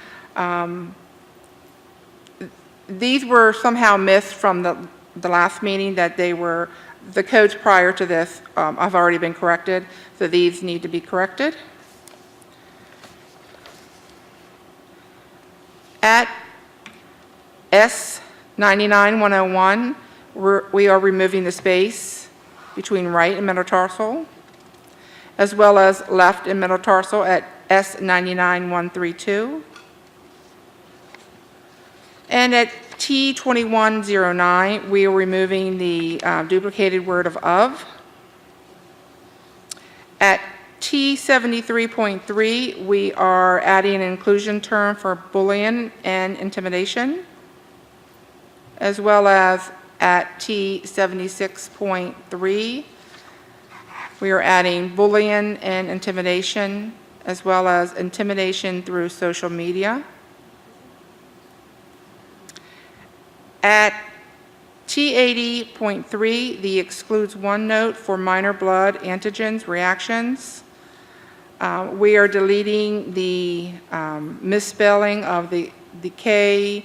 These were somehow missed from the last meeting, that they were, the codes prior to this have already been corrected, so these need to be corrected. At S99101, we are removing the space between right and metatarsal, as well as left and metatarsal at S99132. And at T2109, we are removing the duplicated word of. At T73.3, we are adding an inclusion term for bullying and intimidation, as well as at T76.3, we are adding bullying and intimidation, as well as intimidation through social media. At T80.3, the excludes one note for minor blood antigens reactions. We are deleting the misspelling of the K,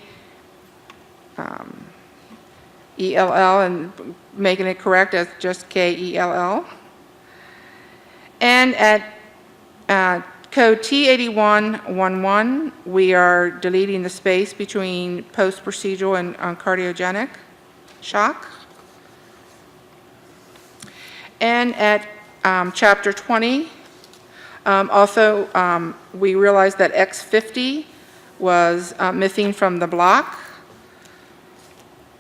ELL, and making it correct as just KELL. And at code T8111, we are deleting the space between post-procedural and cardiogenic shock. And at chapter 20, also we realized that X50 was missing from the block.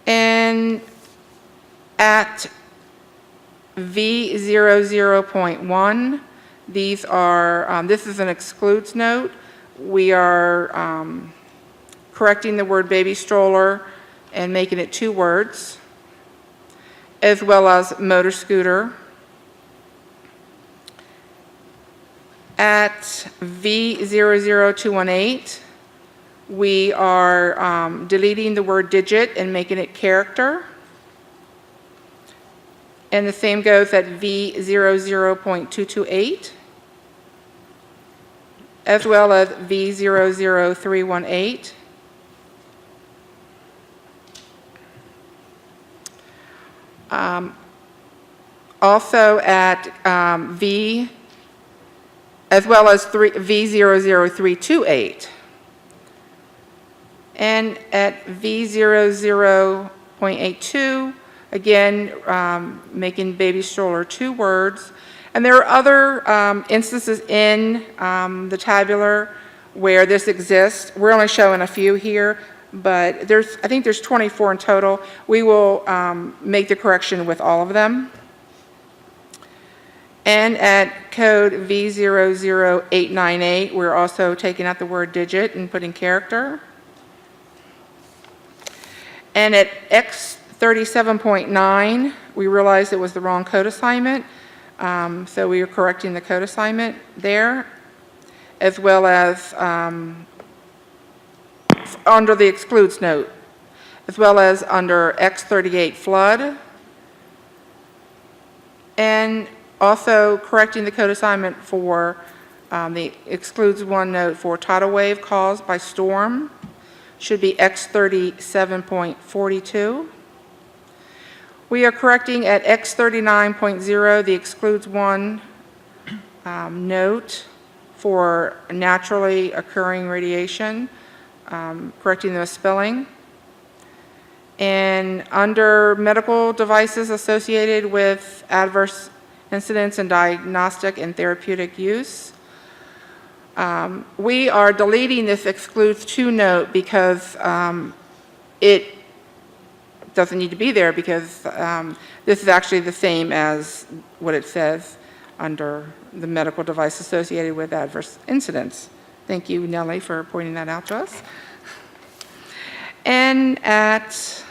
And at V00.1, these are, this is an excludes note. We are correcting the word baby stroller and making it 2 words, as well as motor scooter. At V00218, we are deleting the word digit and making it character. And the same goes at V00.228, as well as V00318. Also at V, as well as V00328. And at V00.82, again, making baby stroller 2 words. And there are other instances in the tabular where this exists. We're only showing a few here, but I think there's 24 in total. We will make the correction with all of them. And at code V00898, we're also taking out the word digit and putting character. And at X37.9, we realized it was the wrong code assignment, so we are correcting the code assignment there, as well as under the excludes note, as well as under X38 flood, and also correcting the code assignment for the excludes one note for tidal wave caused by storm, should be X37.42. We are correcting at X39.0 the excludes one note for naturally occurring radiation, correcting the spelling. And under medical devices associated with adverse incidents in diagnostic and therapeutic use, we are deleting this excludes two note because it doesn't need to be there, because this is actually the same as what it says under the medical device associated with adverse incidents. Thank you, Nellie, for pointing that out to us. And at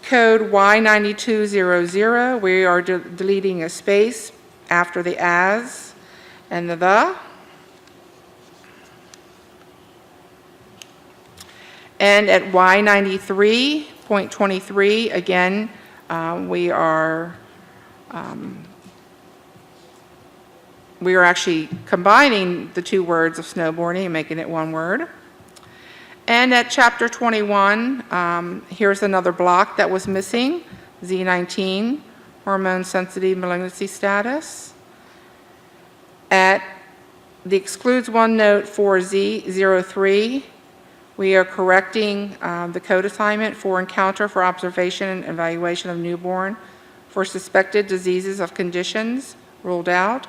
code Y9200, we are deleting a space after the as and the. And at Y93.23, again, we are actually combining the two words of snowboarding and making it one word. And at chapter 21, here's another block that was missing, Z19, hormone sensitive malignancy status. At the excludes one note for Z03, we are correcting the code assignment for encounter for observation and evaluation of newborn for suspected diseases of conditions ruled out.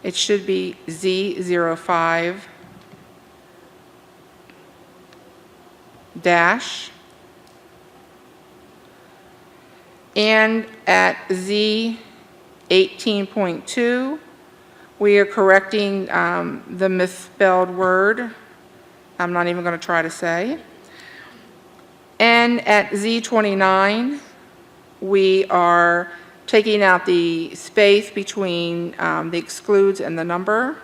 It should be Z05 dash. And at Z18.2, we are correcting the misspelled word. I'm not even going to try to say. And at Z29, we are taking out the space between the excludes and the number.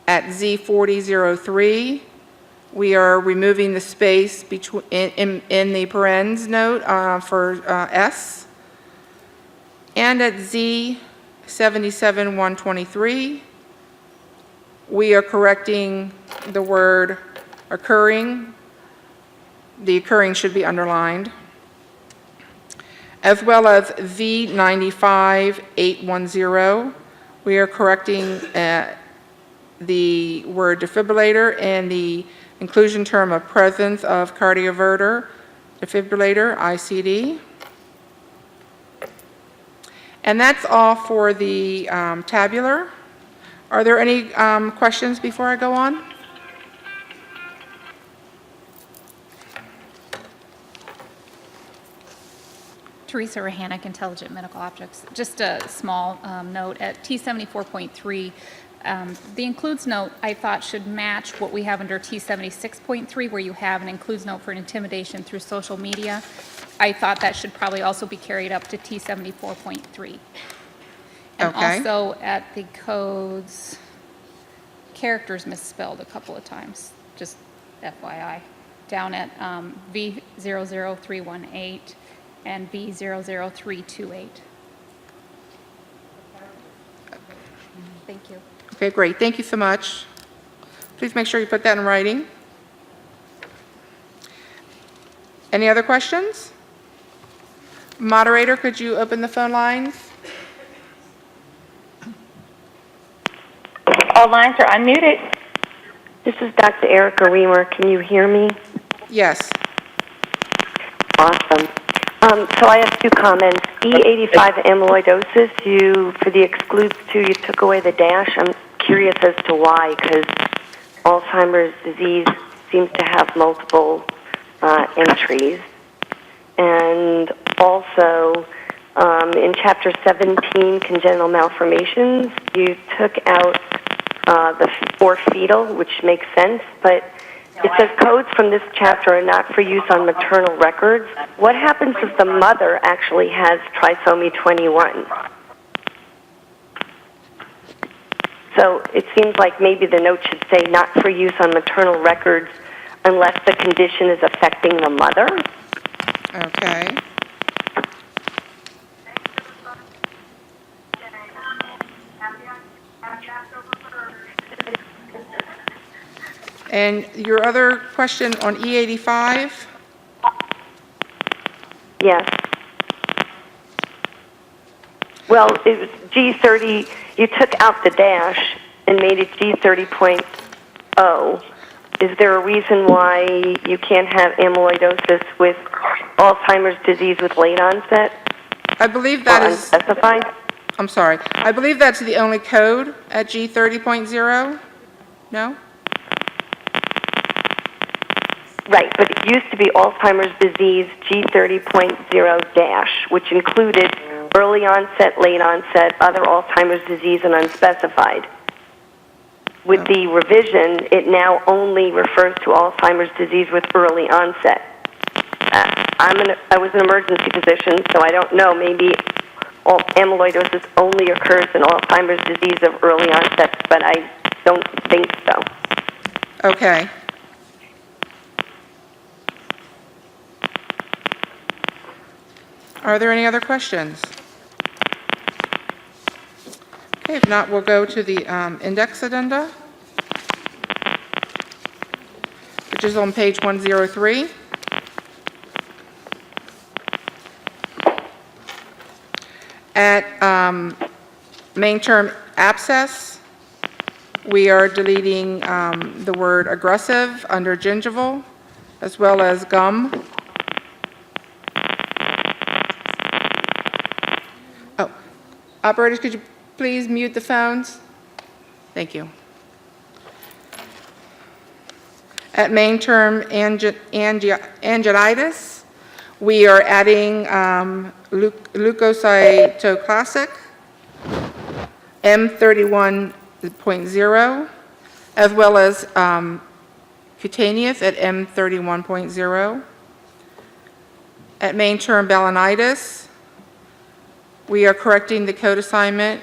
At Z4003, we are removing the space between in the parens note for S. And at Z77.123, we are correcting the word occurring. The occurring should be underlined. As well as V95.810, we are correcting the word defibrillator and the inclusion term of presence of cardioverter, defibrillator, ICD. And that's all for the tabular. Are there any questions before I go on? Teresa Rahanick, Intelligent Medical Objects. Just a small note at T74.3. The includes note I thought should match what we have under T76.3, where you have an includes note for intimidation through social media. I thought that should probably also be carried up to T74.3. And Okay. also at the codes, characters misspelled a couple of times, just FYI. Down at V00318 and V00328. Thank you. Okay, great. Thank you so much. Please make sure you put that in writing. Any other questions? Moderator, could you open the phone lines? All lines are unmuted. This is Dr. Erica Reamer. Can you hear me? Yes. Awesome. So I have two comments. E85 amyloidosis, for the excludes two, you took away the dash. I'm curious as to why, because Alzheimer's disease seems to have multiple entries. And also, in Chapter 17, congenital malformations, you took out or fetal, which makes sense, but it says codes from this chapter are not for use on maternal records. What happens if the mother actually has trisomy 21? So it seems like maybe the note should say not for use on maternal records unless the condition is affecting the mother. Okay. And your other question on E85? Yes. Well, it was G30, you took out the dash and made it G30.0. Is there a reason why you can't have amyloidosis with Alzheimer's disease with late onset? I believe that is... Unspecified? I'm sorry. I believe that's the only code at G30.0? No? Right, but it used to be Alzheimer's disease G30.0 which included early onset, late onset, other Alzheimer's disease, and unspecified. With the revision, it now only refers to Alzheimer's disease with early onset. I was an emergency physician, so I don't know. Maybe amyloidosis only occurs in Alzheimer's disease of early onset, but I don't think so. Okay. Are there any other questions? Okay, if not, we'll go to the index addenda, which is on page 103. At main term abscess, we are deleting the word aggressive under gingival, as well as gum. Oh, operators, could you please mute the phones? Thank you. At main term anginitis, we are adding leukocytoclassic, M31.0, as well as cutaneous at M31.0. At main term balanitis, we are correcting the code assignment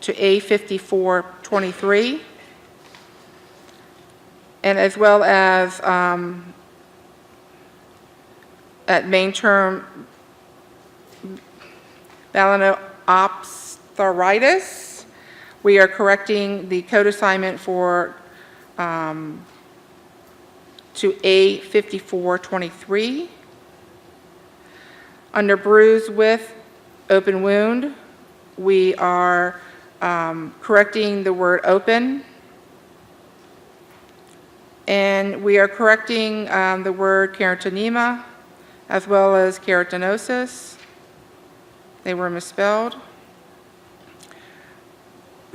to A5423, and as well as at main term balanoopstharitis, we are correcting the code assignment for to A5423. Under bruise with open wound, we are correcting the word open, and we are correcting the word keratinema as well as keratinosis. They were misspelled.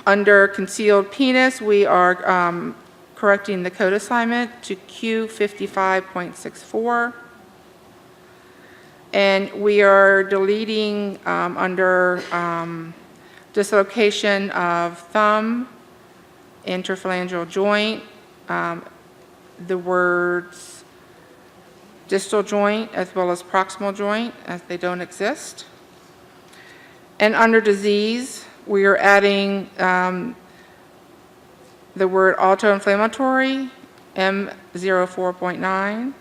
Under concealed penis, we are correcting the code assignment to Q55.64. And we are deleting under dislocation of thumb, interphalangeal joint, the words distal joint as well as proximal joint, as they don't exist. And under disease, we are adding the word autoinflammatory, M04.9,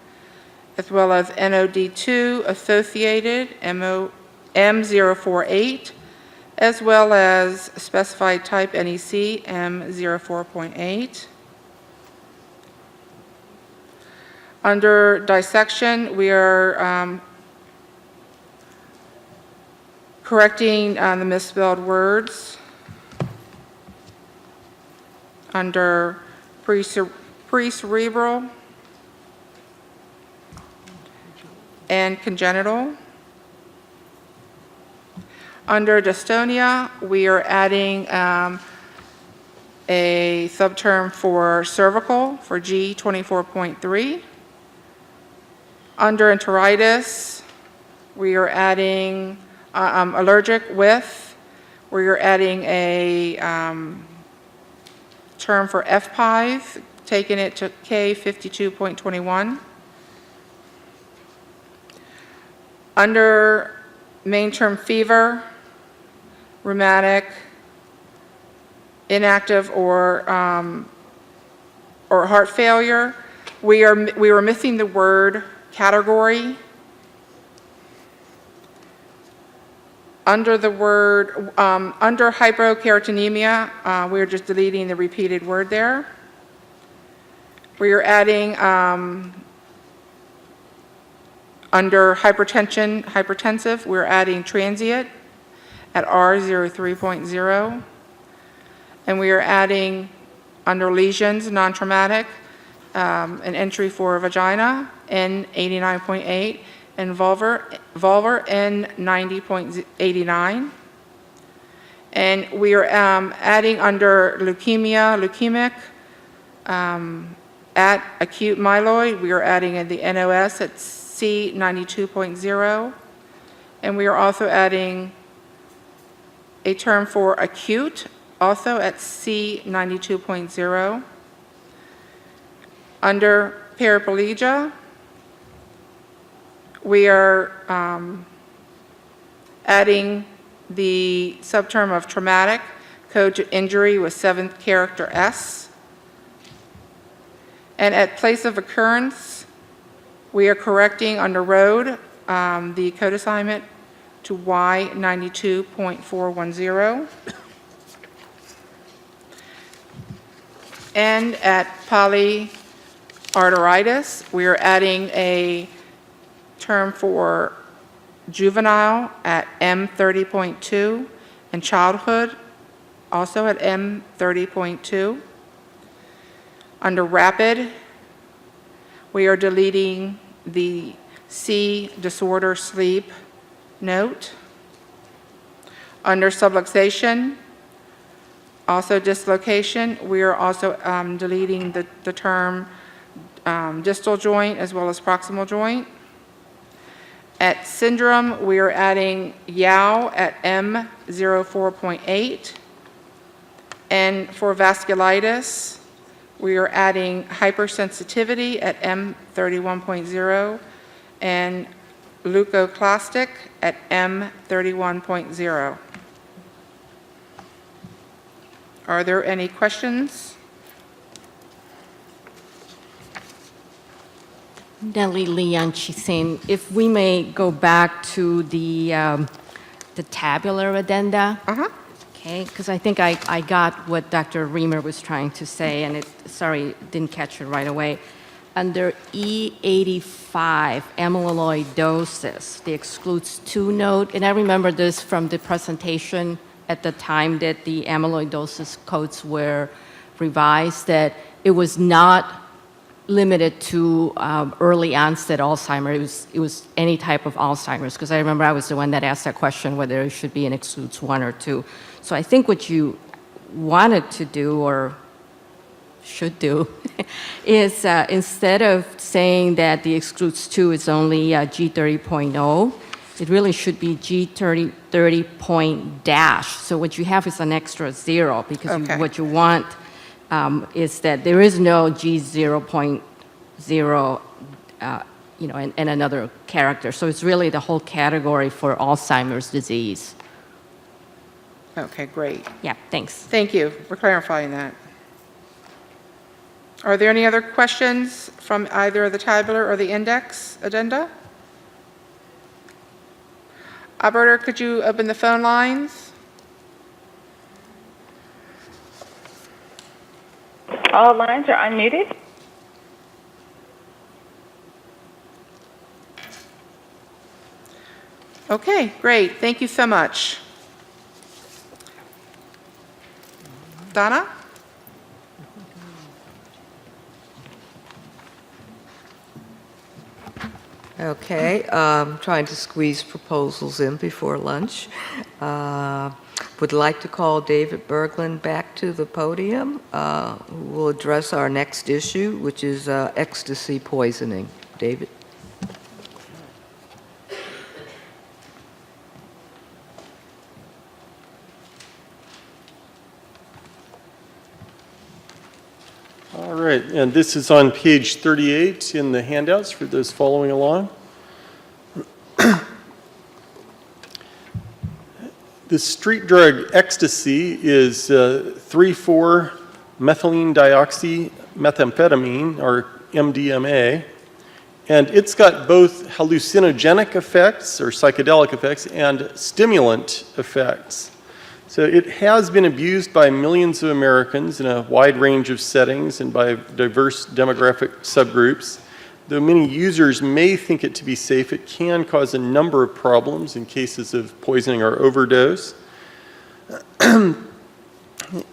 as well as NOD2 associated, M048, as well as specified type NEC, M04.8. Under dissection, we are correcting the misspelled words. Under pre-cerebral and congenital. Under dystonia, we are adding a subterm for cervical for G24.3. Under enteritis, we are adding allergic with, we are adding a term for FPIES, taking it to K52.21. Under main term fever, rheumatic, inactive or heart failure. We were missing the word category. Under the word, under hyperkeratonemia, we're just deleting the repeated word there. We are adding, under hypertensive, we're adding transient at R03.0. And we are adding, under lesions, non-traumatic, an entry for vagina, N89.8, and vulvar N90.89. And we are adding under leukemia, leukemic, at acute myeloid, we are adding in the NOS at C92.0. And we are also adding a term for acute, also at C92.0. Under paraplegia, we are adding the subterm of traumatic, code to injury with 7th character S. And at place of occurrence, we are correcting under road the code assignment to Y92.410. And at polyarteritis, we are adding a term for juvenile at M30.2 and childhood also at M30.2. Under rapid, we are deleting the C disorder sleep note. Under subluxation, also dislocation, we are also deleting the term distal joint as well as proximal joint. At syndrome, we are adding Yao at M04.8. And for vasculitis, we are adding hypersensitivity at M31.0 and leucoclastic at M31.0. Are there any questions? Nellie Leon Chisin, if we may go back to the tabular addenda. Okay, because I think I got what Dr. Reamer was trying to say, and sorry, didn't catch it right away. Under E85, amyloidosis, the excludes 2 note, and I remember this from the presentation at the time that the amyloidosis codes were revised, that it was not limited to early onset Alzheimer's. It was any type of Alzheimer's, because I remember I was the one that asked that question whether it should be an excludes 1 or 2. So I think what you wanted to do or should do is instead of saying that the excludes 2 is only G30.0, it really should be G30 point dash. So what you have is an extra 0, because what you want is that there is no G0.0, and another character. So it's really the whole category for Alzheimer's disease. Okay, great. Yeah, thanks. Thank you for clarifying that. Are there any other questions from either the tabular or the index agenda? Operator, could you open the phone lines? All lines are unmuted. Okay, great. Thank you so much. Donna? Okay, trying to squeeze proposals in before lunch. Would like to call David Berglund back to the podium, who will address our next issue, which is ecstasy poisoning. David? All right, and this is on page 38 in the handouts for those following along. The street drug ecstasy is 3,4-methylene dioxymethamphetamine, or MDMA, and it's got both hallucinogenic effects, or psychedelic effects, and stimulant effects. So it has been abused by millions of Americans in a wide range of settings and by diverse demographic subgroups. Though many users may think it to be safe, it can cause a number of problems in cases of poisoning or overdose.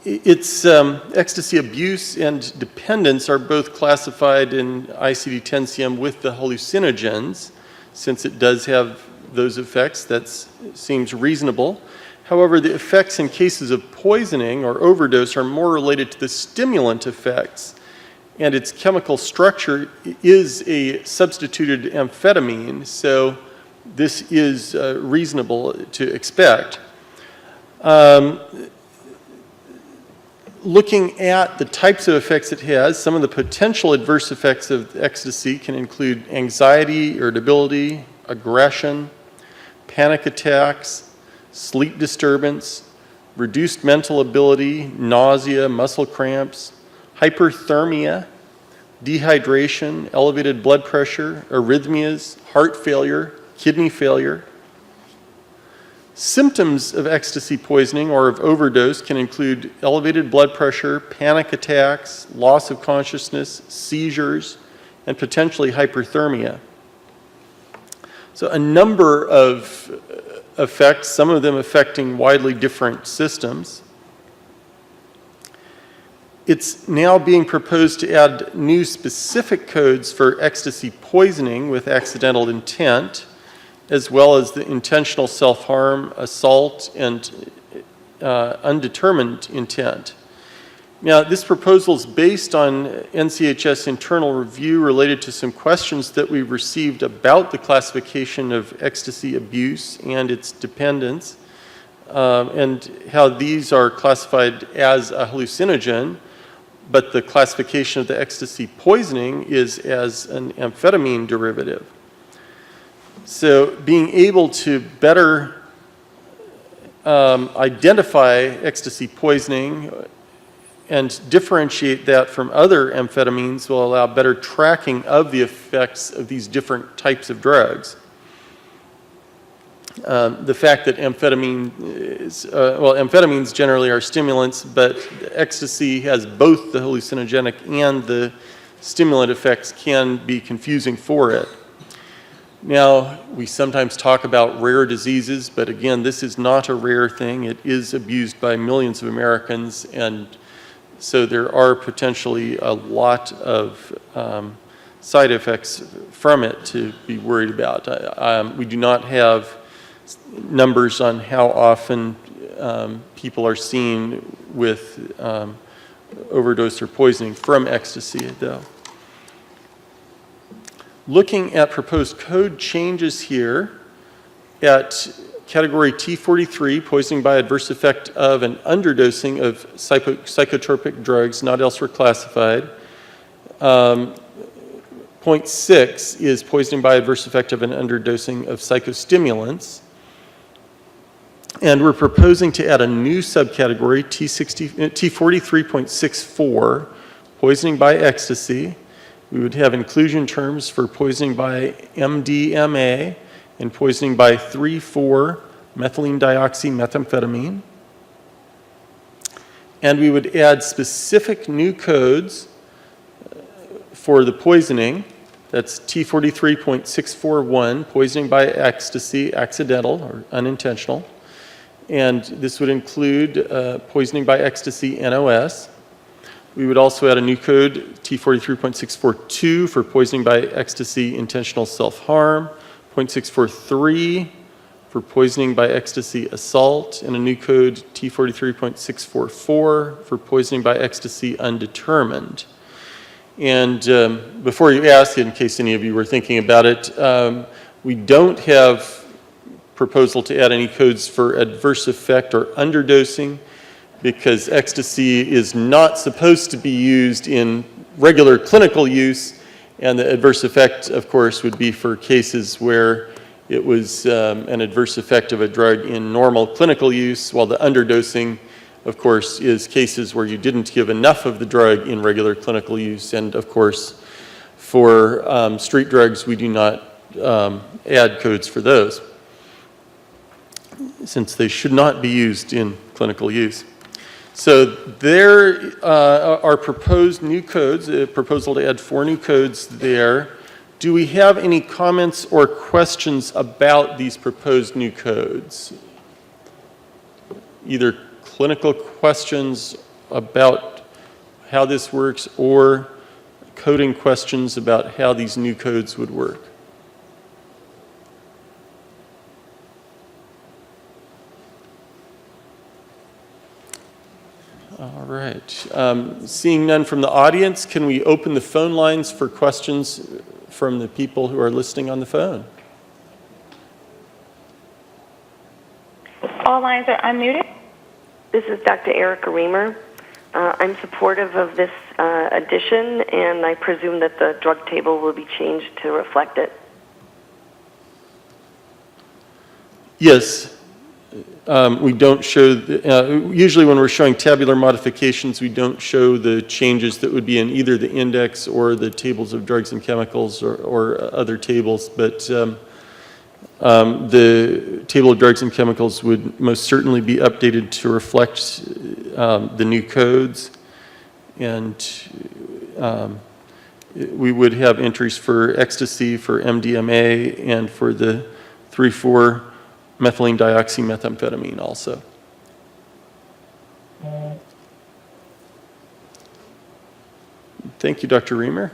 Its ecstasy abuse and dependence are both classified in ICD-10-CM with the hallucinogens. Since it does have those effects, that seems reasonable. However, the effects in cases of poisoning or overdose are more related to the stimulant effects, and its chemical structure is a substituted amphetamine, so this is reasonable to expect. Looking at the types of effects it has, some of the potential adverse effects of ecstasy can include anxiety, irritability, aggression, panic attacks, sleep disturbance, reduced mental ability, nausea, muscle cramps, hyperthermia, dehydration, elevated blood pressure, arrhythmias, heart failure, kidney failure. Symptoms of ecstasy poisoning or of overdose can include elevated blood pressure, panic attacks, loss of consciousness, seizures, and potentially hyperthermia. So a number of effects, some of them affecting widely different systems. It's now being proposed to add new specific codes for ecstasy poisoning with accidental intent, as well as the intentional self-harm, assault, and undetermined intent. Now, this proposal is based on NCHS internal review related to some questions that we received about the classification of ecstasy abuse and its dependence, and how these are classified as a hallucinogen, but the classification of the ecstasy poisoning is as an amphetamine derivative. So being able to better identify ecstasy poisoning and differentiate that from other amphetamines will allow better tracking of the effects of these different types of drugs. The fact that amphetamines generally are stimulants, but ecstasy has both the hallucinogenic and the stimulant effects can be confusing for it. Now, we sometimes talk about rare diseases, but again, this is not a rare thing. It is abused by millions of Americans, and so there are potentially a lot of side effects from it to be worried about. We do not have numbers on how often people are seen with overdose or poisoning from ecstasy, though. Looking at proposed code changes here at category T43, poisoning by adverse effect of an underdosing of psychotropic drugs not elsewhere classified. Point 6 is poisoning by adverse effect of an underdosing of psychostimulants. And we're proposing to add a new subcategory, T43.64, poisoning by ecstasy. We would have inclusion terms for poisoning by MDMA and poisoning by 3,4-methylene dioxymethamphetamine. And we would add specific new codes for the poisoning. That's T43.641, poisoning by ecstasy, accidental or unintentional. And this would include poisoning by ecstasy, NOS. We would also add a new code, T43.642, for poisoning by ecstasy, intentional self-harm, .643 for poisoning by ecstasy, assault, and a new code, T43.644, for poisoning by ecstasy, undetermined. And before you ask, in case any of you were thinking about it, we don't have proposal to add any codes for adverse effect or underdosing, because ecstasy is not supposed to be used in regular clinical use, and the adverse effect, of course, would be for cases where it was an adverse effect of a drug in normal clinical use, while the underdosing, of course, is cases where you didn't give enough of the drug in regular clinical use. And of course, for street drugs, we do not add codes for those, since they should not be used in clinical use. So there are proposed new codes, a proposal to add 4 new codes there. Do we have any comments or questions about these proposed new codes? Either clinical questions about how this works or coding questions about how these new codes would work? All right. Seeing none from the audience, can we open the phone lines for questions from the people who are listening on the phone? All lines are unmuted. This is Dr. Erica Reamer. I'm supportive of this addition, and I presume that the drug table will be changed to reflect it. Yes. We don't show, usually when we're showing tabular modifications, we don't show the changes that would be in either the index or the tables of drugs and chemicals or other tables, but the table of drugs and chemicals would most certainly be updated to reflect the new codes, and we would have entries for ecstasy, for MDMA, and for the 3,4 methylene dioxymethamphetamine also. Thank you, Dr. Reamer.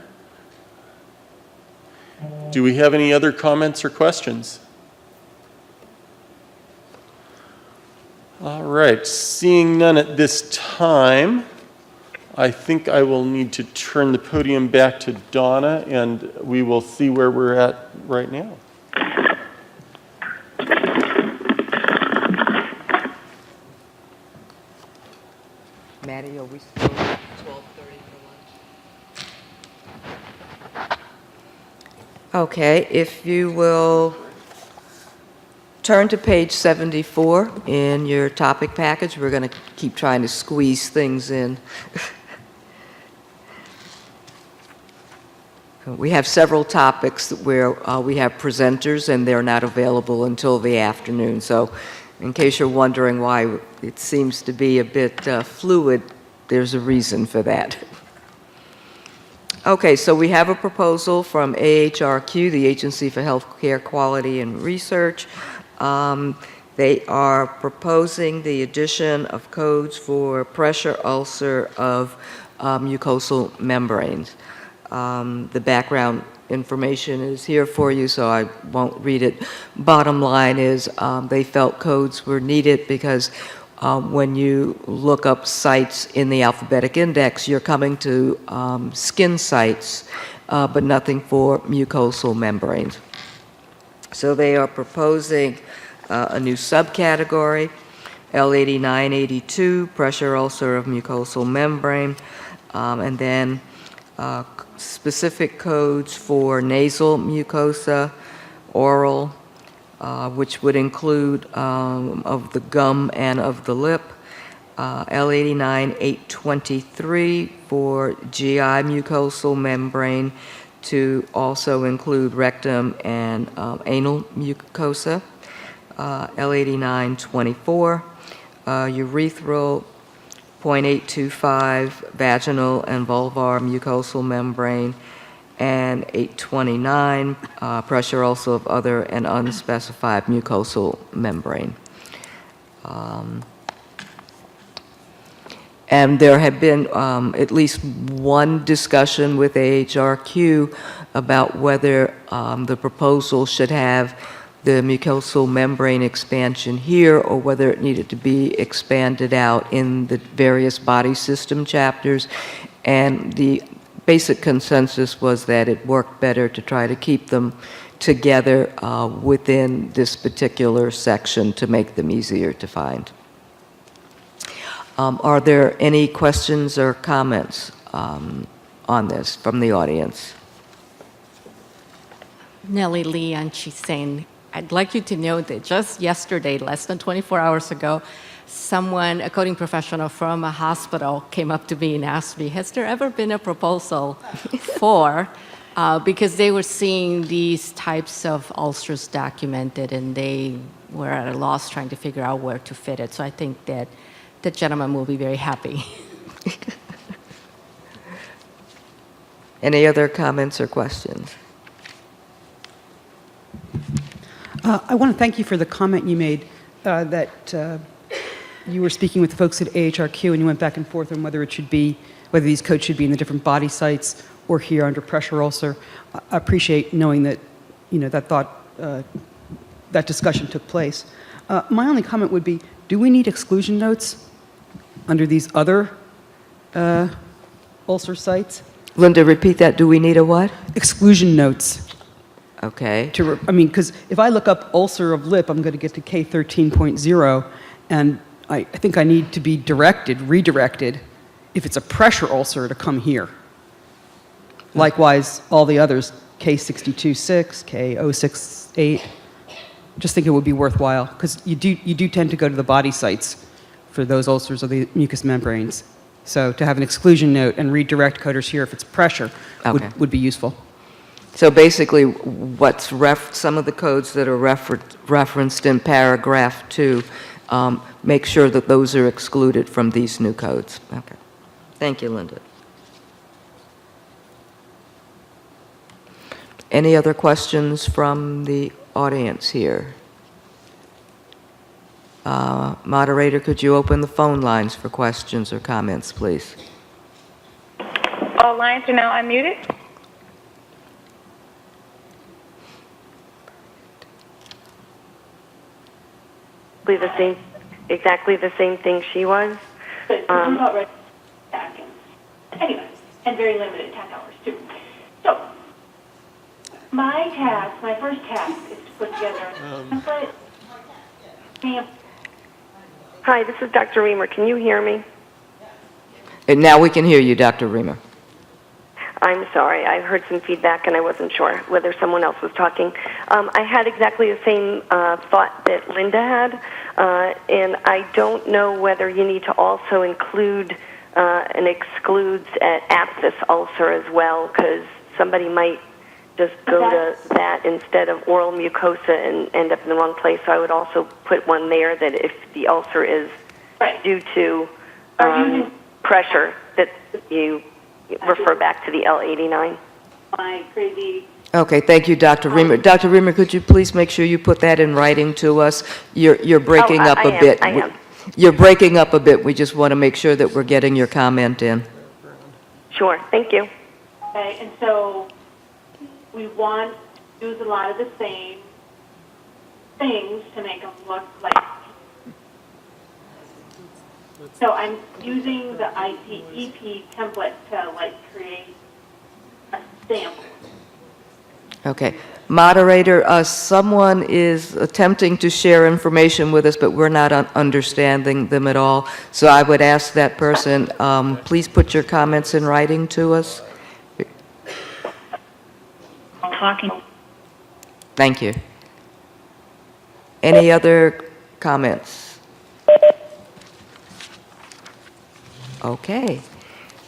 Do we have any other comments or questions? All right, seeing none at this time, I think I will need to turn the podium back to Donna, and we will see where we're at right now. Maddie, are we still at 12:30 for lunch? Okay, if you will turn to page 74 in your topic package. We're going to keep trying to squeeze things in. We have several topics where we have presenters and they're not available until the afternoon. So in case you're wondering why it seems to be a bit fluid, there's a reason for that. Okay, so we have a proposal from AHRQ, the Agency for Healthcare Quality and Research. They are proposing the addition of codes for pressure ulcer of mucosal membranes. The background information is here for you, so I won't read it. Bottom line is they felt codes were needed because when you look up sites in the alphabetic index, you're coming to skin sites, but nothing for mucosal membranes. So they are proposing a new subcategory, L8982, pressure ulcer of mucosal membrane, and then specific codes for nasal mucosa, oral, which would include of the gum and of the lip, L89823 for GI mucosal membrane, to also include rectum and anal mucosa, L8924, urethral 0.825 vaginal and vulvar mucosal membrane, and 829 pressure also of other and unspecified mucosal membrane. And there had been at least one discussion with AHRQ about whether the proposal should have the mucosal membrane expansion here or whether it needed to be expanded out in the various body system chapters. And the basic consensus was that it worked better to try to keep them together within this particular section to make them easier to find. Are there any questions or comments on this from the audience? Nellie Lee on Chisane. I'd like you to know that just yesterday, less than 24 hours ago, someone, a coding professional from a hospital, came up to me and asked me, has there ever been a proposal for, because they were seeing these types of ulcers documented, and they were at a loss trying to figure out where to fit it. So I think that the gentleman will be very happy. Any other comments or questions? I want to thank you for the comment you made that you were speaking with the folks at AHRQ and you went back and forth on whether these codes should be in the different body sites or here under pressure ulcer. I appreciate knowing that, that discussion took place. My only comment would be, do we need exclusion notes under these other ulcer sites? Linda, repeat that. Do we need a what? Exclusion notes. Okay. Because if I look up ulcer of lip, I'm going to get to K13.0, and I think I need to be redirected, if it's a pressure ulcer, to come here. Likewise, all the others, K62.6, K068, just think it would be worthwhile, because you do tend to go to the body sites for those ulcers of the mucous membranes. So to have an exclusion note and redirect coders here if it's pressure would be useful. So basically, some of the codes that are referenced in paragraph 2, make sure that those are excluded from these new codes. Okay. Thank you, Linda. Any other questions from the audience here? Moderator, could you open the phone lines for questions or comments, please? All lines are now unmuted. Exactly the same thing she was. Anyways, and very limited 10 hours too. So, my first task is to put together a template. Hi, this is Dr. Reamer. Can you hear me? And now we can hear you, Dr. Reamer. I'm sorry. I heard some feedback and I wasn't sure whether someone else was talking. I had exactly the same thought that Linda had, and I don't know whether you need to also include and excludes abscess ulcer as well, because somebody might just go to that instead of oral mucosa and end up in the wrong place. So I would also put one there that if the ulcer is due to pressure, that you refer back to the L89. My crazy. Okay, thank you, Dr. Reamer. Dr. Reamer, could you please make sure you put that in writing to us? You're breaking up a bit. I am. You're breaking up a bit. We just want to make sure that we're getting your comment in. Sure, thank you. Okay, and so we want to use a lot of the same things to make them look like. So I'm using the IPEP template to create a sample. Okay. Moderator, someone is attempting to share information with us, but we're not understanding them at all. So I would ask that person, please put your comments in writing to us. Talking. Thank you. Any other comments? Okay.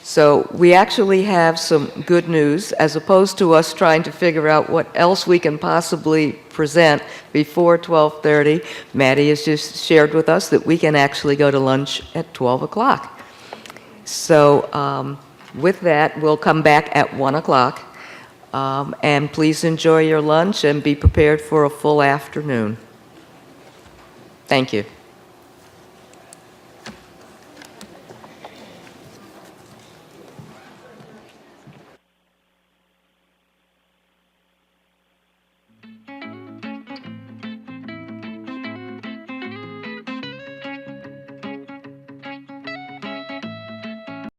So we actually have some good news, as opposed to us trying to figure out what else we can possibly present before 12:30. Maddie has just shared with us that we can actually go to lunch at 12 o'clock. So with that, we'll come back at 1 o'clock. And please enjoy your lunch and be prepared for a full afternoon. Thank you.